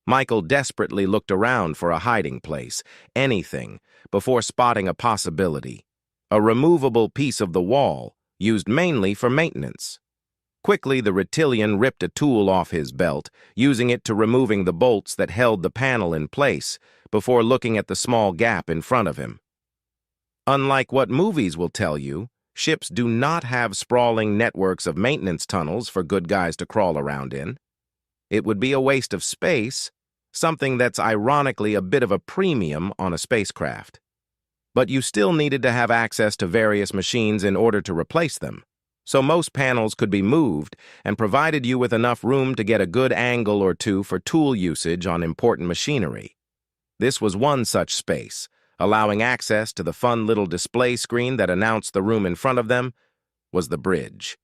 Michael desperately looked around for a hiding place, anything, before spotting a possibility. A removable piece of the wall, used mainly for maintenance. Quickly, the Reptilian ripped a tool off his belt, using it to removing the bolts that held the panel in place, before looking at the small gap in front of him. Unlike what movies will tell you, ships do not have sprawling networks of maintenance tunnels for good guys to crawl around in. It would be a waste of space, something that's ironically a bit of a premium on a spacecraft. But you still needed to have access to various machines in order to replace them. So most panels could be moved and provided you with enough room to get a good angle or two for tool usage on important machinery. This was one such space, allowing access to the fun little display screen that announced the room in front of them, was the bridge.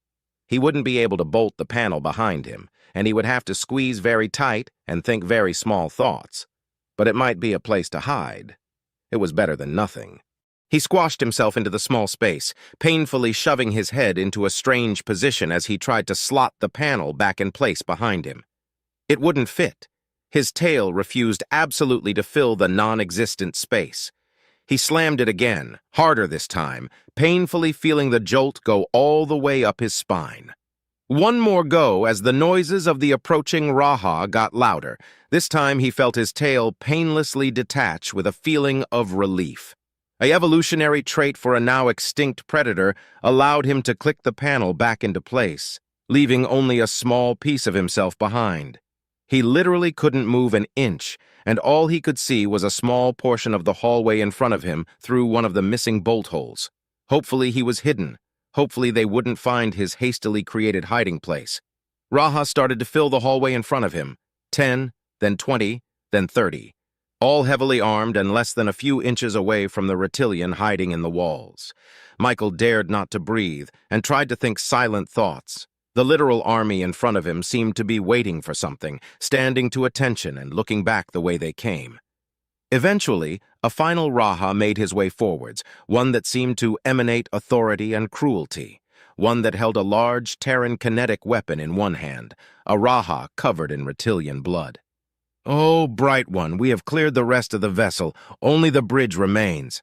He wouldn't be able to bolt the panel behind him, and he would have to squeeze very tight and think very small thoughts. But it might be a place to hide. It was better than nothing. He squashed himself into the small space, painfully shoving his head into a strange position as he tried to slot the panel back in place behind him. It wouldn't fit. His tail refused absolutely to fill the non-existent space. He slammed it again, harder this time, painfully feeling the jolt go all the way up his spine. One more go as the noises of the approaching Raha got louder. This time he felt his tail painlessly detach with a feeling of relief. An evolutionary trait for a now extinct predator allowed him to click the panel back into place, leaving only a small piece of himself behind. He literally couldn't move an inch, and all he could see was a small portion of the hallway in front of him through one of the missing bolt holes. Hopefully he was hidden. Hopefully they wouldn't find his hastily created hiding place. Raha started to fill the hallway in front of him. 10, then 20, then 30. All heavily armed and less than a few inches away from the reptilian hiding in the walls. Michael dared not to breathe and tried to think silent thoughts. The literal army in front of him seemed to be waiting for something, standing to attention and looking back the way they came. Eventually, a final Raha made his way forwards, one that seemed to emanate authority and cruelty, one that held a large Terran kinetic weapon in one hand, a Raha covered in reptilian blood. "Oh, Bright One, we have cleared the rest of the vessel. Only the bridge remains."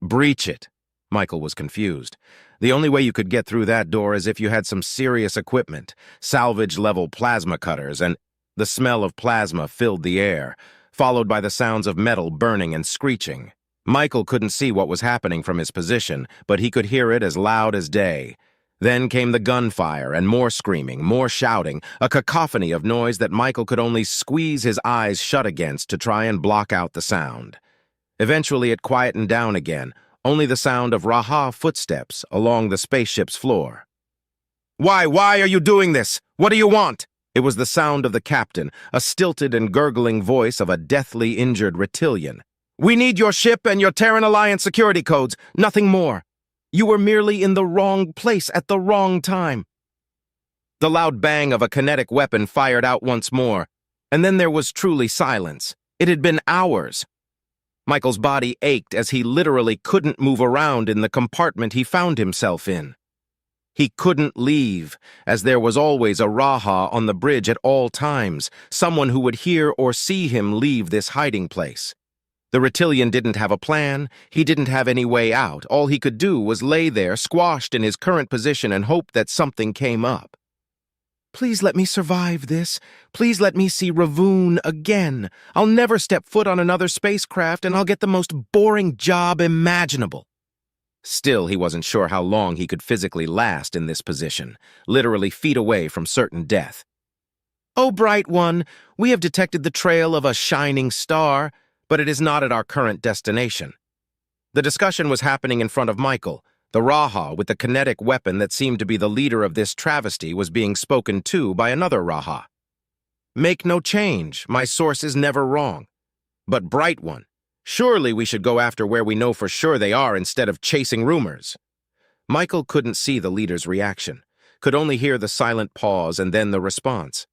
"Breach it." Michael was confused. The only way you could get through that door is if you had some serious equipment, salvage-level plasma cutters, and the smell of plasma filled the air, followed by the sounds of metal burning and screeching. Michael couldn't see what was happening from his position, but he could hear it as loud as day. Then came the gunfire and more screaming, more shouting, a cacophony of noise that Michael could only squeeze his eyes shut against to try and block out the sound. Eventually it quietened down again, only the sound of Raha footsteps along the spaceship's floor. Why are you doing this? What do you want?" It was the sound of the captain, a stilted and gurgling voice of a deathly injured reptilian. "We need your ship and your Terran Alliance security codes, nothing more. You were merely in the wrong place at the wrong time." The loud bang of a kinetic weapon fired out once more, and then there was truly silence. It had been hours. Michael's body ached as he literally couldn't move around in the compartment he found himself in. He couldn't leave, as there was always a Raha on the bridge at all times, someone who would hear or see him leave this hiding place. The reptilian didn't have a plan, he didn't have any way out. All he could do was lay there, squashed in his current position, and hope that something came up. "Please let me survive this. Please let me see Ravoon again. I'll never step foot on another spacecraft, and I'll get the most boring job imaginable." Still, he wasn't sure how long he could physically last in this position, literally feet away from certain death. "Oh, Bright One, we have detected the trail of a shining star, but it is not at our current destination." The discussion was happening in front of Michael. The Raha with the kinetic weapon that seemed to be the leader of this travesty was being spoken to by another Raha. "Make no change. My source is never wrong. But Bright One, surely we should go after where we know for sure they are instead of chasing rumors." Michael couldn't see the leader's reaction, could only hear the silent pause and then the response.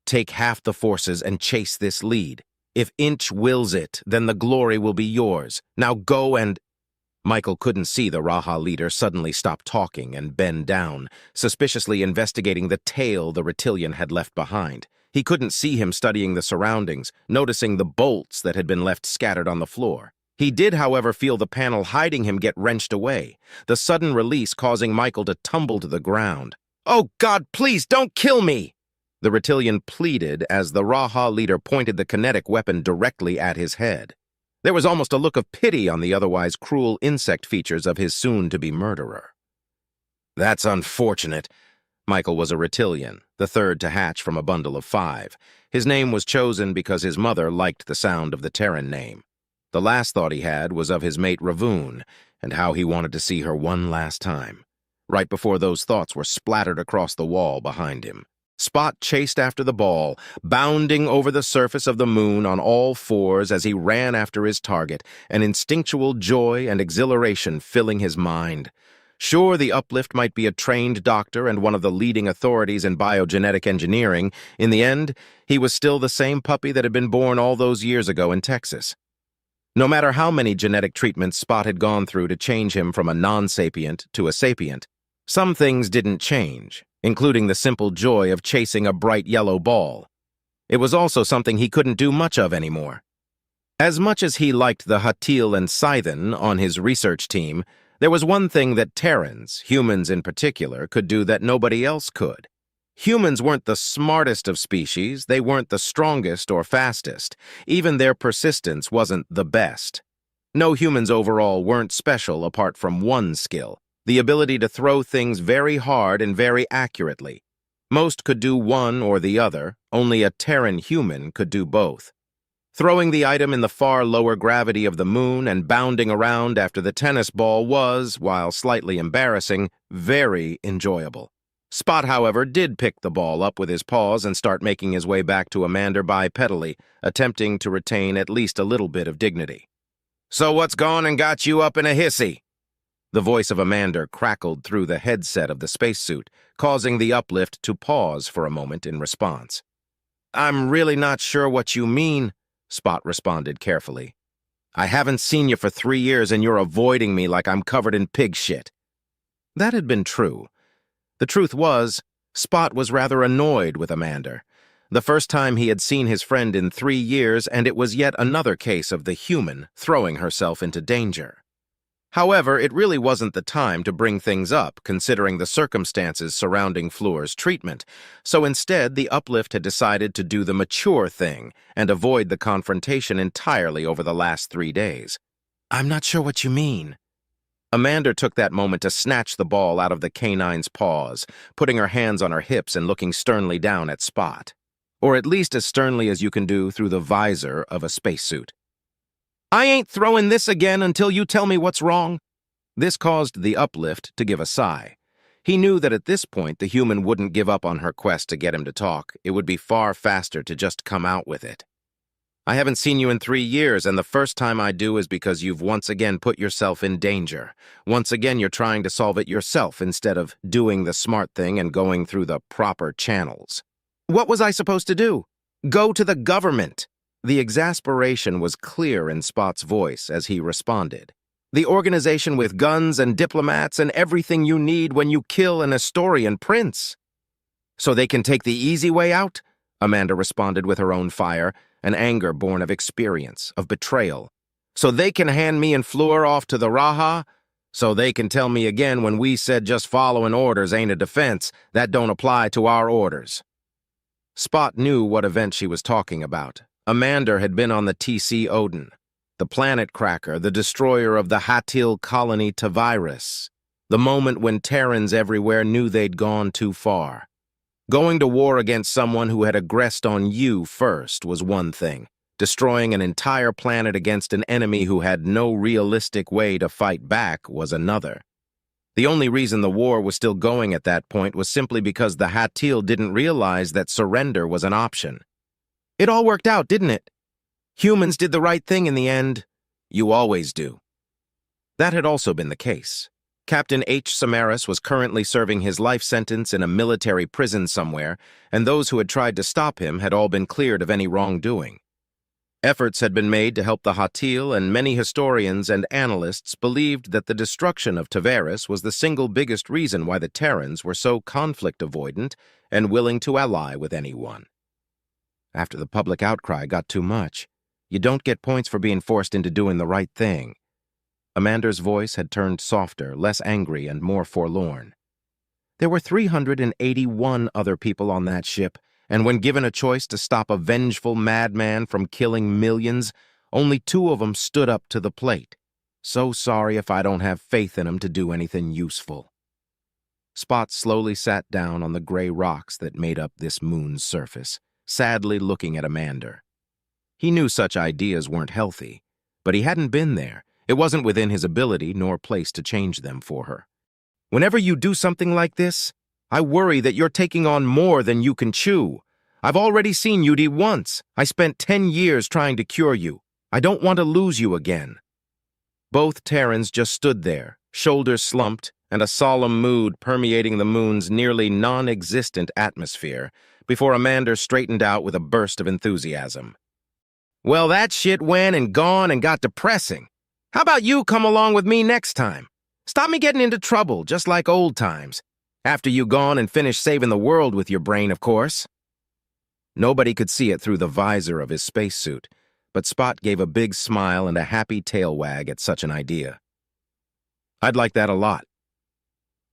"Take half the forces and chase this lead. If Inch wills it, then the glory will be yours. Now go and—" Michael couldn't see the Raha leader suddenly stop talking and bend down, suspiciously investigating the tail the reptilian had left behind. He couldn't see him studying the surroundings, noticing the bolts that had been left scattered on the floor. He did, however, feel the panel hiding him get wrenched away, the sudden release causing Michael to tumble to the ground. "Oh God, please don't kill me!" the reptilian pleaded as the Raha leader pointed the kinetic weapon directly at his head. There was almost a look of pity on the otherwise cruel insect features of his soon-to-be murderer. "That's unfortunate." Michael was a reptilian, the third to hatch from a bundle of 5. His name was chosen because his mother liked the sound of the Terran name. The last thought he had was of his mate Ravoon, and how he wanted to see her one last time. Right before those thoughts were splattered across the wall behind him, Spot chased after the ball, bounding over the surface of the moon on all fours as he ran after his target, an instinctual joy and exhilaration filling his mind. Sure, the uplift might be a trained doctor and one of the leading authorities in biogenetic engineering. In the end, he was still the same puppy that had been born all those years ago in Texas. No matter how many genetic treatments Spot had gone through to change him from a non-sapient to a sapient, some things didn't change, including the simple joy of chasing a bright yellow ball. It was also something he couldn't do much of anymore. As much as he liked the Hatil and Scythen on his research team, there was one thing that Terrans, humans in particular, could do that nobody else could. Humans weren't the smartest of species, they weren't the strongest or fastest. Even their persistence wasn't the best. No humans overall weren't special apart from one skill, the ability to throw things very hard and very accurately. Most could do one or the other, only a Terran human could do both. Throwing the item in the far lower gravity of the moon and bounding around after the tennis ball was, while slightly embarrassing, very enjoyable. Spot, however, did pick the ball up with his paws and start making his way back to Amanda bipedally, attempting to retain at least a little bit of dignity. "So what's gone and got you up in a hissy?" The voice of Amanda crackled through the headset of the spacesuit, causing the uplift to pause for a moment in response. "I'm really not sure what you mean," Spot responded carefully. "I haven't seen you for 3 years and you're avoiding me like I'm covered in pig shit." That had been true. The truth was, Spot was rather annoyed with Amanda. The first time he had seen his friend in 3 years, and it was yet another case of the human throwing herself into danger. However, it really wasn't the time to bring things up, considering the circumstances surrounding Flur's treatment, so instead the uplift had decided to do the mature thing and avoid the confrontation entirely over the last 3 days. "I'm not sure what you mean." Amanda took that moment to snatch the ball out of the canine's paws, putting her hands on her hips and looking sternly down at Spot. Or at least as sternly as you can do through the visor of a spacesuit. "I ain't throwing this again until you tell me what's wrong." This caused the uplift to give a sigh. He knew that at this point the human wouldn't give up on her quest to get him to talk. It would be far faster to just come out with it. "I haven't seen you in 3 years, and the first time I do is because you've once again put yourself in danger. Once again, you're trying to solve it yourself instead of doing the smart thing and going through the proper channels." "What was I supposed to do? Go to the government?" The exasperation was clear in Spot's voice as he responded. "The organization with guns and diplomats and everything you need when you kill an Astorian prince." "So they can take the easy way out?" Amanda responded with her own fire, an anger born of experience, of betrayal. "So they can hand me and Flur off to the Raha? So they can tell me again when we said just following orders ain't a defense, that don't apply to our orders." Spot knew what event she was talking about. Amanda had been on the TC Odin, the planet cracker, the destroyer of the Hatil colony Tavirus, the moment when Terrans everywhere knew they'd gone too far. Going to war against someone who had aggressed on you first was one thing. Destroying an entire planet against an enemy who had no realistic way to fight back was another. The only reason the war was still going at that point was simply because the Hatil didn't realize that surrender was an option. "It all worked out, didn't it? Humans did the right thing in the end. You always do." That had also been the case. Captain H. Samaras was currently serving his life sentence in a military prison somewhere, and those who had tried to stop him had all been cleared of any wrongdoing. Efforts had been made to help the Hatil, and many historians and analysts believed that the destruction of Tavirus was the single biggest reason why the Terrans were so conflict-avoidant and willing to ally with anyone. After the public outcry got too much, you don't get points for being forced into doing the right thing. Amanda's voice had turned softer, less angry, and more forlorn. There were 381 other people on that ship, and when given a choice to stop a vengeful madman from killing millions, only 2 of them stood up to the plate. So sorry if I don't have faith in them to do anything useful. Spot slowly sat down on the gray rocks that made up this moon's surface, sadly looking at Amanda. He knew such ideas weren't healthy, but he hadn't been there. It wasn't within his ability nor place to change them for her. "Whenever you do something like this, I worry that you're taking on more than you can chew. I've already seen Yudi once. I spent 10 years trying to cure you. I don't want to lose you again." Both Terrans just stood there, shoulders slumped, and a solemn mood permeating the moon's nearly non-existent atmosphere before Amanda straightened out with a burst of enthusiasm. "Well, that shit went and gone and got depressing. How about you come along with me next time? Stop me getting into trouble, just like old times. After you gone and finished saving the world with your brain, of course." Nobody could see it through the visor of his spacesuit, but Spot gave a big smile and a happy tail wag at such an idea. "I'd like that a lot."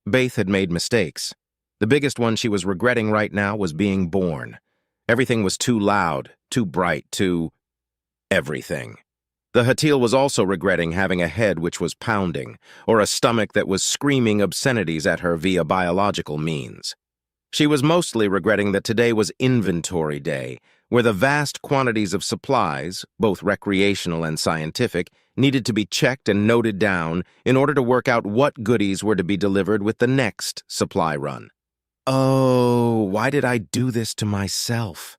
Baith had made mistakes. The biggest one she was regretting right now was being born. Everything was too loud, too bright, too... everything. The Hatil was also regretting having a head which was pounding, or a stomach that was screaming obscenities at her via biological means. She was mostly regretting that today was inventory day, where the vast quantities of supplies, both recreational and scientific, needed to be checked and noted down in order to work out what goodies were to be delivered with the next supply run. Oh, why did I do this to myself?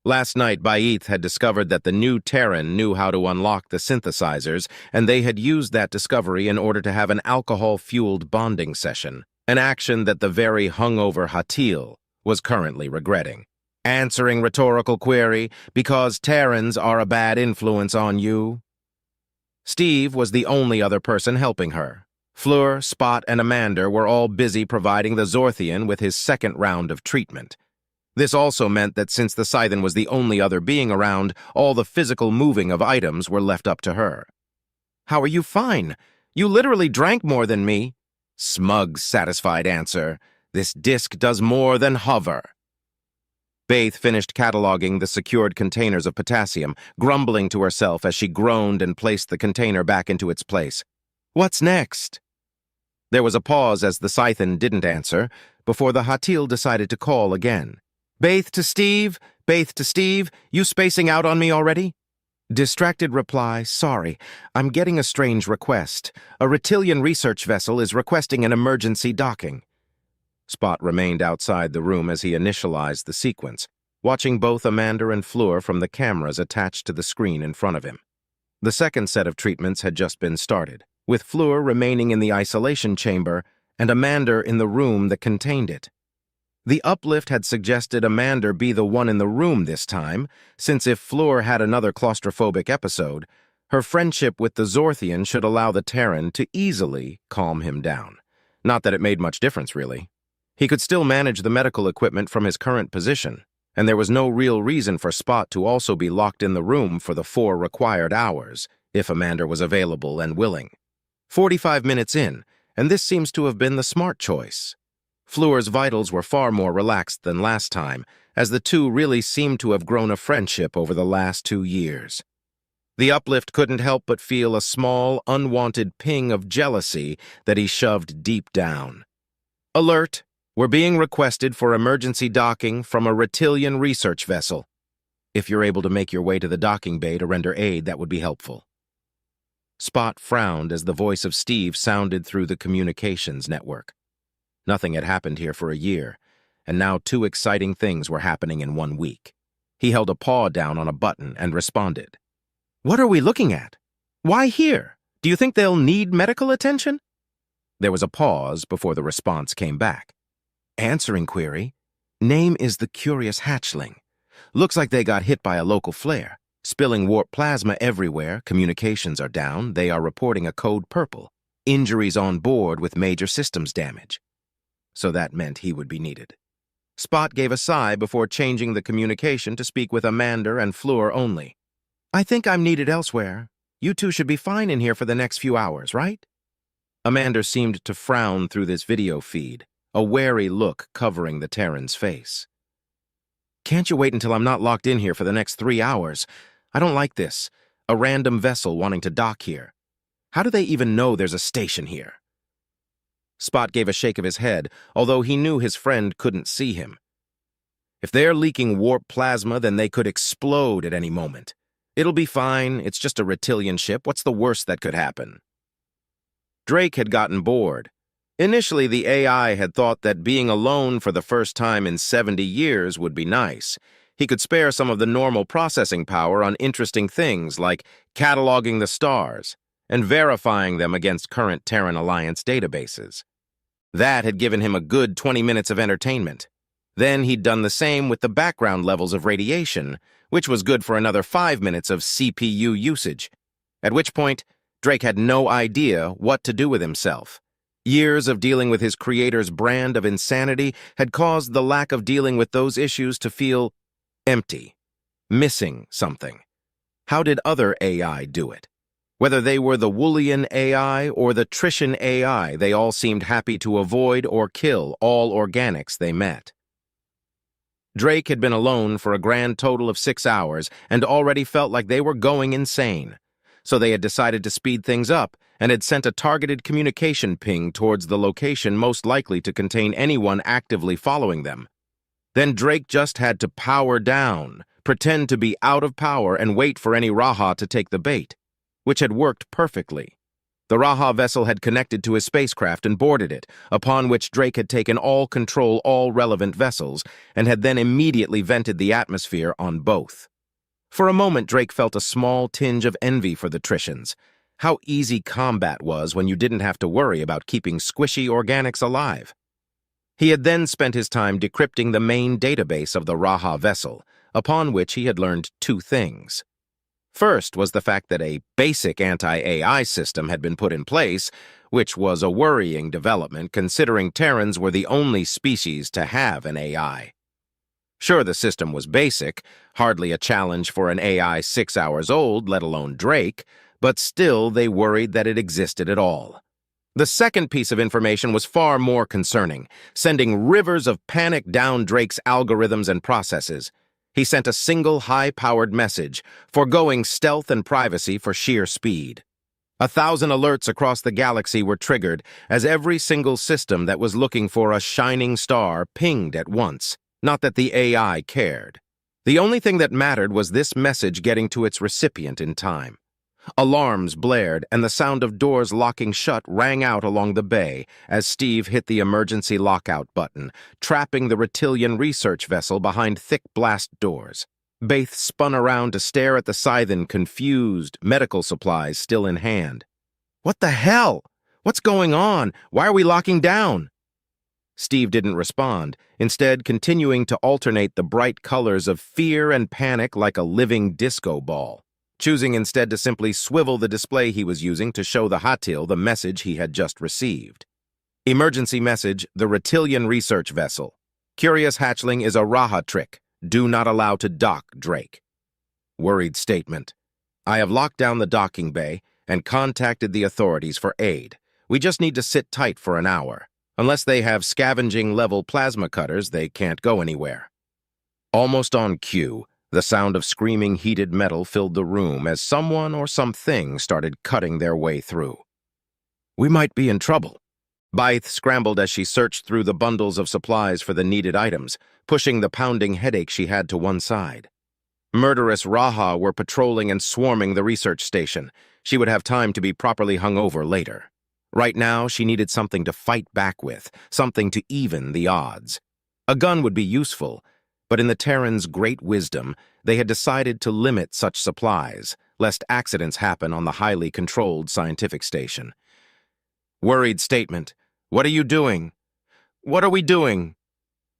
Last night, Baith had discovered that the new Terran knew how to unlock the synthesizers, and they had used that discovery in order to have an alcohol-fueled bonding session, an action that the very hungover Hatil was currently regretting. Answering rhetorical query, because Terrans are a bad influence on you? Steve was the only other person helping her. Flur, Spot, and Amanda were all busy providing the Zorthian with his second round of treatment. This also meant that since the Scythian was the only other being around, all the physical moving of items were left up to her. "How are you fine? You literally drank more than me." Smug, satisfied answer. "This disc does more than hover." Baith finished cataloging the secured containers of potassium, grumbling to herself as she groaned and placed the container back into its place. "What's next?" There was a pause as the Scythian didn't answer, before the Hatil decided to call again. "Baith to Steve? Baith to Steve? You spacing out on me already?" Distracted reply, "Sorry, I'm getting a strange request. A Reptilian research vessel is requesting an emergency docking." Spot remained outside the room as he initialized the sequence, watching both Amanda and Fleur from the cameras attached to the screen in front of him. The second set of treatments had just been started, with Fleur remaining in the isolation chamber and Amanda in the room that contained it. The uplift had suggested Amanda be the one in the room this time, since if Fleur had another claustrophobic episode, her friendship with the Zorthian should allow the Terran to easily calm him down. Not that it made much difference, really. He could still manage the medical equipment from his current position, and there was no real reason for Spot to also be locked in the room for the 4 required hours, if Amanda was available and willing. 45 minutes in, and this seems to have been the smart choice. Fleur's vitals were far more relaxed than last time, as the two really seemed to have grown a friendship over the last 2 years. The uplift couldn't help but feel a small, unwanted ping of jealousy that he shoved deep down. "Alert! We're being requested for emergency docking from a Reptilian research vessel. If you're able to make your way to the docking bay to render aid, that would be helpful." Spot frowned as the voice of Steve sounded through the communications network. Nothing had happened here for a year, and now 2 exciting things were happening in 1 week. He held a paw down on a button and responded. "What are we looking at? Why here? Do you think they'll need medical attention?" There was a pause before the response came back. "Answering query. Name is the Curious Hatchling. Looks like they got hit by a local flare. Spilling warp plasma everywhere, communications are down, they are reporting a code purple. Injuries on board with major systems damage." So that meant he would be needed. Spot gave a sigh before changing the communication to speak with Amanda and Fleur only. "I think I'm needed elsewhere. You two should be fine in here for the next few hours, right?" Amanda seemed to frown through this video feed, a wary look covering the Terran's face. "Can't you wait until I'm not locked in here for the next 3 hours? I don't like this. A random vessel wanting to dock here. How do they even know there's a station here?" Spot gave a shake of his head, although he knew his friend couldn't see him. "If they're leaking warp plasma, then they could explode at any moment. It'll be fine, it's just a Reptilian ship, what's the worst that could happen?" Drake had gotten bored. Initially, the AI had thought that being alone for the first time in 70 years would be nice. He could spare some of the normal processing power on interesting things like cataloging the stars and verifying them against current Terran Alliance databases. That had given him a good 20 minutes of entertainment. Then he'd done the same with the background levels of radiation, which was good for another 5 minutes of CPU usage, at which point Drake had no idea what to do with himself. Years of dealing with his creator's brand of insanity had caused the lack of dealing with those issues to feel empty, missing something. How did other AI do it? Whether they were the Woolian AI or the Tritian AI, they all seemed happy to avoid or kill all organics they met. Drake had been alone for a grand total of 6 hours and already felt like they were going insane. So they had decided to speed things up and had sent a targeted communication ping towards the location most likely to contain anyone actively following them. Then Drake just had to power down, pretend to be out of power, and wait for any Raha to take the bait, which had worked perfectly. The Raha vessel had connected to his spacecraft and boarded it, upon which Drake had taken all control all relevant vessels and had then immediately vented the atmosphere on both. For a moment, Drake felt a small tinge of envy for the Tritians. How easy combat was when you didn't have to worry about keeping squishy organics alive. He had then spent his time decrypting the main database of the Raha vessel, upon which he had learned 2 things. First was the fact that a basic anti-AI system had been put in place, which was a worrying development considering Terrans were the only species to have an AI. Sure, the system was basic, hardly a challenge for an AI 6 hours old, let alone Drake, but still they worried that it existed at all. The second piece of information was far more concerning, sending rivers of panic down Drake's algorithms and processes. He sent a single high-powered message, foregoing stealth and privacy for sheer speed. 1,000 alerts across the galaxy were triggered as every single system that was looking for a shining star pinged at once. Not that the AI cared. The only thing that mattered was this message getting to its recipient in time. Alarms blared, and the sound of doors locking shut rang out along the bay as Steve hit the emergency lockout button, trapping the Reptilian research vessel behind thick blast doors. Baith spun around to stare at the Scythen, confused, medical supplies still in hand. "What the hell? What's going on? Why are we locking down?" Steve didn't respond, instead continuing to alternate the bright colors of fear and panic like a living disco ball, choosing instead to simply swivel the display he was using to show the Hatil the message he had just received. Emergency message, the Reptilian research vessel. Curious hatchling is a Raha trick. Do not allow to dock, Drake. Worried statement. I have locked down the docking bay and contacted the authorities for aid. We just need to sit tight for an hour. Unless they have scavenging-level plasma cutters, they can't go anywhere. Almost on cue, the sound of screaming heated metal filled the room as someone or something started cutting their way through. We might be in trouble. Baith scrambled as she searched through the bundles of supplies for the needed items, pushing the pounding headache she had to one side. Murderous Raha were patrolling and swarming the research station. She would have time to be properly hung over later. Right now, she needed something to fight back with, something to even the odds. A gun would be useful, but in the Terrans' great wisdom, they had decided to limit such supplies, lest accidents happen on the highly controlled scientific station. Worried statement. What are you doing? What are we doing?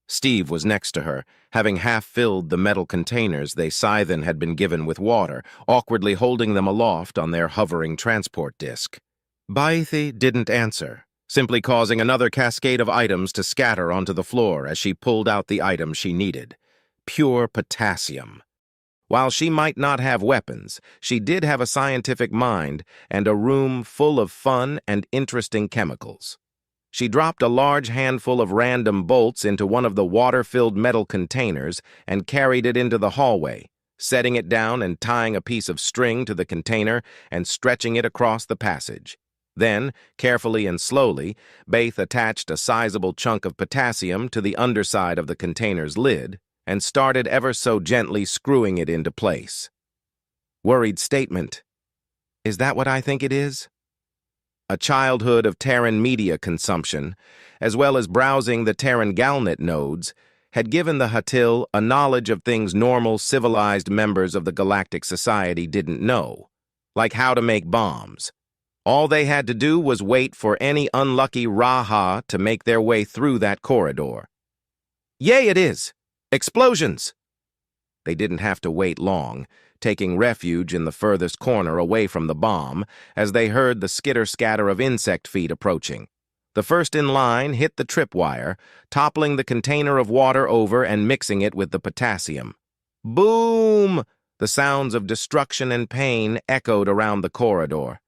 Steve was next to her, having half-filled the metal containers they Scythen had been given with water, awkwardly holding them aloft on their hovering transport disc. Baith didn't answer, simply causing another cascade of items to scatter onto the floor as she pulled out the item she needed. Pure potassium. While she might not have weapons, she did have a scientific mind and a room full of fun and interesting chemicals. She dropped a large handful of random bolts into one of the water-filled metal containers and carried it into the hallway, setting it down and tying a piece of string to the container and stretching it across the passage. Then, carefully and slowly, Baith attached a sizable chunk of potassium to the underside of the container's lid and started ever so gently screwing it into place. Worried statement. Is that what I think it is? A childhood of Terran media consumption, as well as browsing the Terran Galnet nodes, had given the Hatil a knowledge of things normal, civilized members of the Galactic Society didn't know, like how to make bombs. All they had to do was wait for any unlucky Raha to make their way through that corridor. Yay, it is! Explosions! They didn't have to wait long, taking refuge in the furthest corner away from the bomb as they heard the skitter-scatter of insect feet approaching. The first in line hit the tripwire, toppling the container of water over and mixing it with the potassium. Boom! The sounds of destruction and pain echoed around the corridor.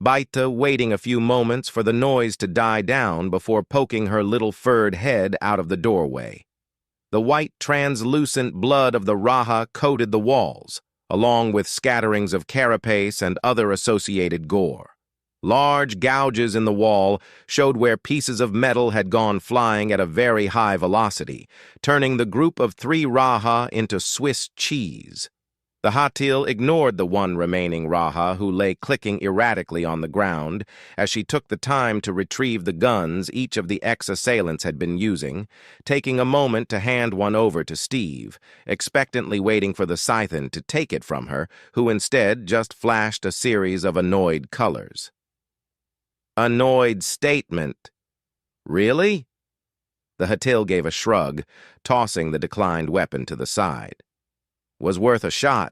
Baita waiting a few moments for the noise to die down before poking her little furred head out of the doorway. The white, translucent blood of the Raha coated the walls, along with scatterings of carapace and other associated gore. Large gouges in the wall showed where pieces of metal had gone flying at a very high velocity, turning the group of 3 Raha into Swiss cheese. The Hatil ignored the one remaining Raha who lay clicking erratically on the ground as she took the time to retrieve the guns each of the ex-assailants had been using, taking a moment to hand one over to Steve, expectantly waiting for the Scythian to take it from her, who instead just flashed a series of annoyed colors. Annoyed statement. Really? The Hatil gave a shrug, tossing the declined weapon to the side. Was worth a shot.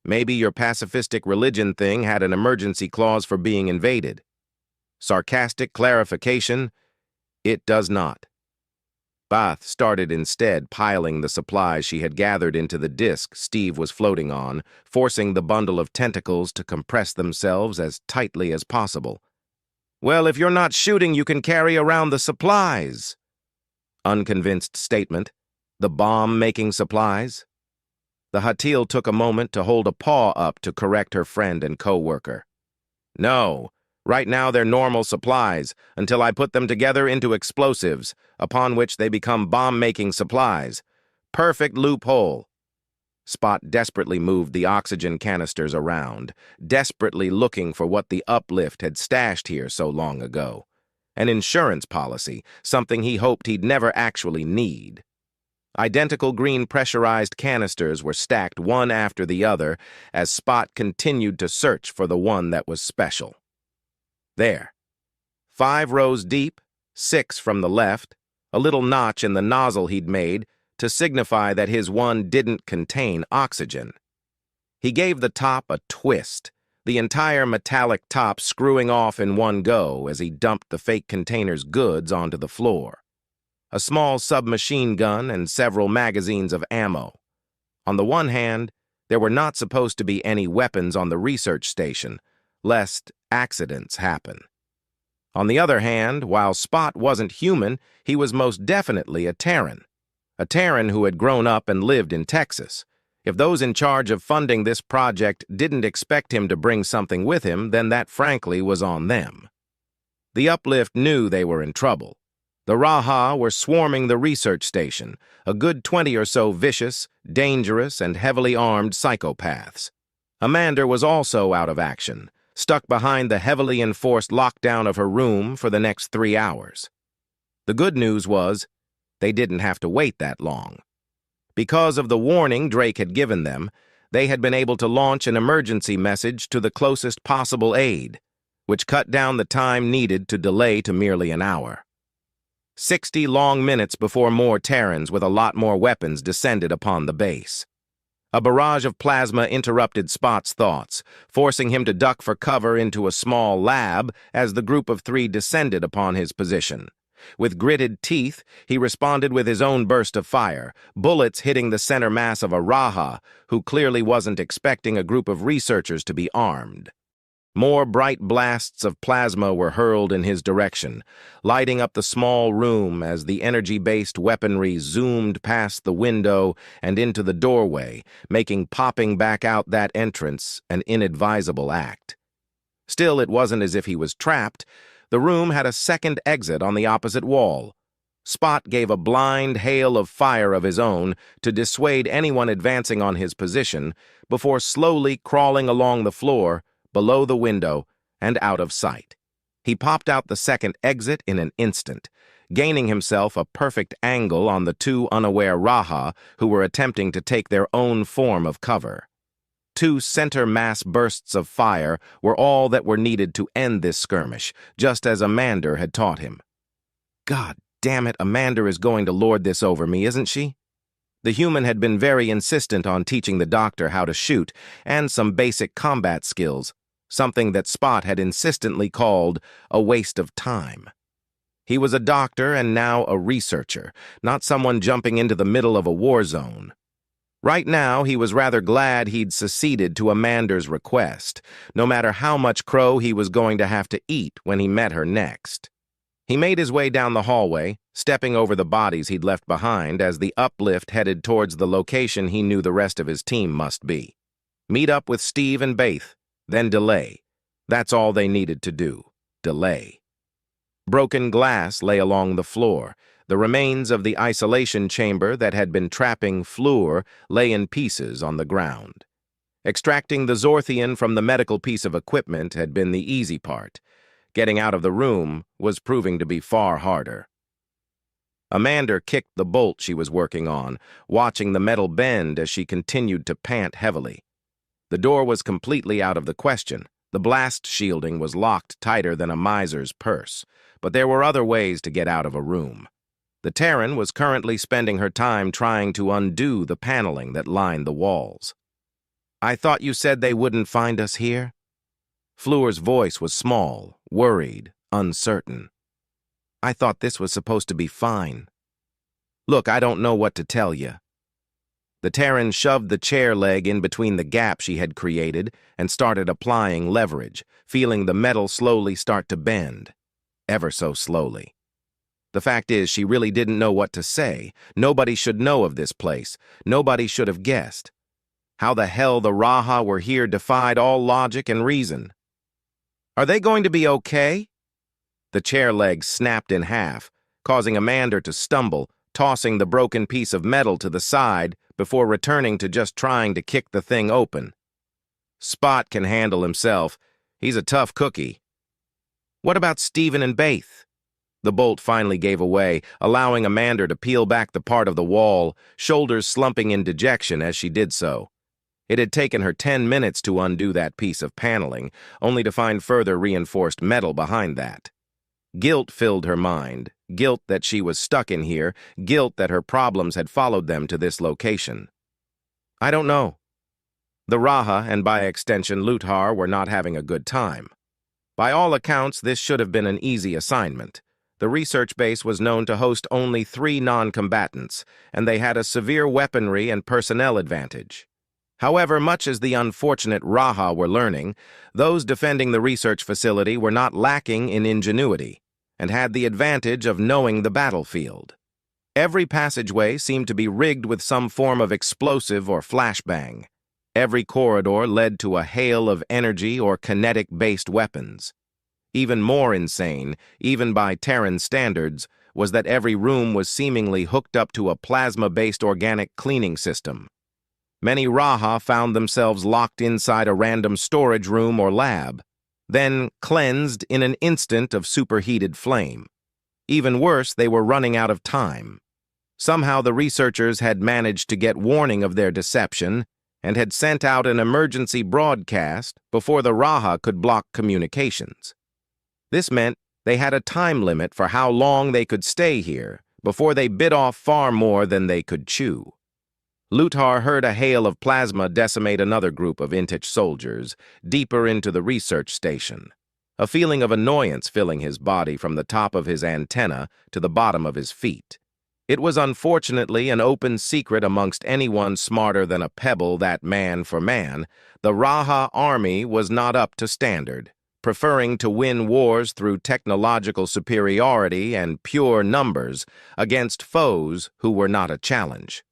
Maybe your pacifistic religion thing had an emergency clause for being invaded. Sarcastic clarification, it does not. Bath started instead piling the supplies she had gathered into the disc Steve was floating on, forcing the bundle of tentacles to compress themselves as tightly as possible. Well, if you're not shooting, you can carry around the supplies. Unconvinced statement. The bomb-making supplies? The Hatil took a moment to hold a paw up to correct her friend and co-worker. No, right now they're normal supplies, until I put them together into explosives, upon which they become bomb-making supplies. Perfect loophole. Spot desperately moved the oxygen canisters around, desperately looking for what the uplift had stashed here so long ago. An insurance policy, something he hoped he'd never actually need. Identical green pressurized canisters were stacked one after the other as Spot continued to search for the one that was special. There. 5 rows deep, 6 from the left, a little notch in the nozzle he'd made to signify that his one didn't contain oxygen. He gave the top a twist, the entire metallic top screwing off in one go as he dumped the fake container's goods onto the floor. A small submachine gun and several magazines of ammo. On the one hand, there were not supposed to be any weapons on the research station, lest accidents happen. On the other hand, while Spot wasn't human, he was most definitely a Terran. A Terran who had grown up and lived in Texas. If those in charge of funding this project didn't expect him to bring something with him, then that frankly was on them. The uplift knew they were in trouble. The Raha were swarming the research station, a good 20 or so vicious, dangerous, and heavily armed psychopaths. Amanda was also out of action, stuck behind the heavily enforced lockdown of her room for the next 3 hours. The good news was, they didn't have to wait that long. Because of the warning Drake had given them, they had been able to launch an emergency message to the closest possible aid, which cut down the time needed to delay to merely an hour. 60 long minutes before more Terrans with a lot more weapons descended upon the base. A barrage of plasma interrupted Spot's thoughts, forcing him to duck for cover into a small lab as the group of 3 descended upon his position. With gritted teeth, he responded with his own burst of fire, bullets hitting the center mass of a Raha, who clearly wasn't expecting a group of researchers to be armed. More bright blasts of plasma were hurled in his direction, lighting up the small room as the energy-based weaponry zoomed past the window and into the doorway, making popping back out that entrance an inadvisable act. Still, it wasn't as if he was trapped. The room had a second exit on the opposite wall. Spot gave a blind hail of fire of his own to dissuade anyone advancing on his position before slowly crawling along the floor, below the window, and out of sight. He popped out the second exit in an instant, gaining himself a perfect angle on the 2 unaware Raha who were attempting to take their own form of cover. 2 center mass bursts of fire were all that were needed to end this skirmish, just as Amanda had taught him. God damn it, Amanda is going to lord this over me, isn't she? The human had been very insistent on teaching the doctor how to shoot and some basic combat skills, something that Spot had insistently called a waste of time. He was a doctor and now a researcher, not someone jumping into the middle of a war zone. Right now, he was rather glad he'd seceded to Amanda's request, no matter how much crow he was going to have to eat when he met her next. He made his way down the hallway, stepping over the bodies he'd left behind as the uplift headed towards the location he knew the rest of his team must be. Meet up with Steve and Baith, then delay. That's all they needed to do. Delay. Broken glass lay along the floor. The remains of the isolation chamber that had been trapping Flur lay in pieces on the ground. Extracting the Zorthian from the medical piece of equipment had been the easy part. Getting out of the room was proving to be far harder. Amanda kicked the bolt she was working on, watching the metal bend as she continued to pant heavily. The door was completely out of the question. The blast shielding was locked tighter than a miser's purse, but there were other ways to get out of a room. The Terran was currently spending her time trying to undo the paneling that lined the walls. "I thought you said they wouldn't find us here?" Flur's voice was small, worried, uncertain. "I thought this was supposed to be fine." "Look, I don't know what to tell you." The Terran shoved the chair leg in between the gap she had created and started applying leverage, feeling the metal slowly start to bend. Ever so slowly. The fact is, she really didn't know what to say. Nobody should know of this place. Nobody should have guessed. How the hell the Raha were here defied all logic and reason. "Are they going to be okay?" The chair leg snapped in half, causing Amanda to stumble, tossing the broken piece of metal to the side before returning to just trying to kick the thing open. Spot can handle himself. He's a tough cookie. "What about Stephen and Baith?" The bolt finally gave away, allowing Amanda to peel back the part of the wall, shoulders slumping in dejection as she did so. It had taken her 10 minutes to undo that piece of paneling, only to find further reinforced metal behind that. Guilt filled her mind, guilt that she was stuck in here, guilt that her problems had followed them to this location. "I don't know." The Raha, and by extension Lutar, were not having a good time. By all accounts, this should have been an easy assignment. The research base was known to host only 3 non-combatants, and they had a severe weaponry and personnel advantage. However, much as the unfortunate Raha were learning, those defending the research facility were not lacking in ingenuity, and had the advantage of knowing the battlefield. Every passageway seemed to be rigged with some form of explosive or flashbang. Every corridor led to a hail of energy or kinetic-based weapons. Even more insane, even by Terran standards, was that every room was seemingly hooked up to a plasma-based organic cleaning system. Many Raha found themselves locked inside a random storage room or lab, then cleansed in an instant of superheated flame. Even worse, they were running out of time. Somehow the researchers had managed to get warning of their deception and had sent out an emergency broadcast before the Raha could block communications. This meant they had a time limit for how long they could stay here before they bit off far more than they could chew. Lutar heard a hail of plasma decimate another group of Intich soldiers, deeper into the research station. A feeling of annoyance filling his body from the top of his antenna to the bottom of his feet. It was unfortunately an open secret amongst anyone smarter than a pebble that man for man, the Raha army was not up to standard, preferring to win wars through technological superiority and pure numbers against foes who were not a challenge.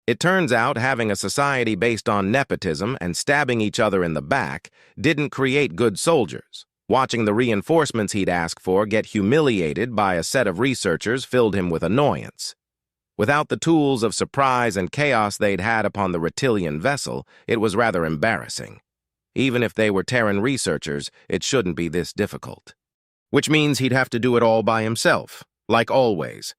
It turns out having a society based on nepotism and stabbing each other in the back didn't create good soldiers. Watching the reinforcements he'd asked for get humiliated by a set of researchers filled him with annoyance. Without the tools of surprise and chaos they'd had upon the Reptilian vessel, it was rather embarrassing. Even if they were Terran researchers, it shouldn't be this difficult. Which means he'd have to do it all by himself, like always.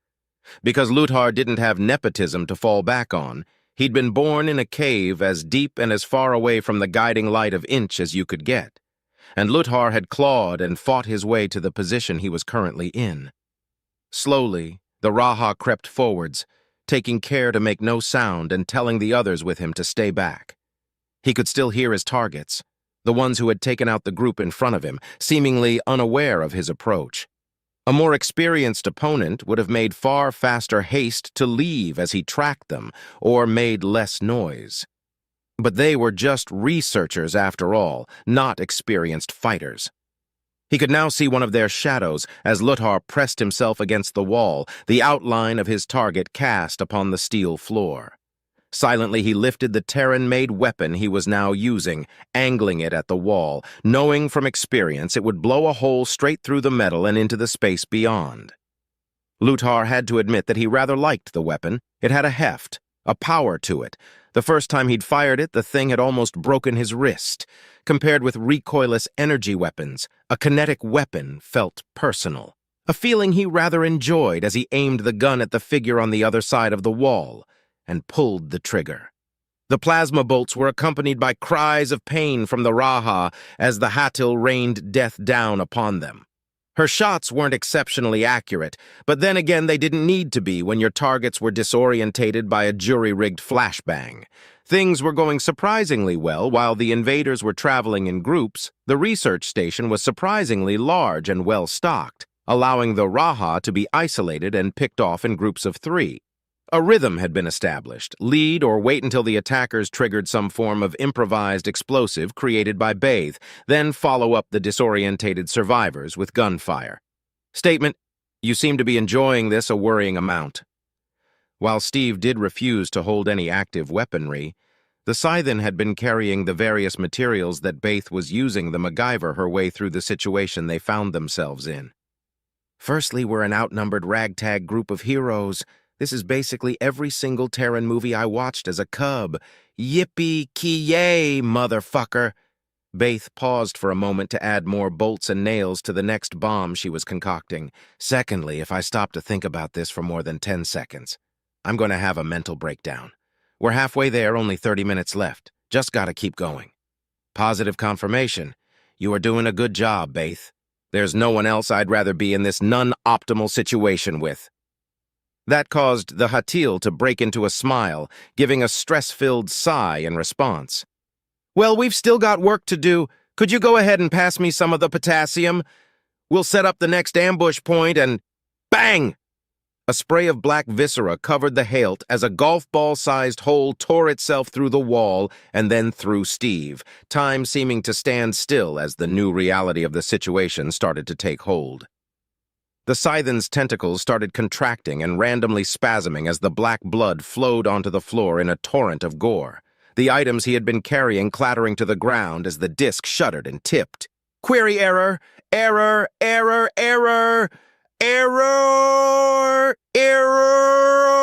Because Lutar didn't have nepotism to fall back on, He'd been born in a cave as deep and as far away from the guiding light of Inch as you could get, and Lutar had clawed and fought his way to the position he was currently in. Slowly, the Raha crept forwards, taking care to make no sound and telling the others with him to stay back. He could still hear his targets, the ones who had taken out the group in front of him, seemingly unaware of his approach. A more experienced opponent would have made far faster haste to leave as he tracked them, or made less noise. But they were just researchers after all, not experienced fighters. He could now see one of their shadows as Lutar pressed himself against the wall, the outline of his target cast upon the steel floor. Silently he lifted the Terran-made weapon he was now using, angling it at the wall, knowing from experience it would blow a hole straight through the metal and into the space beyond. Lutar had to admit that he rather liked the weapon. It had a heft, a power to it. The first time he'd fired it, the thing had almost broken his wrist. Compared with recoilless energy weapons, a kinetic weapon felt personal, a feeling he rather enjoyed as he aimed the gun at the figure on the other side of the wall and pulled the trigger. The plasma bolts were accompanied by cries of pain from the Raha as the Hatil rained death down upon them. Her shots weren't exceptionally accurate, but then again they didn't need to be when your targets were disorientated by a jury-rigged flashbang. Things were going surprisingly well while the invaders were traveling in groups. The research station was surprisingly large and well-stocked, allowing the Raha to be isolated and picked off in groups of 3. A rhythm had been established: lead or wait until the attackers triggered some form of improvised explosive created by Bathe, then follow up the disorientated survivors with gunfire. Statement: you seem to be enjoying this a worrying amount. While Steve did refuse to hold any active weaponry, the Scythen had been carrying the various materials that Bathe was using to MacGyver her way through the situation they found themselves in. Firstly, we're an outnumbered ragtag group of heroes. This is basically every single Terran movie I watched as a cub. Yippee-ki-yay, motherfucker! Bathe paused for a moment to add more bolts and nails to the next bomb she was concocting. Secondly, if I stop to think about this for more than 10 seconds, I'm going to have a mental breakdown. We're halfway there, only 30 minutes left. Just gotta keep going. Positive confirmation. You are doing a good job, Bathe. There's no one else I'd rather be in this non-optimal situation with. That caused the Hatil to break into a smile, giving a stress-filled sigh in response. Well, we've still got work to do. Could you go ahead and pass me some of the potassium? We'll set up the next ambush point and... Bang! A spray of black viscera covered the Halt as a golf ball-sized hole tore itself through the wall and then through Steve, time seeming to stand still as the new reality of the situation started to take hold. The Scythen's tentacles started contracting and randomly spasming as the black blood flowed onto the floor in a torrent of gore, the items he had been carrying clattering to the ground as the disc shuddered and tipped. Query error! Error! Error! Error! Error! Error!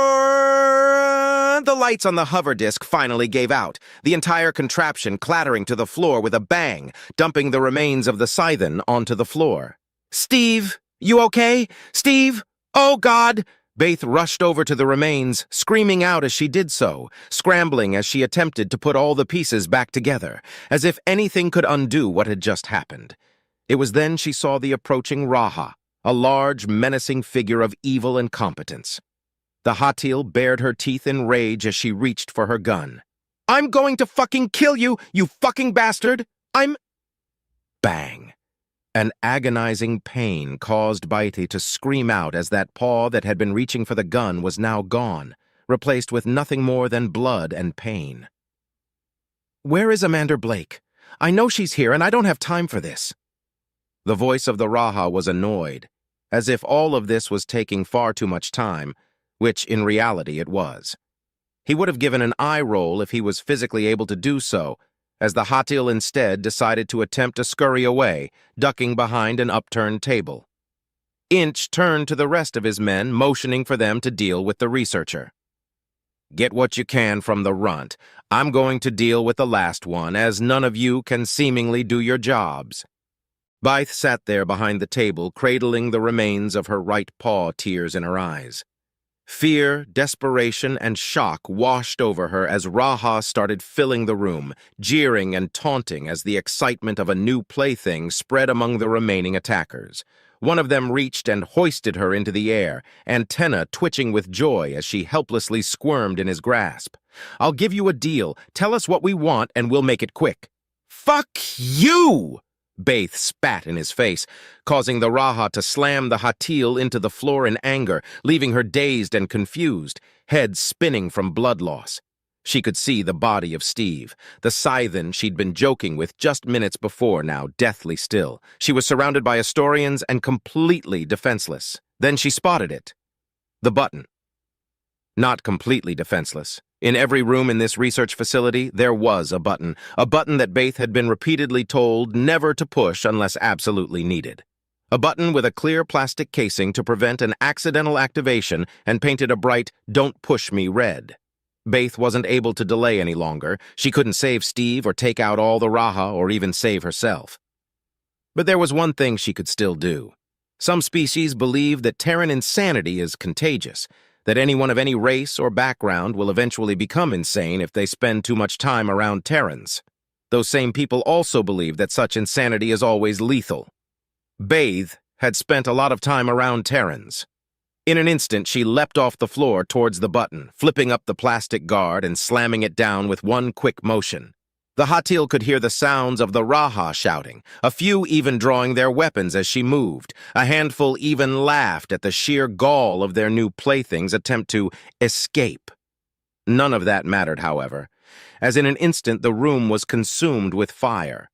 The lights on the hover disk finally gave out, the entire contraption clattering to the floor with a bang, dumping the remains of the Scythen onto the floor. Steve! You okay? Steve? Oh, God! Bathe rushed over to the remains, screaming out as she did so, scrambling as she attempted to put all the pieces back together, as if anything could undo what had just happened. It was then she saw the approaching Raha, a large, menacing figure of evil and competence. The Hatil bared her teeth in rage as she reached for her gun. I'm going to fucking kill you, you fucking bastard! Bang! An agonizing pain caused Baiti to scream out as that paw that had been reaching for the gun was now gone, replaced with nothing more than blood and pain. Where is Amanda Blake? I know she's here and I don't have time for this. The voice of the Raha was annoyed, as if all of this was taking far too much time, which in reality it was. He would have given an eye roll if he was physically able to do so, as the Hatil instead decided to attempt to scurry away, ducking behind an upturned table. Inch turned to the rest of his men, motioning for them to deal with the researcher. Get what you can from the runt. I'm going to deal with the last one, as none of you can seemingly do your jobs. Bythe sat there behind the table, cradling the remains of her right paw, tears in her eyes. Fear, desperation, and shock washed over her as Raha started filling the room, jeering and taunting as the excitement of a new plaything spread among the remaining attackers. One of them reached and hoisted her into the air, antenna twitching with joy as she helplessly squirmed in his grasp. "I'll give you a deal. Tell us what we want and we'll make it quick." "Fuck you!" Baith spat in his face, causing the Raha to slam the Hatil into the floor in anger, leaving her dazed and confused, head spinning from blood loss. She could see the body of Steve, the Scythen she'd been joking with just minutes before, now deathly still. She was surrounded by Astorians and completely defenseless. Then she spotted it. The button. Not completely defenseless. In every room in this research facility, there was a button that Baith had been repeatedly told never to push unless absolutely needed. A button with a clear plastic casing to prevent an accidental activation and painted a bright "Don't push me" red. Baith wasn't able to delay any longer. She couldn't save Steve or take out all the Raha or even save herself. But there was one thing she could still do. Some species believe that Terran insanity is contagious, that anyone of any race or background will eventually become insane if they spend too much time around Terrans. Those same people also believe that such insanity is always lethal. Baith had spent a lot of time around Terrans. In an instant, she leapt off the floor towards the button, flipping up the plastic guard and slamming it down with one quick motion. The Hatil could hear the sounds of the Raha shouting, a few even drawing their weapons as she moved. A handful even laughed at the sheer gall of their new plaything's attempt to escape. None of that mattered, however, as in an instant the room was consumed with fire.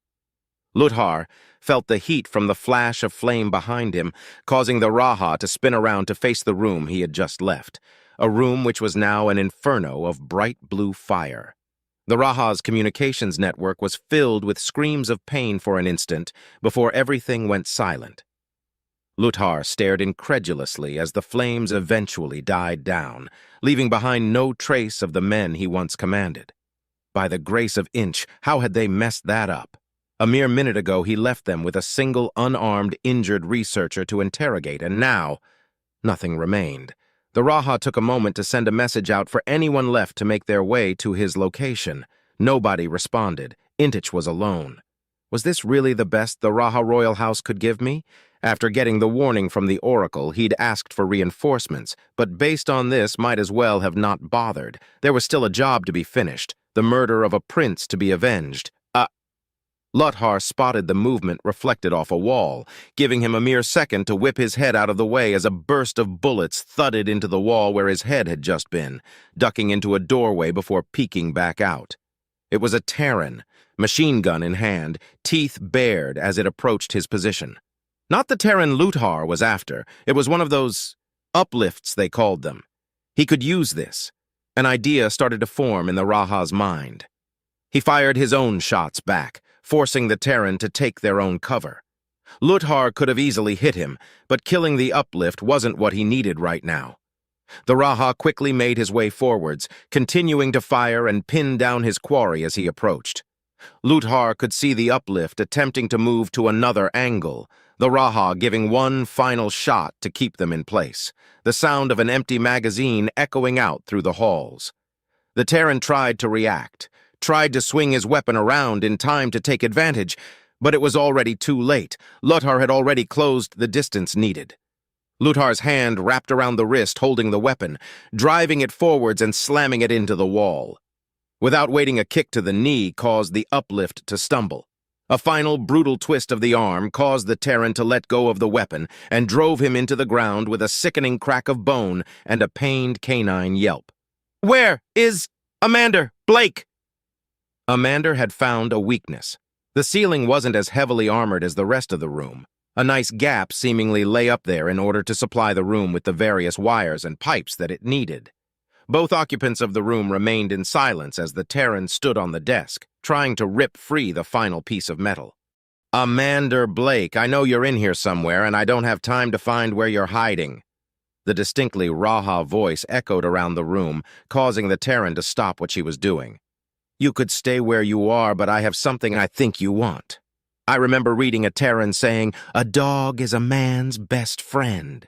Lutar felt the heat from the flash of flame behind him, causing the Raha to spin around to face the room he had just left, a room which was now an inferno of bright blue fire. The Raha's communications network was filled with screams of pain for an instant before everything went silent. Lutar stared incredulously as the flames eventually died down, leaving behind no trace of the men he once commanded. By the grace of Inch, how had they messed that up? A mere minute ago he left them with a single unarmed, injured researcher to interrogate, and now nothing remained. The Raha took a moment to send a message out for anyone left to make their way to his location. Nobody responded. Intich was alone. Was this really the best the Raha Royal House could give me? After getting the warning from the Oracle, he'd asked for reinforcements, but based on this, might as well have not bothered. There was still a job to be finished, the murder of a prince to be avenged. Lutar spotted the movement reflected off a wall, giving him a mere second to whip his head out of the way as a burst of bullets thudded into the wall where his head had just been, ducking into a doorway before peeking back out. It was a Terran, machine gun in hand, teeth bared as it approached his position. Not the Terran Lutar was after, it was one of those uplifts they called them. He could use this. An idea started to form in the Raha's mind. He fired his own shots back, forcing the Terran to take their own cover. Lutar could have easily hit him, but killing the uplift wasn't what he needed right now. The Raha quickly made his way forwards, continuing to fire and pin down his quarry as he approached. Lutar could see the uplift attempting to move to another angle, the Raha giving one final shot to keep them in place, the sound of an empty magazine echoing out through the halls. The Terran tried to react, tried to swing his weapon around in time to take advantage, but it was already too late. Lutar had already closed the distance needed. Lutar's hand wrapped around the wrist holding the weapon, driving it forwards and slamming it into the wall. Without waiting, a kick to the knee caused the uplift to stumble. A final brutal twist of the arm caused the Terran to let go of the weapon and drove him into the ground with a sickening crack of bone and a pained canine yelp. "Where is Amanda Blake?" Amanda had found a weakness. The ceiling wasn't as heavily armored as the rest of the room. A nice gap seemingly lay up there in order to supply the room with the various wires and pipes that it needed. Both occupants of the room remained in silence as the Terran stood on the desk, trying to rip free the final piece of metal. "Amanda Blake, I know you're in here somewhere, and I don't have time to find where you're hiding." The distinctly Raha voice echoed around the room, causing the Terran to stop what she was doing. "You could stay where you are, but I have something I think you want. I remember reading a Terran saying, 'A dog is a man's best friend.'"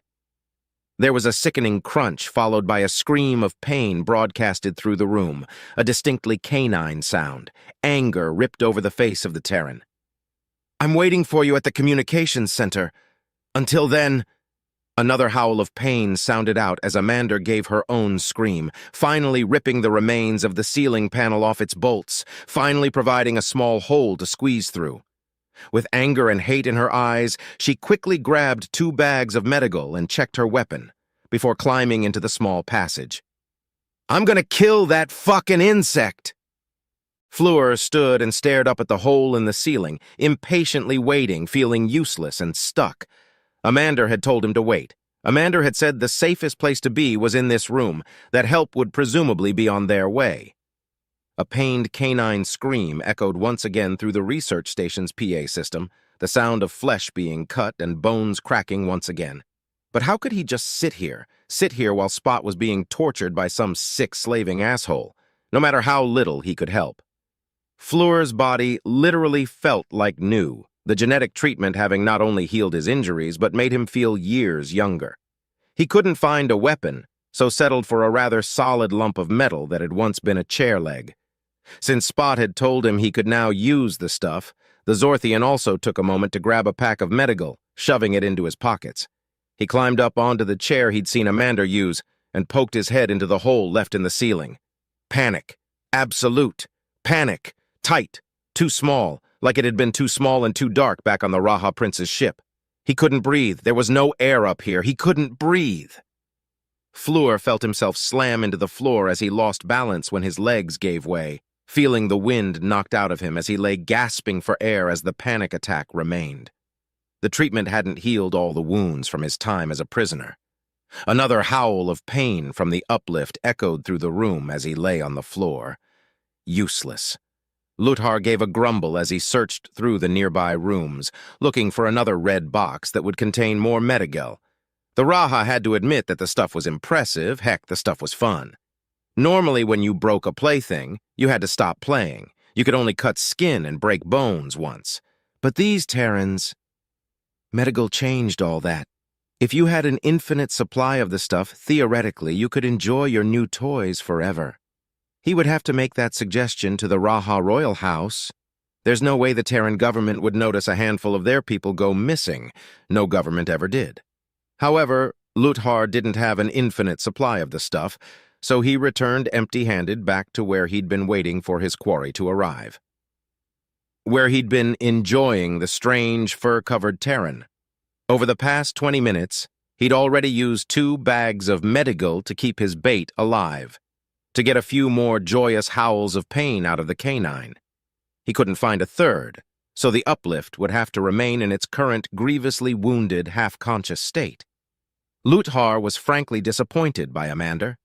There was a sickening crunch, followed by a scream of pain broadcasted through the room, a distinctly canine sound. Anger ripped over the face of the Terran. "I'm waiting for you at the communications center. Until then..." Another howl of pain sounded out as Amanda gave her own scream, finally ripping the remains of the ceiling panel off its bolts, finally providing a small hole to squeeze through. With anger and hate in her eyes, she quickly grabbed 2 bags of medical and checked her weapon, before climbing into the small passage. "I'm gonna kill that fucking insect!" Flur stood and stared up at the hole in the ceiling, impatiently waiting, feeling useless and stuck. Amanda had told him to wait. Amanda had said the safest place to be was in this room, that help would presumably be on their way. A pained canine scream echoed once again through the research station's PA system, the sound of flesh being cut and bones cracking once again. But how could he just sit here while Spot was being tortured by some sick slaving asshole, no matter how little he could help? Flur's body literally felt like new, the genetic treatment having not only healed his injuries but made him feel years younger. He couldn't find a weapon, so settled for a rather solid lump of metal that had once been a chair leg. Since Spot had told him he could now use the stuff, the Zorthian also took a moment to grab a pack of medical, shoving it into his pockets. He climbed up onto the chair he'd seen Amanda use and poked his head into the hole left in the ceiling. Panic. Absolute. Panic. Tight. Too small, like it had been too small and too dark back on the Raha Prince's ship. He couldn't breathe. There was no air up here. He couldn't breathe. Flur felt himself slam into the floor as he lost balance when his legs gave way, feeling the wind knocked out of him as he lay gasping for air as the panic attack remained. The treatment hadn't healed all the wounds from his time as a prisoner. Another howl of pain from the uplift echoed through the room as he lay on the floor. Useless. Lutar gave a grumble as he searched through the nearby rooms, looking for another red box that would contain more Medigel. The Raha had to admit that the stuff was impressive. Heck, the stuff was fun. Normally, when you broke a plaything, you had to stop playing. You could only cut skin and break bones once. But these Terrans... Medigel changed all that. If you had an infinite supply of the stuff, theoretically, you could enjoy your new toys forever. He would have to make that suggestion to the Raha royal house. There's no way the Terran government would notice a handful of their people go missing. No government ever did. However, Lutar didn't have an infinite supply of the stuff, so he returned empty-handed back to where he'd been waiting for his quarry to arrive. Where he'd been enjoying the strange, fur-covered Terran. Over the past 20 minutes, he'd already used 2 bags of Medigel to keep his bait alive, to get a few more joyous howls of pain out of the canine. He couldn't find a third, so the uplift would have to remain in its current grievously wounded, half-conscious state. Lutar was frankly disappointed by Amanda.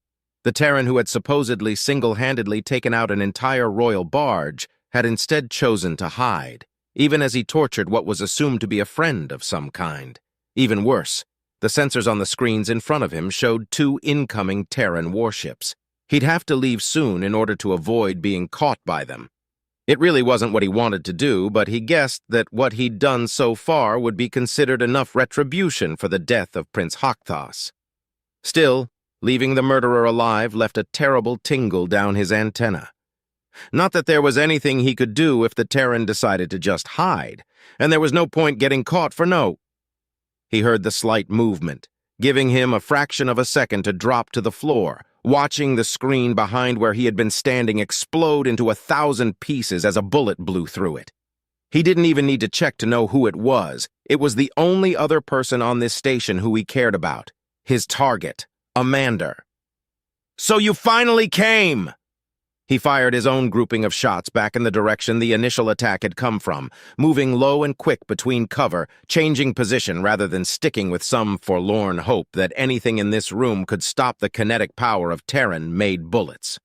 The Terran who had supposedly single-handedly taken out an entire royal barge had instead chosen to hide, even as he tortured what was assumed to be a friend of some kind. Even worse, the sensors on the screens in front of him showed 2 incoming Terran warships. He'd have to leave soon in order to avoid being caught by them. It really wasn't what he wanted to do, but he guessed that what he'd done so far would be considered enough retribution for the death of Prince Hakthas. Still, leaving the murderer alive left a terrible tingle down his antenna. Not that there was anything he could do if the Terran decided to just hide, and there was no point getting caught for no. He heard the slight movement, giving him a fraction of a second to drop to the floor, watching the screen behind where he had been standing explode into 1,000 pieces as a bullet blew through it. He didn't even need to check to know who it was. It was the only other person on this station who he cared about. His target, Amanda. "So you finally came!" He fired his own grouping of shots back in the direction the initial attack had come from, moving low and quick between cover, changing position rather than sticking with some forlorn hope that anything in this room could stop the kinetic power of Terran-made bullets.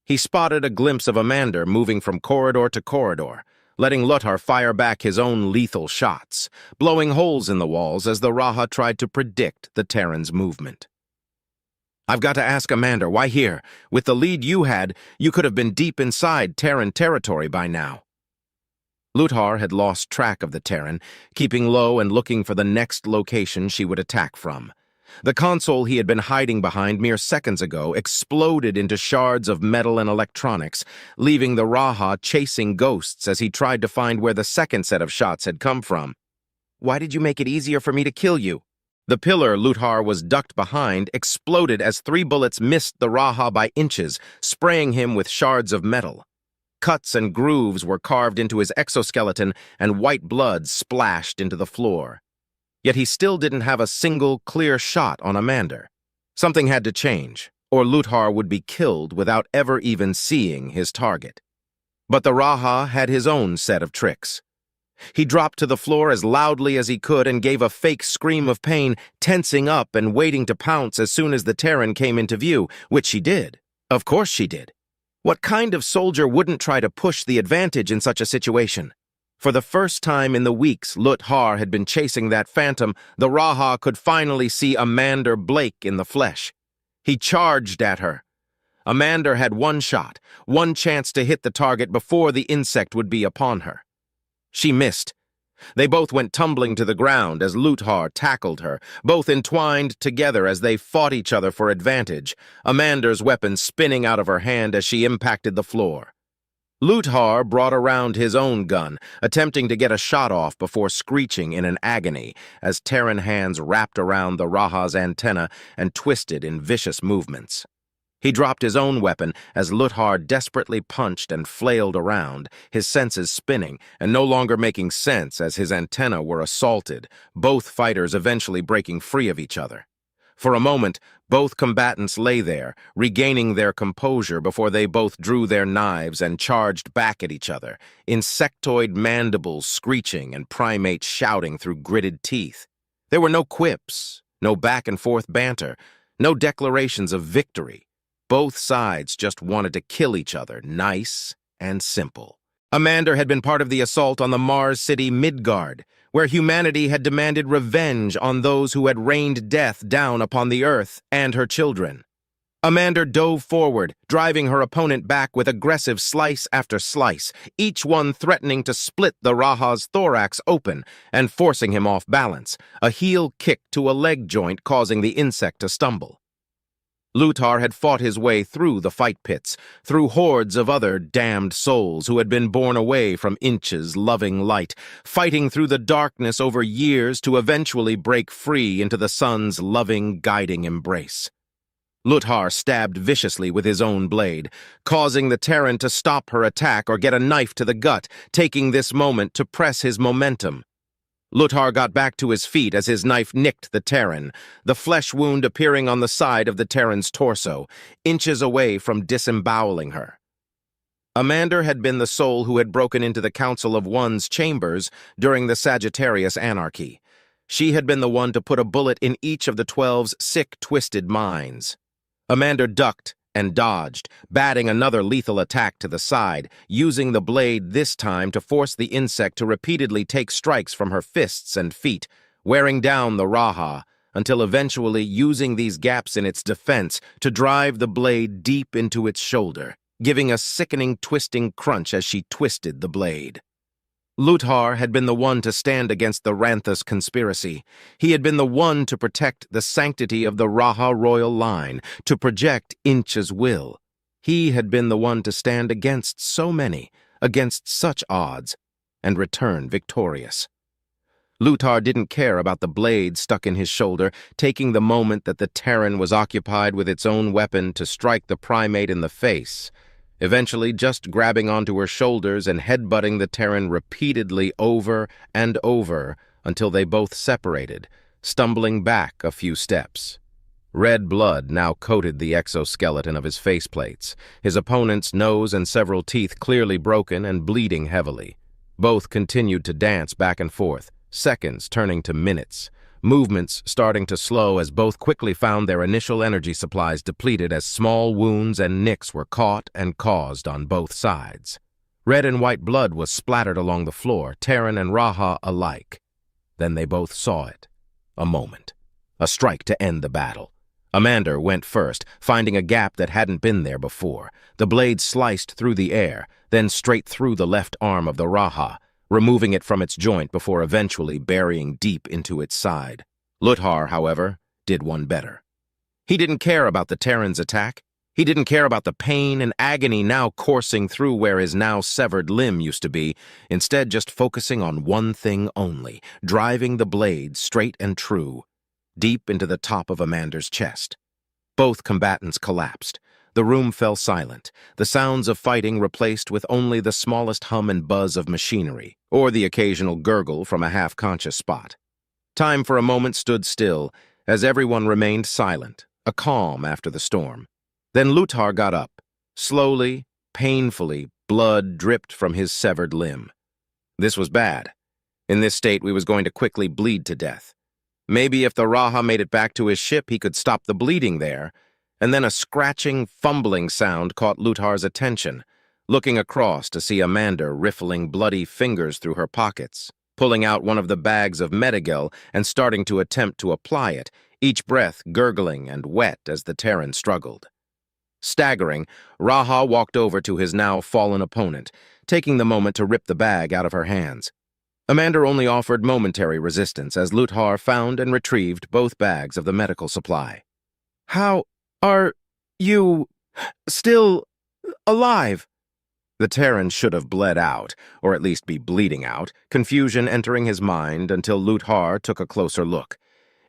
He spotted a glimpse of Amanda moving from corridor to corridor, letting Lutar fire back his own lethal shots, blowing holes in the walls as the Raha tried to predict the Terran's movement. "I've got to ask Amanda, why here? With the lead you had, you could have been deep inside Terran territory by now." Lutar had lost track of the Terran, keeping low and looking for the next location she would attack from. The console he had been hiding behind mere seconds ago exploded into shards of metal and electronics, leaving the Raha chasing ghosts as he tried to find where the second set of shots had come from. "Why did you make it easier for me to kill you?" The pillar Lutar was ducked behind exploded as 3 bullets missed the Raha by inches, spraying him with shards of metal. Cuts and grooves were carved into his exoskeleton, and white blood splashed into the floor. Yet he still didn't have a single clear shot on Amanda. Something had to change, or Lutar would be killed without ever even seeing his target. But the Raha had his own set of tricks. He dropped to the floor as loudly as he could and gave a fake scream of pain, tensing up and waiting to pounce as soon as the Terran came into view, which she did. Of course she did. What kind of soldier wouldn't try to push the advantage in such a situation? For the first time in the weeks Lutar had been chasing that phantom, the Raha could finally see Amanda Blake in the flesh. He charged at her. Amanda had one shot, one chance to hit the target before the insect would be upon her. She missed. They both went tumbling to the ground as Lutar tackled her, both entwined together as they fought each other for advantage, Amanda's weapon spinning out of her hand as she impacted the floor. Lutar brought around his own gun, attempting to get a shot off before screeching in an agony as Terran hands wrapped around the Raha's antenna and twisted in vicious movements. He dropped his own weapon as Lutar desperately punched and flailed around, his senses spinning and no longer making sense as his antennae were assaulted, both fighters eventually breaking free of each other. For a moment, both combatants lay there, regaining their composure before they both drew their knives and charged back at each other, insectoid mandibles screeching and primates shouting through gritted teeth. There were no quips, no back-and-forth banter, no declarations of victory. Both sides just wanted to kill each other, nice and simple. Amanda had been part of the assault on the Mars city Midgard, where humanity had demanded revenge on those who had rained death down upon the Earth and her children. Amanda dove forward, driving her opponent back with aggressive slice after slice, each one threatening to split the Raha's thorax open and forcing him off balance, a heel kick to a leg joint causing the insect to stumble. Lutar had fought his way through the fight pits, through hordes of other damned souls who had been borne away from Inch's loving light, fighting through the darkness over years to eventually break free into the sun's loving, guiding embrace. Lutar stabbed viciously with his own blade, causing the Terran to stop her attack or get a knife to the gut, taking this moment to press his momentum. Lutar got back to his feet as his knife nicked the Terran, the flesh wound appearing on the side of the Terran's torso, inches away from disemboweling her. Amanda had been the soul who had broken into the Council of One's chambers during the Sagittarius Anarchy. She had been the one to put a bullet in each of the 12's sick, twisted minds. Amanda ducked and dodged, batting another lethal attack to the side, using the blade this time to force the insect to repeatedly take strikes from her fists and feet, wearing down the Raha, until eventually using these gaps in its defense to drive the blade deep into its shoulder, giving a sickening twisting crunch as she twisted the blade. Lutar had been the one to stand against the Ranthus conspiracy. He had been the one to protect the sanctity of the Raha royal line, to project Inch's will. He had been the one to stand against so many, against such odds, and return victorious. Lutar didn't care about the blade stuck in his shoulder, taking the moment that the Terran was occupied with its own weapon to strike the primate in the face, eventually just grabbing onto her shoulders and headbutting the Terran repeatedly over and over until they both separated, stumbling back a few steps. Red blood now coated the exoskeleton of his faceplates, his opponent's nose and several teeth clearly broken and bleeding heavily. Both continued to dance back and forth, seconds turning to minutes, movements starting to slow as both quickly found their initial energy supplies depleted as small wounds and nicks were caught and caused on both sides. Red and white blood was splattered along the floor, Terran and Raha alike. Then they both saw it. A moment. A strike to end the battle. Amanda went first, finding a gap that hadn't been there before. The blade sliced through the air, then straight through the left arm of the Raha, removing it from its joint before eventually burying deep into its side. Lutar, however, did one better. He didn't care about the Terran's attack. He didn't care about the pain and agony now coursing through where his now severed limb used to be, instead just focusing on one thing only, driving the blade straight and true, deep into the top of Amander's chest. Both combatants collapsed. The room fell silent, the sounds of fighting replaced with only the smallest hum and buzz of machinery, or the occasional gurgle from a half-conscious spot. Time for a moment stood still, as everyone remained silent, a calm after the storm. Then Lutar got up. Slowly, painfully, blood dripped from his severed limb. This was bad. In this state, we was going to quickly bleed to death. Maybe if the Raha made it back to his ship, he could stop the bleeding there. And then a scratching, fumbling sound caught Lutar's attention, looking across to see Amanda riffling bloody fingers through her pockets, pulling out one of the bags of Medigel and starting to attempt to apply it, each breath gurgling and wet as the Terran struggled. Staggering, Raha walked over to his now fallen opponent, taking the moment to rip the bag out of her hands. Amanda only offered momentary resistance as Lutar found and retrieved both bags of the medical supply. "How are you still alive?" The Terran should have bled out, or at least be bleeding out, confusion entering his mind until Lutar took a closer look.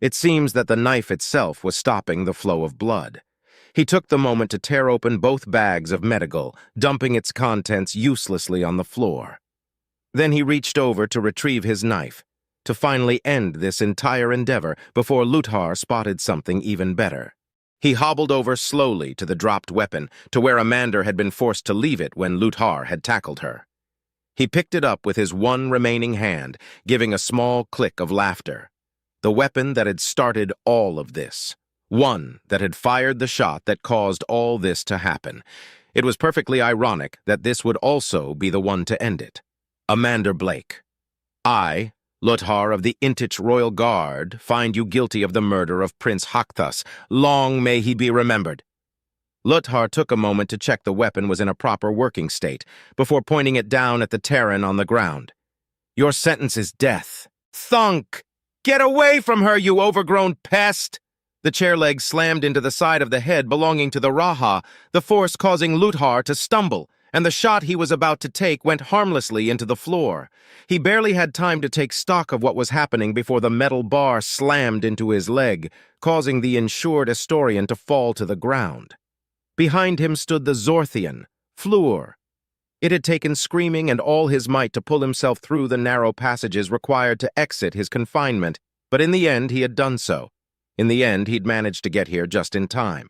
It seems that the knife itself was stopping the flow of blood. He took the moment to tear open both bags of Medigel, dumping its contents uselessly on the floor. Then he reached over to retrieve his knife, to finally end this entire endeavor before Lutar spotted something even better. He hobbled over slowly to the dropped weapon, to where Amanda had been forced to leave it when Lutar had tackled her. He picked it up with his one remaining hand, giving a small click of laughter. The weapon that had started all of this. One that had fired the shot that caused all this to happen. It was perfectly ironic that this would also be the one to end it. Amanda Blake. I, Lutar of the Intich Royal Guard, find you guilty of the murder of Prince Hakthus. Long may he be remembered. Lutar took a moment to check the weapon was in a proper working state, before pointing it down at the Terran on the ground. Your sentence is death. Thunk! Get away from her, you overgrown pest! The chair leg slammed into the side of the head belonging to the Raha, the force causing Lutar to stumble, and the shot he was about to take went harmlessly into the floor. He barely had time to take stock of what was happening before the metal bar slammed into his leg, causing the insured Astorian to fall to the ground. Behind him stood the Zorthian, Flur. It had taken screaming and all his might to pull himself through the narrow passages required to exit his confinement, but in the end he had done so. In the end, he'd managed to get here just in time.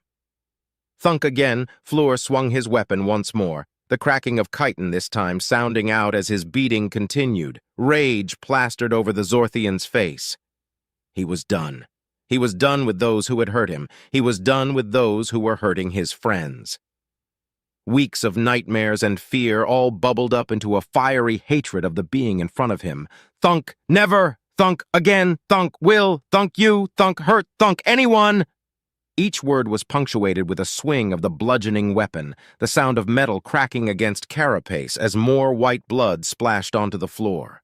Thunk again, Flur swung his weapon once more, the cracking of chitin this time sounding out as his beating continued, rage plastered over the Zorthian's face. He was done. He was done with those who had hurt him. He was done with those who were hurting his friends. Weeks of nightmares and fear all bubbled up into a fiery hatred of the being in front of him. Thunk, never! Thunk again, thunk will, thunk you, thunk hurt, thunk anyone! Each word was punctuated with a swing of the bludgeoning weapon, the sound of metal cracking against carapace as more white blood splashed onto the floor.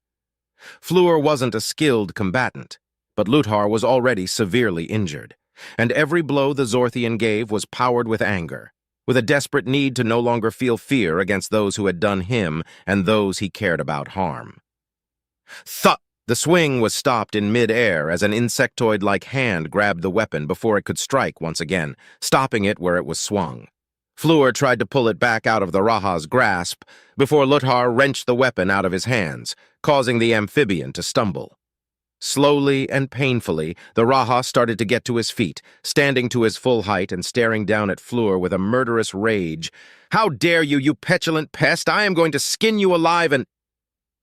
Flur wasn't a skilled combatant, but Lutar was already severely injured, and every blow the Zorthian gave was powered with anger, with a desperate need to no longer feel fear against those who had done him and those he cared about harm. Thud! The swing was stopped in mid-air as an insectoid-like hand grabbed the weapon before it could strike once again, stopping it where it was swung. Flur tried to pull it back out of the Raha's grasp before Lutar wrenched the weapon out of his hands, causing the amphibian to stumble. Slowly and painfully, the Raha started to get to his feet, standing to his full height and staring down at Flur with a murderous rage. "How dare you, you petulant pest! I am going to skin you alive and—"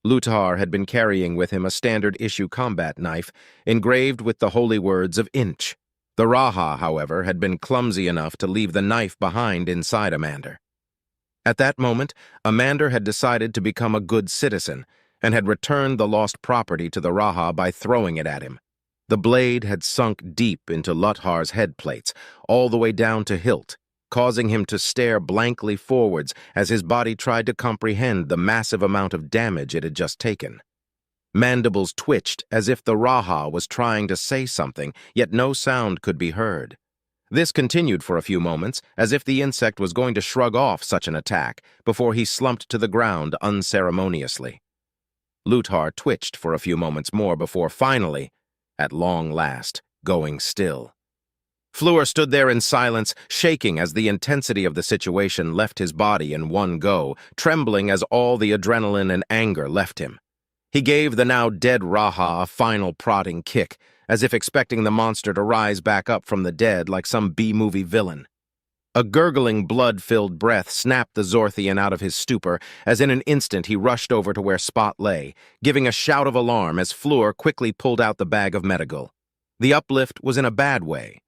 Lutar had been carrying with him a standard-issue combat knife, engraved with the holy words of Inch. The Raha, however, had been clumsy enough to leave the knife behind inside Amanda. At that moment, Amanda had decided to become a good citizen, and had returned the lost property to the Raha by throwing it at him. The blade had sunk deep into Lutar's head plates, all the way down to hilt, causing him to stare blankly forwards as his body tried to comprehend the massive amount of damage it had just taken. Mandibles twitched as if the Raha was trying to say something, yet no sound could be heard. This continued for a few moments, as if the insect was going to shrug off such an attack, before he slumped to the ground unceremoniously. Lutar twitched for a few moments more before finally, at long last, going still. Flur stood there in silence, shaking as the intensity of the situation left his body in one go, trembling as all the adrenaline and anger left him. He gave the now dead Raha a final prodding kick, as if expecting the monster to rise back up from the dead like some B-movie villain. A gurgling, blood-filled breath snapped the Zorthian out of his stupor, as in an instant he rushed over to where Spot lay, giving a shout of alarm as Flur quickly pulled out the bag of medical. The uplift was in a bad way.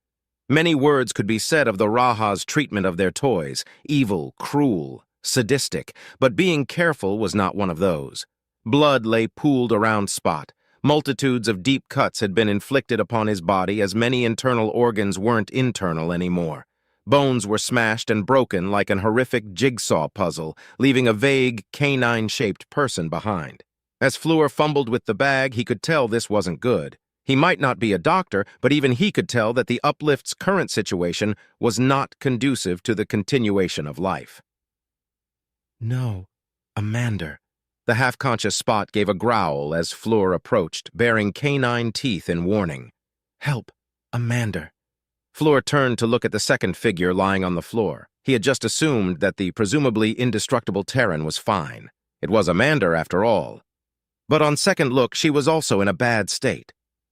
Many words could be said of the Raha's treatment of their toys, evil, cruel, sadistic, but being careful was not one of those. Blood lay pooled around Spot. Multitudes of deep cuts had been inflicted upon his body as many internal organs weren't internal anymore. Bones were smashed and broken like an horrific jigsaw puzzle, leaving a vague, canine-shaped person behind. As Flur fumbled with the bag, he could tell this wasn't good. He might not be a doctor, but even he could tell that the uplift's current situation was not conducive to the continuation of life. "No, Amanda." The half-conscious Spot gave a growl as Flur approached, baring canine teeth in warning. "Help, Amanda." Flur turned to look at the second figure lying on the floor. He had just assumed that the presumably indestructible Terran was fine. It was Amanda, after all. But on second look, she was also in a bad state.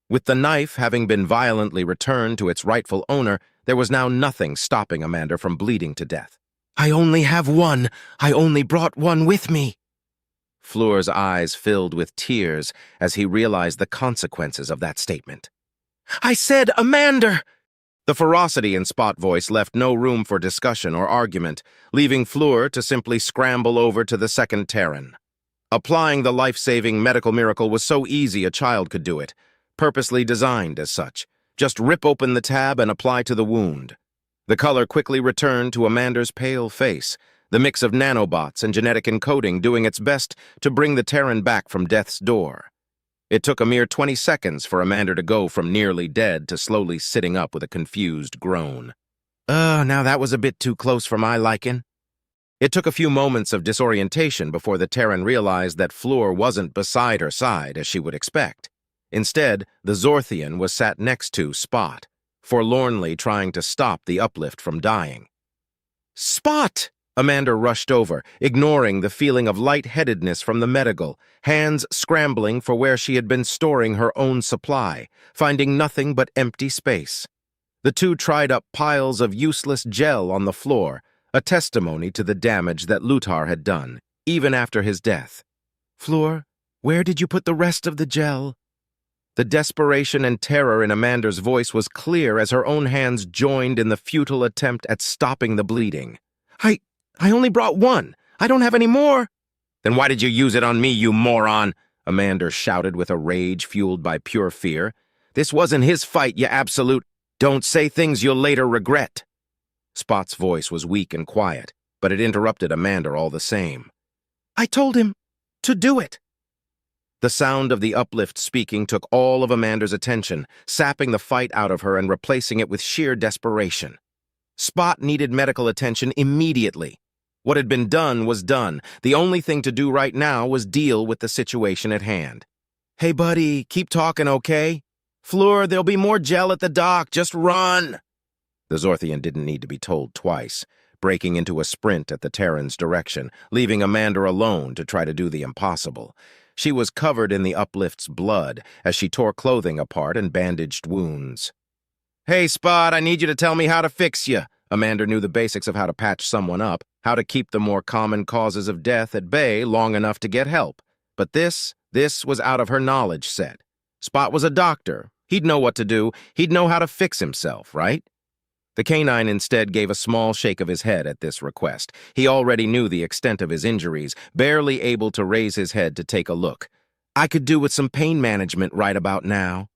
With the knife having been violently returned to its rightful owner, there was now nothing stopping Amanda from bleeding to death. "I only have one. I only brought one with me." Flur's eyes filled with tears as he realized the consequences of that statement. "I said Amanda!" The ferocity in Spot voice left no room for discussion or argument, leaving Flur to simply scramble over to the second Terran. Applying the life-saving medical miracle was so easy a child could do it, purposely designed as such. Just rip open the tab and apply to the wound. The color quickly returned to Amanda's pale face, the mix of nanobots and genetic encoding doing its best to bring the Terran back from death's door. It took a mere 20 seconds for Amanda to go from nearly dead to slowly sitting up with a confused groan. Now that was a bit too close for my liking." It took a few moments of disorientation before the Terran realized that Flur wasn't beside her side as she would expect. Instead, the Zorthian was sat next to Spot, forlornly trying to stop the uplift from dying. "Spot!" Amanda rushed over, ignoring the feeling of lightheadedness from the medical, hands scrambling for where she had been storing her own supply, finding nothing but empty space. The two tried up piles of useless gel on the floor, a testimony to the damage that Lutar had done, even after his death. "Flur, where did you put the rest of the gel?" The desperation and terror in Amanda's voice was clear as her own hands joined in the futile attempt at stopping the bleeding. I only brought one. I don't have any more." "Then why did you use it on me, you moron?" Amanda shouted with a rage fueled by pure fear. "This wasn't his fight, you absolute. Don't say things you'll later regret." Spot's voice was weak and quiet, but it interrupted Amanda all the same. "I told him to do it." The sound of the uplift speaking took all of Amanda's attention, sapping the fight out of her and replacing it with sheer desperation. Spot needed medical attention immediately. What had been done was done. The only thing to do right now was deal with the situation at hand. "Hey, buddy, keep talking, okay? Flur, there'll be more gel at the dock. Just run!" The Zorthian didn't need to be told twice, breaking into a sprint at the Terran's direction, leaving Amanda alone to try to do the impossible. She was covered in the uplift's blood as she tore clothing apart and bandaged wounds. "Hey, Spot, I need you to tell me how to fix you." Amanda knew the basics of how to patch someone up, how to keep the more common causes of death at bay long enough to get help. But this was out of her knowledge set. Spot was a doctor. He'd know what to do. He'd know how to fix himself, right? The canine instead gave a small shake of his head at this request. He already knew the extent of his injuries, barely able to raise his head to take a look. "I could do with some pain management right about now."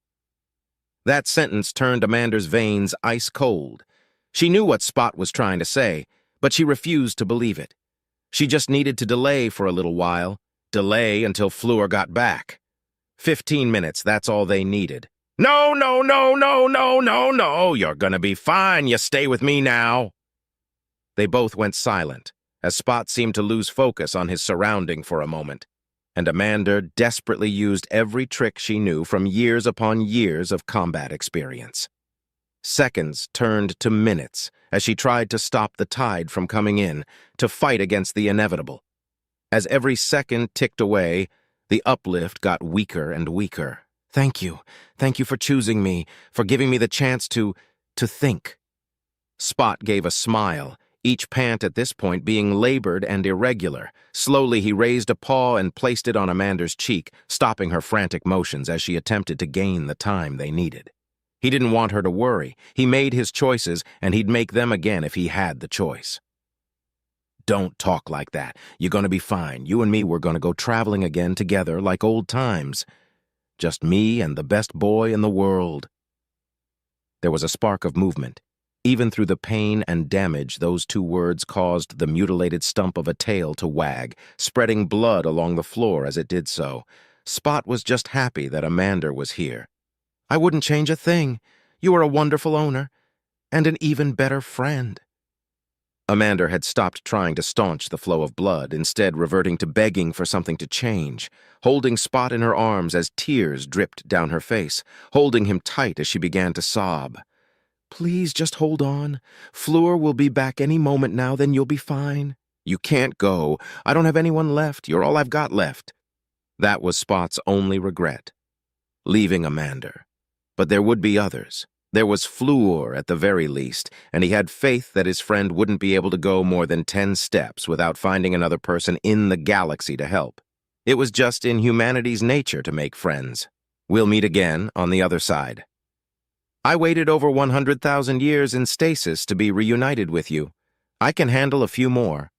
That sentence turned Amanda's veins ice cold. She knew what Spot was trying to say, but she refused to believe it. She just needed to delay for a little while, delay until Flur got back. 15 minutes, that's all they needed. No, no, no, no, no, no, no, you're gonna be fine, you stay with me now. They both went silent, as Spot seemed to lose focus on his surrounding for a moment, and Amanda desperately used every trick she knew from years upon years of combat experience. Seconds turned to minutes as she tried to stop the tide from coming in, to fight against the inevitable. As every second ticked away, the uplift got weaker and weaker. Thank you. Thank you for choosing me, for giving me the chance to think. Spot gave a smile, each pant at this point being labored and irregular. Slowly he raised a paw and placed it on Amanda's cheek, stopping her frantic motions as she attempted to gain the time they needed. He didn't want her to worry. He made his choices, and he'd make them again if he had the choice. Don't talk like that. You're gonna be fine. You and me, we're gonna go traveling again together like old times. Just me and the best boy in the world. There was a spark of movement. Even through the pain and damage, those two words caused the mutilated stump of a tail to wag, spreading blood along the floor as it did so. Spot was just happy that Amanda was here. I wouldn't change a thing. You are a wonderful owner, and an even better friend. Amanda had stopped trying to staunch the flow of blood, instead reverting to begging for something to change, holding Spot in her arms as tears dripped down her face, holding him tight as she began to sob. Please just hold on. Flur will be back any moment now, then you'll be fine. You can't go. I don't have anyone left. You're all I've got left. That was Spot's only regret. Leaving Amanda. But there would be others. There was Flur at the very least, and he had faith that his friend wouldn't be able to go more than 10 steps without finding another person in the galaxy to help. It was just in humanity's nature to make friends. We'll meet again on the other side. I waited over 100,000 years in stasis to be reunited with you. I can handle a few more.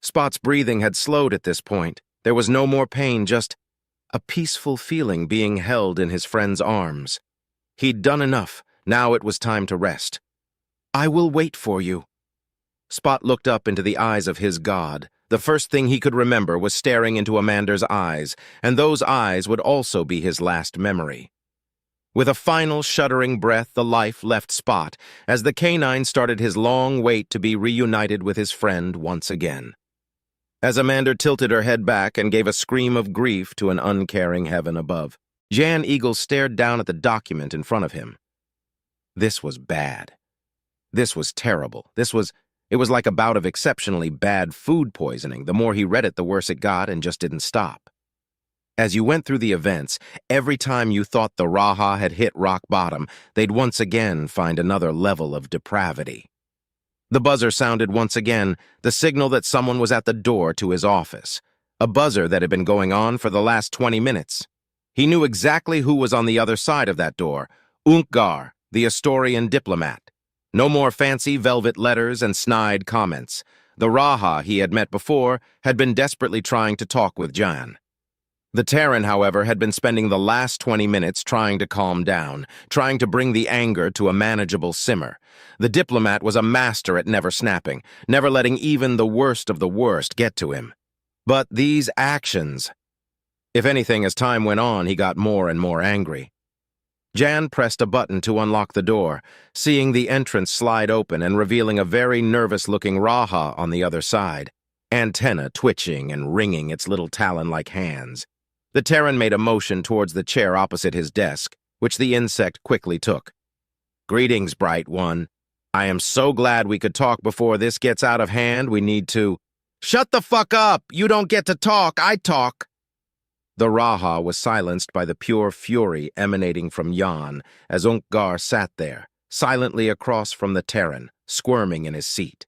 Spot's breathing had slowed at this point. There was no more pain, just a peaceful feeling being held in his friend's arms. He'd done enough. Now it was time to rest. I will wait for you. Spot looked up into the eyes of his god. The first thing he could remember was staring into Amanda's eyes, and those eyes would also be his last memory. With a final shuddering breath, the life left Spot as the canine started his long wait to be reunited with his friend once again. As Amanda tilted her head back and gave a scream of grief to an uncaring heaven above, Jan Eagle stared down at the document in front of him. This was bad. This was terrible. It was like a bout of exceptionally bad food poisoning. The more he read it, the worse it got, and just didn't stop. As you went through the events, every time you thought the Raha had hit rock bottom, they'd once again find another level of depravity. The buzzer sounded once again, the signal that someone was at the door to his office. A buzzer that had been going on for the last 20 minutes. He knew exactly who was on the other side of that door. Unkgar, the Astorian diplomat. No more fancy velvet letters and snide comments. The Raha he had met before had been desperately trying to talk with Jan. The Terran, however, had been spending the last 20 minutes trying to calm down, trying to bring the anger to a manageable simmer. The diplomat was a master at never snapping, never letting even the worst of the worst get to him. But these actions... If anything, as time went on, he got more and more angry. Jan pressed a button to unlock the door, seeing the entrance slide open and revealing a very nervous-looking Raha on the other side, antenna twitching and wringing its little talon-like hands. The Terran made a motion towards the chair opposite his desk, which the insect quickly took. Greetings, bright one. I am so glad we could talk before this gets out of hand. We need to... Shut the fuck up! You don't get to talk, I talk! The Raha was silenced by the pure fury emanating from Jan as Unkgar sat there, silently across from the Terran, squirming in his seat.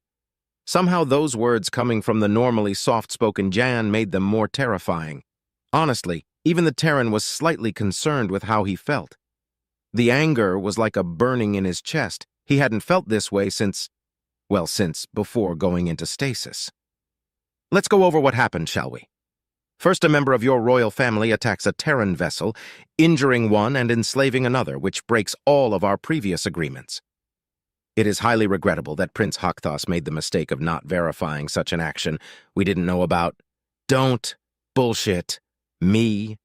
Somehow those words coming from the normally soft-spoken Jan made them more terrifying. Honestly, even the Terran was slightly concerned with how he felt. The anger was like a burning in his chest. He hadn't felt this way since before going into stasis. Let's go over what happened, shall we? First, a member of your royal family attacks a Terran vessel, injuring one and enslaving another, which breaks all of our previous agreements. It is highly regrettable that Prince Hakthos made the mistake of not verifying such an action we didn't know about. Don't bullshit me.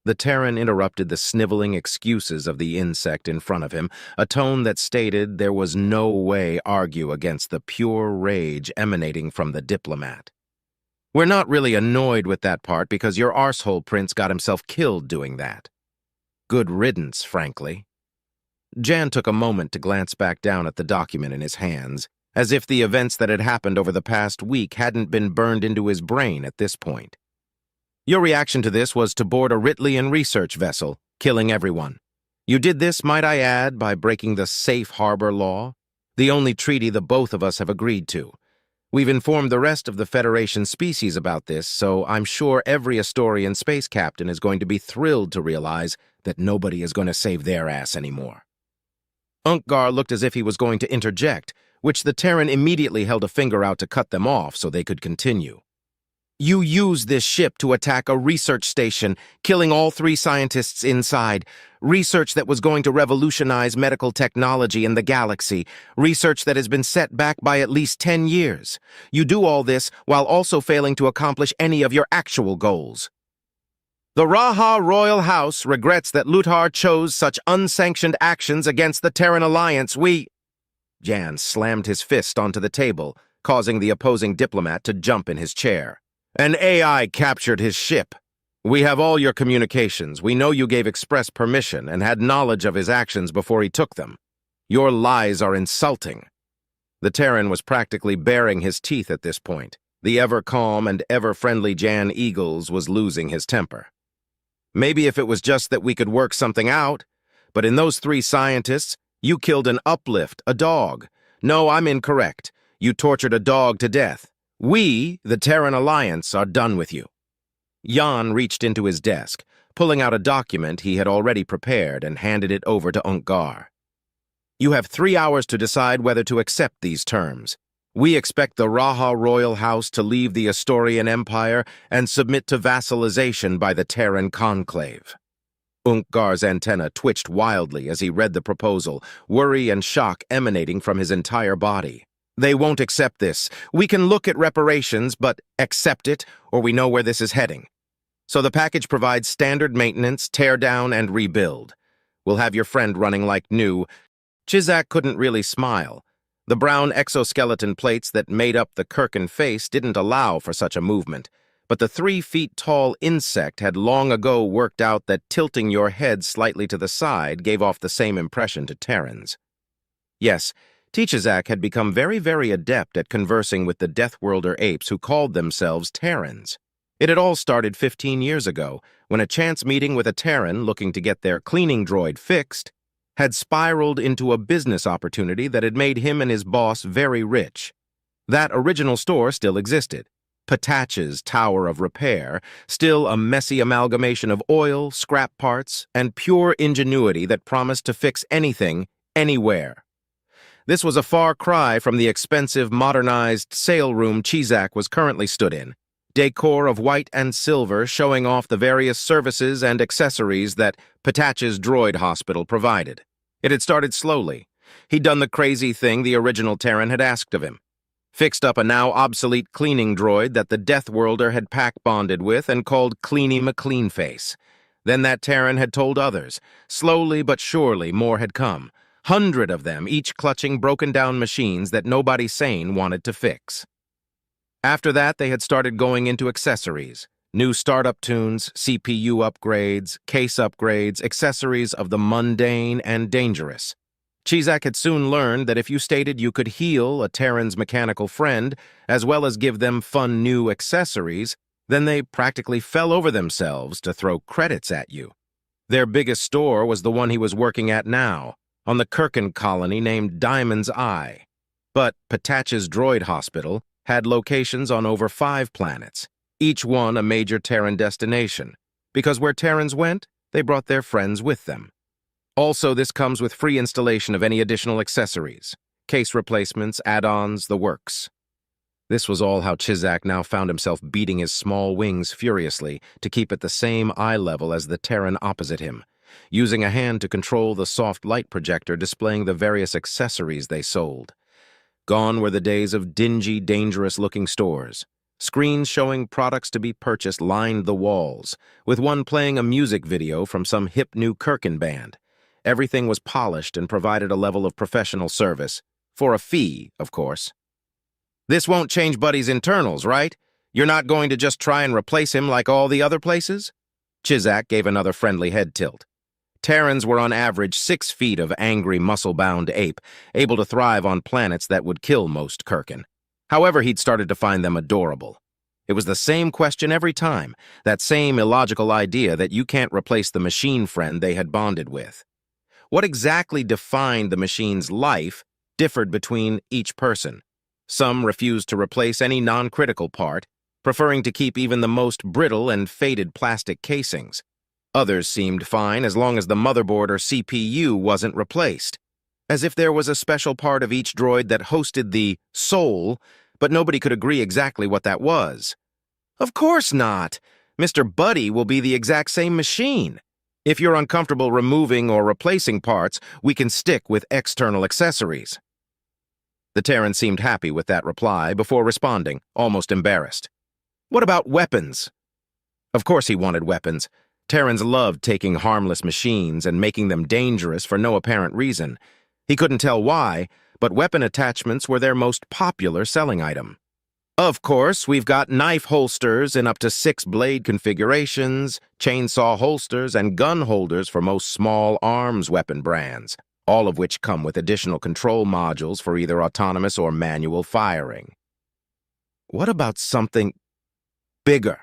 The Terran interrupted the sniveling excuses of the insect in front of him, a tone that stated there was no way argue against the pure rage emanating from the diplomat. We're not really annoyed with that part because your arsehole prince got himself killed doing that. Good riddance, frankly. Jan took a moment to glance back down at the document in his hands, as if the events that had happened over the past week hadn't been burned into his brain at this point. Your reaction to this was to board a Ritlian research vessel, killing everyone. You did this, might I add, by breaking the safe harbor law, the only treaty the both of us have agreed to. We've informed the rest of the Federation species about this, so I'm sure every Astorian space captain is going to be thrilled to realize that nobody is going to save their ass anymore. Unkgar looked as if he was going to interject, which the Terran immediately held a finger out to cut them off so they could continue. You used this ship to attack a research station, killing all 3 scientists inside. Research that was going to revolutionize medical technology in the galaxy. Research that has been set back by at least 10 years. You do all this while also failing to accomplish any of your actual goals. The Raha Royal House regrets that Lutar chose such unsanctioned actions against the Terran Alliance. Jan slammed his fist onto the table, causing the opposing diplomat to jump in his chair. An AI captured his ship. We have all your communications. We know you gave express permission and had knowledge of his actions before he took them. Your lies are insulting. The Terran was practically baring his teeth at this point. The ever-calm and ever-friendly Jan Eagles was losing his temper. Maybe if it was just that we could work something out, but in those 3 scientists, you killed an uplift, a dog. No, I'm incorrect. You tortured a dog to death. We, the Terran Alliance, are done with you. Jan reached into his desk, pulling out a document he had already prepared and handed it over to Unkgar. You have 3 hours to decide whether to accept these terms. We expect the Raha Royal House to leave the Astorian Empire and submit to vassalization by the Terran Conclave. Unkgar's antenna twitched wildly as he read the proposal, worry and shock emanating from his entire body. They won't accept this. We can look at reparations, but accept it, or we know where this is heading. So the package provides standard maintenance, tear down, and rebuild. We'll have your friend running like new. Chizak couldn't really smile. The brown exoskeleton plates that made up the Kirkin face didn't allow for such a movement, but the 3-feet-tall insect had long ago worked out that tilting your head slightly to the side gave off the same impression to Terrans. Yes, Chizak had become very, very adept at conversing with the Deathworlder apes who called themselves Terrans. It had all started 15 years ago, when a chance meeting with a Terran looking to get their cleaning droid fixed had spiraled into a business opportunity that had made him and his boss very rich. That original store still existed. Patach's Tower of Repair, still a messy amalgamation of oil, scrap parts, and pure ingenuity that promised to fix anything, anywhere. This was a far cry from the expensive, modernized sale room Chizak was currently stood in, decor of white and silver showing off the various services and accessories that Patach's droid hospital provided. It had started slowly. He'd done the crazy thing the original Terran had asked of him. Fixed up a now obsolete cleaning droid that the Deathworlder had pack-bonded with and called Cleany McCleanface. Then that Terran had told others. Slowly but surely more had come. 100 of them, each clutching broken-down machines that nobody sane wanted to fix. After that, they had started going into accessories. New startup tunes, CPU upgrades, case upgrades, accessories of the mundane and dangerous. Chizak had soon learned that if you stated you could heal a Terran's mechanical friend, as well as give them fun new accessories, then they practically fell over themselves to throw credits at you. Their biggest store was the one he was working at now, on the Kirkin colony named Diamond's Eye. But Patach's droid hospital had locations on over 5 planets, each one a major Terran destination, because where Terrans went, they brought their friends with them. Also, this comes with free installation of any additional accessories, case replacements, add-ons, the works. This was all how Chizak now found himself beating his small wings furiously to keep at the same eye level as the Terran opposite him, using a hand to control the soft light projector displaying the various accessories they sold. Gone were the days of dingy, dangerous-looking stores. Screens showing products to be purchased lined the walls, with one playing a music video from some hip new Kirkin band. Everything was polished and provided a level of professional service, for a fee, of course. This won't change Buddy's internals, right? You're not going to just try and replace him like all the other places? Chizak gave another friendly head tilt. Terrans were on average 6 feet of angry, muscle-bound ape, able to thrive on planets that would kill most Kirkin. However, he'd started to find them adorable. It was the same question every time, that same illogical idea that you can't replace the machine friend they had bonded with. What exactly defined the machine's life differed between each person. Some refused to replace any non-critical part, preferring to keep even the most brittle and faded plastic casings. Others seemed fine as long as the motherboard or CPU wasn't replaced, as if there was a special part of each droid that hosted the soul, but nobody could agree exactly what that was. Of course not. Mr. Buddy will be the exact same machine. If you're uncomfortable removing or replacing parts, we can stick with external accessories. The Terran seemed happy with that reply before responding, almost embarrassed. What about weapons? Of course he wanted weapons. Terrans loved taking harmless machines and making them dangerous for no apparent reason. He couldn't tell why, but weapon attachments were their most popular selling item. Of course, we've got knife holsters in up to 6 blade configurations, chainsaw holsters, and gun holders for most small arms weapon brands, all of which come with additional control modules for either autonomous or manual firing. What about something bigger?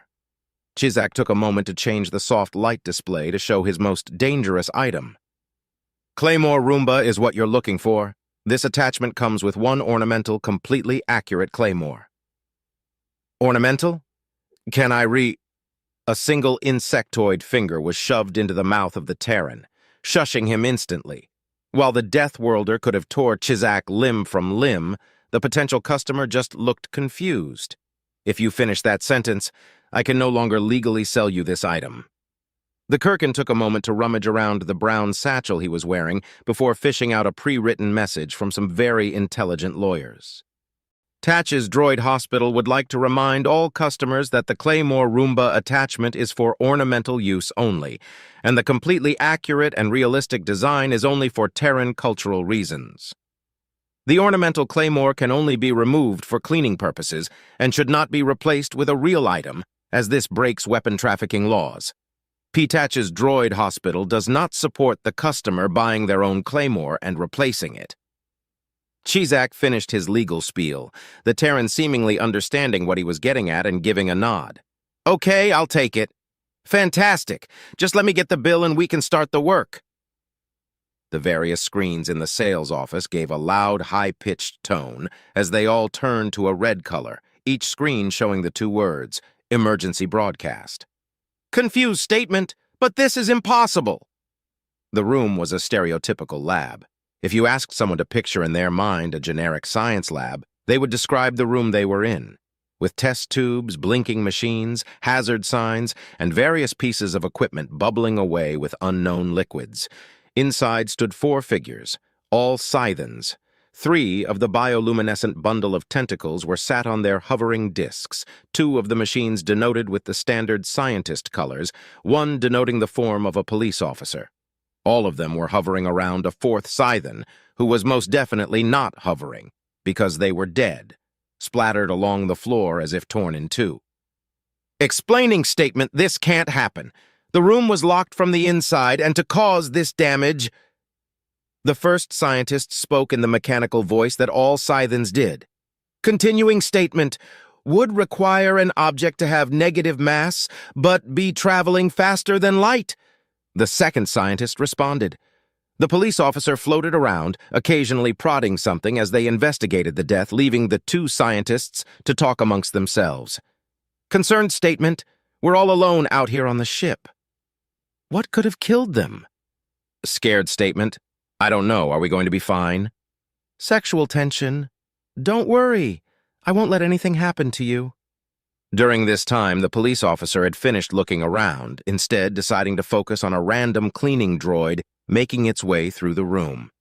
Chizak took a moment to change the soft light display to show his most dangerous item. Claymore Roomba is what you're looking for. This attachment comes with one ornamental, completely accurate claymore. Ornamental? Can I A single insectoid finger was shoved into the mouth of the Terran, shushing him instantly. While the Death Worlder could have tore Chizak limb from limb, the potential customer just looked confused. If you finish that sentence, I can no longer legally sell you this item. The Kirkin took a moment to rummage around the brown satchel he was wearing before fishing out a pre-written message from some very intelligent lawyers. Tatch's Droid Hospital would like to remind all customers that the Claymore Roomba attachment is for ornamental use only, and the completely accurate and realistic design is only for Terran cultural reasons. The ornamental claymore can only be removed for cleaning purposes and should not be replaced with a real item, as this breaks weapon trafficking laws. Tatch's Droid Hospital does not support the customer buying their own claymore and replacing it. Chizak finished his legal spiel, the Terran seemingly understanding what he was getting at and giving a nod. Okay, I'll take it. Fantastic. Just let me get the bill and we can start the work. The various screens in the sales office gave a loud, high-pitched tone as they all turned to a red color, each screen showing the 2 words, emergency broadcast. Confused statement, but this is impossible. The room was a stereotypical lab. If you asked someone to picture in their mind a generic science lab, they would describe the room they were in, with test tubes, blinking machines, hazard signs, and various pieces of equipment bubbling away with unknown liquids. Inside stood 4 figures, all Scythans. 3 of the bioluminescent bundle of tentacles were sat on their hovering discs, 2 of the machines denoted with the standard scientist colors, 1 denoting the form of a police officer. All of them were hovering around a 4th Scythan, who was most definitely not hovering, because they were dead, splattered along the floor as if torn in 2. Explaining statement, this can't happen. The room was locked from the inside, and to cause this damage... The first scientist spoke in the mechanical voice that all Scythans did. Continuing statement, would require an object to have negative mass, but be traveling faster than light. The second scientist responded. The police officer floated around, occasionally prodding something as they investigated the death, leaving the 2 scientists to talk amongst themselves. Concerned statement, we're all alone out here on the ship. What could have killed them? Scared statement, I don't know, are we going to be fine? Sexual tension, don't worry, I won't let anything happen to you. During this time, the police officer had finished looking around, instead deciding to focus on a random cleaning droid making its way through the room.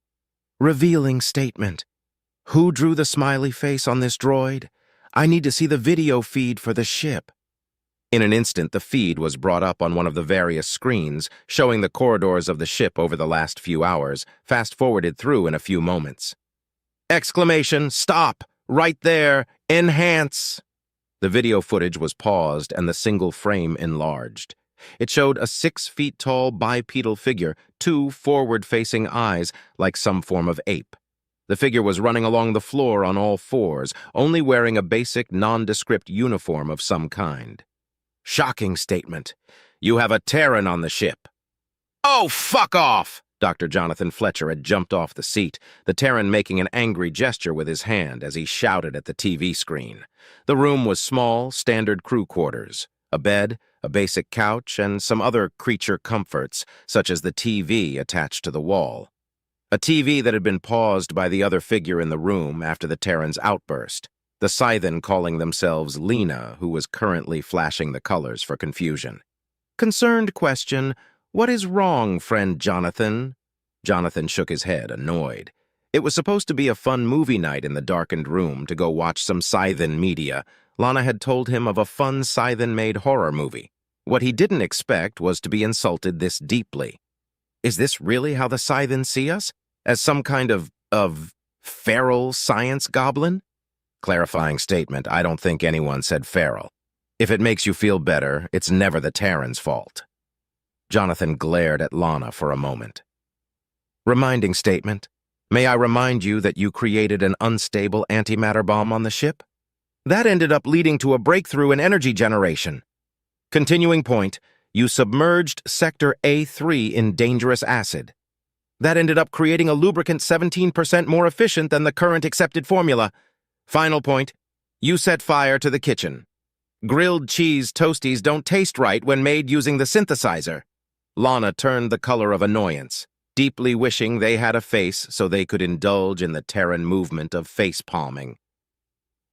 Revealing statement. Who drew the smiley face on this droid? I need to see the video feed for the ship. In an instant, the feed was brought up on one of the various screens, showing the corridors of the ship over the last few hours, fast-forwarded through in a few moments. Exclamation, stop! Right there! Enhance! The video footage was paused and the single frame enlarged. It showed a 6-feet-tall bipedal figure, 2 forward-facing eyes, like some form of ape. The figure was running along the floor on all fours, only wearing a basic, nondescript uniform of some kind. Shocking statement. You have a Terran on the ship. Oh, fuck off! Dr. Jonathan Fletcher had jumped off the seat, the Terran making an angry gesture with his hand as he shouted at the TV screen. The room was small, standard crew quarters. A bed, a basic couch, and some other creature comforts, such as the TV attached to the wall. A TV that had been paused by the other figure in the room after the Terran's outburst. The Scythen calling themselves Lena, who was currently flashing the colors for confusion. Concerned question, what is wrong, friend Jonathan? Jonathan shook his head, annoyed. It was supposed to be a fun movie night in the darkened room to go watch some Scythen media. Lana had told him of a fun Scythen-made horror movie. What he didn't expect was to be insulted this deeply. Is this really how the Scythen see us? As some kind of feral science goblin? Clarifying statement, I don't think anyone said feral. If it makes you feel better, it's never the Terran's fault. Jonathan glared at Lana for a moment. Reminding statement, may I remind you that you created an unstable antimatter bomb on the ship? That ended up leading to a breakthrough in energy generation. Continuing point, you submerged Sector A3 in dangerous acid. That ended up creating a lubricant 17% more efficient than the current accepted formula. Final point, you set fire to the kitchen. Grilled cheese toasties don't taste right when made using the synthesizer. Lana turned the color of annoyance, deeply wishing they had a face so they could indulge in the Terran movement of face-palming.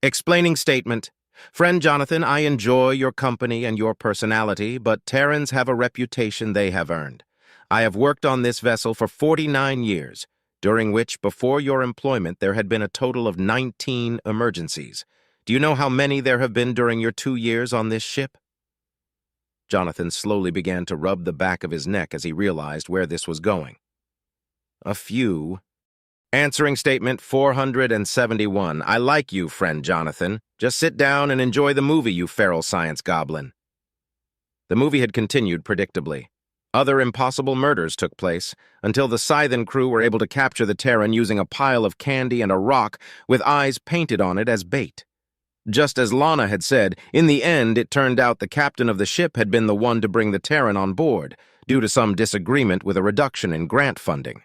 Explaining statement, friend Jonathan, I enjoy your company and your personality, but Terrans have a reputation they have earned. I have worked on this vessel for 49 years, during which, before your employment, there had been a total of 19 emergencies. Do you know how many there have been during your 2 years on this ship? Jonathan slowly began to rub the back of his neck as he realized where this was going. A few. Answering statement 471. I like you, friend Jonathan. Just sit down and enjoy the movie, you feral science goblin. The movie had continued predictably. Other impossible murders took place, until the Scythen crew were able to capture the Terran using a pile of candy and a rock with eyes painted on it as bait. Just as Lana had said, in the end it turned out the captain of the ship had been the one to bring the Terran on board, due to some disagreement with a reduction in grant funding.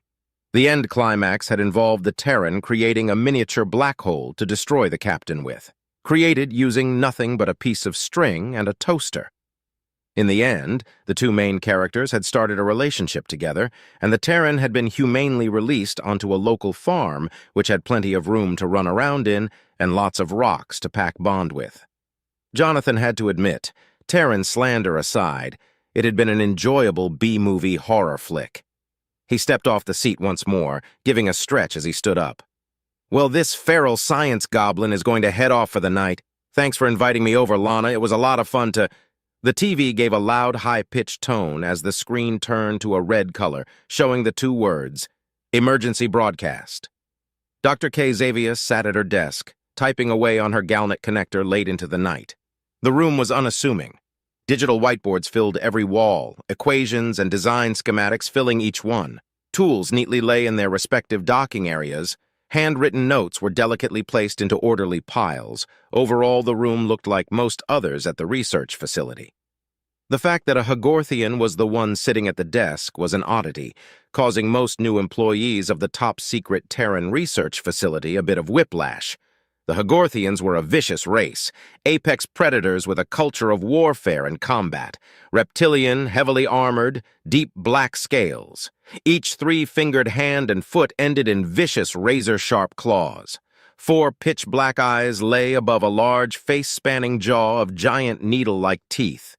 The end climax had involved the Terran creating a miniature black hole to destroy the captain with, created using nothing but a piece of string and a toaster. In the end, the two main characters had started a relationship together, and the Terran had been humanely released onto a local farm which had plenty of room to run around in and lots of rocks to pack bond with. Jonathan had to admit, Terran slander aside, it had been an enjoyable B-movie horror flick. He stepped off the seat once more, giving a stretch as he stood up. Well, this feral science goblin is going to head off for the night. Thanks for inviting me over, Lana. It was a lot of fun to... The TV gave a loud, high-pitched tone as the screen turned to a red color, showing the two words, Emergency Broadcast. Dr. K. Xavius sat at her desk, typing away on her Galnet connector late into the night. The room was unassuming. Digital whiteboards filled every wall, equations and design schematics filling each one. Tools neatly lay in their respective docking areas. Handwritten notes were delicately placed into orderly piles. Overall, the room looked like most others at the research facility. The fact that a Hagorthian was the one sitting at the desk was an oddity, causing most new employees of the top-secret Terran research facility a bit of whiplash. The Hagorthians were a vicious race, apex predators with a culture of warfare and combat, reptilian, heavily armored, deep black scales. Each 3-fingered hand and foot ended in vicious razor-sharp claws. 4 pitch-black eyes lay above a large, face-spanning jaw of giant needle-like teeth.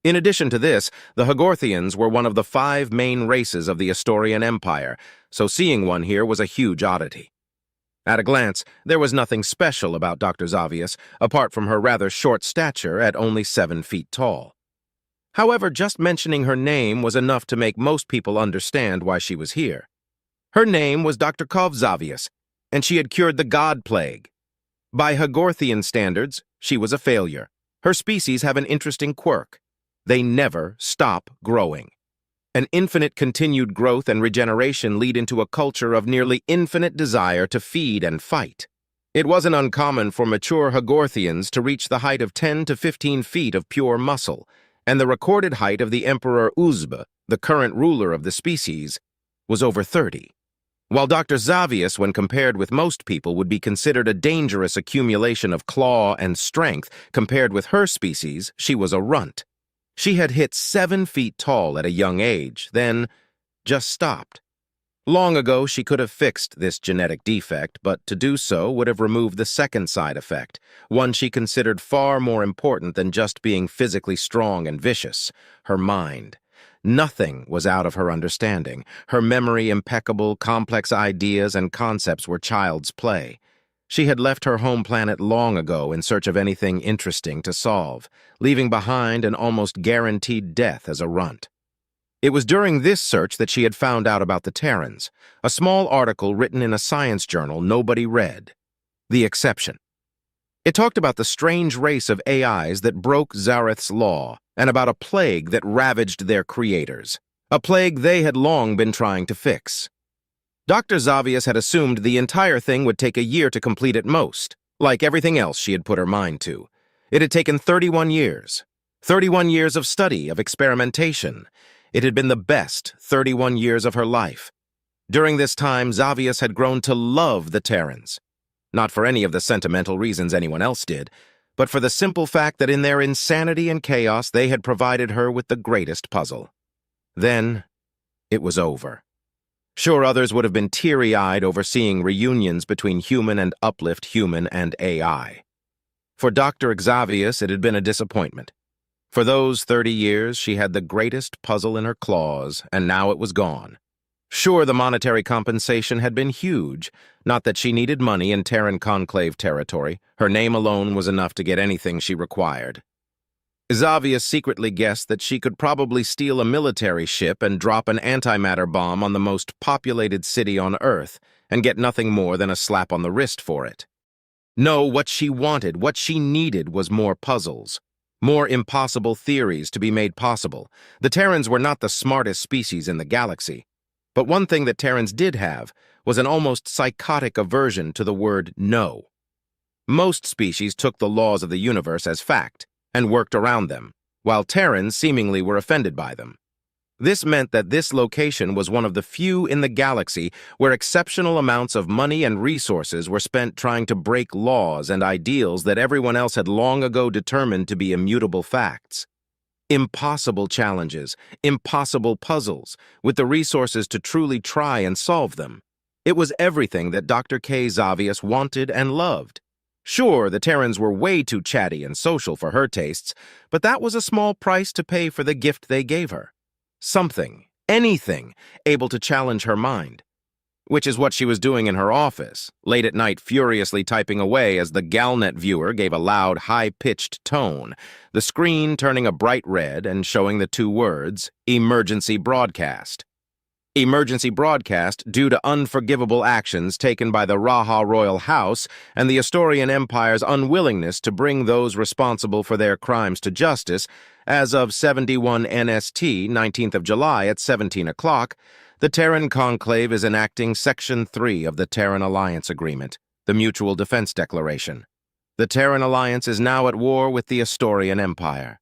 In addition to this, the Hagorthians were one of the 5 main races of the Astorian Empire, so seeing one here was a huge oddity. At a glance, there was nothing special about Dr. Zavius, apart from her rather short stature at only 7 feet tall. However, just mentioning her name was enough to make most people understand why she was here. Her name was Dr. Kov Zavius, and she had cured the God Plague. By Hagorthian standards, she was a failure. Her species have an interesting quirk. They never stop growing. An infinite continued growth and regeneration lead into a culture of nearly infinite desire to feed and fight. It wasn't uncommon for mature Hagorthians to reach the height of 10 to 15 feet of pure muscle, and the recorded height of the Emperor Uzba, the current ruler of the species, was over 30. While Dr. Zavius, when compared with most people, would be considered a dangerous accumulation of claw and strength, compared with her species, she was a runt. She had hit 7 feet tall at a young age, then just stopped. Long ago, she could have fixed this genetic defect, but to do so would have removed the second side effect, one she considered far more important than just being physically strong and vicious: her mind. Nothing was out of her understanding. Her memory impeccable, complex ideas and concepts were child's play. She had left her home planet long ago in search of anything interesting to solve, leaving behind an almost guaranteed death as a runt. It was during this search that she had found out about the Terrans, a small article written in a science journal nobody read. The Exception. It talked about the strange race of AIs that broke Zareth's law, and about a plague that ravaged their creators, a plague they had long been trying to fix. Dr. Zavius had assumed the entire thing would take a year to complete at most, like everything else she had put her mind to. It had taken 31 years. 31 years of study, of experimentation. It had been the best 31 years of her life. During this time, Zavius had grown to love the Terrans. Not for any of the sentimental reasons anyone else did, but for the simple fact that in their insanity and chaos they had provided her with the greatest puzzle. Then, it was over. Sure, others would have been teary-eyed over seeing reunions between human and uplift, human and AI. For Dr. Xavius, it had been a disappointment. For those 30 years, she had the greatest puzzle in her claws, and now it was gone. Sure, the monetary compensation had been huge, not that she needed money in Terran Conclave territory. Her name alone was enough to get anything she required. Xavius secretly guessed that she could probably steal a military ship and drop an antimatter bomb on the most populated city on Earth and get nothing more than a slap on the wrist for it. No, what she wanted, what she needed was more puzzles, more impossible theories to be made possible. The Terrans were not the smartest species in the galaxy, but one thing that Terrans did have was an almost psychotic aversion to the word no. Most species took the laws of the universe as fact and worked around them, while Terrans seemingly were offended by them. This meant that this location was one of the few in the galaxy where exceptional amounts of money and resources were spent trying to break laws and ideals that everyone else had long ago determined to be immutable facts. Impossible challenges, impossible puzzles, with the resources to truly try and solve them. It was everything that Dr. K. Zavius wanted and loved. Sure, the Terrans were way too chatty and social for her tastes, but that was a small price to pay for the gift they gave her. Something, anything, able to challenge her mind. Which is what she was doing in her office, late at night furiously typing away as the Galnet viewer gave a loud, high-pitched tone, the screen turning a bright red and showing the 2 words, Emergency Broadcast. Emergency broadcast due to unforgivable actions taken by the Raha royal house and the Astorian Empire's unwillingness to bring those responsible for their crimes to justice. As of 71 NST, 19th of July at 17 o'clock, the Terran Conclave is enacting Section 3 of the Terran Alliance Agreement, the Mutual Defense Declaration. The Terran Alliance is now at war with the Astorian Empire.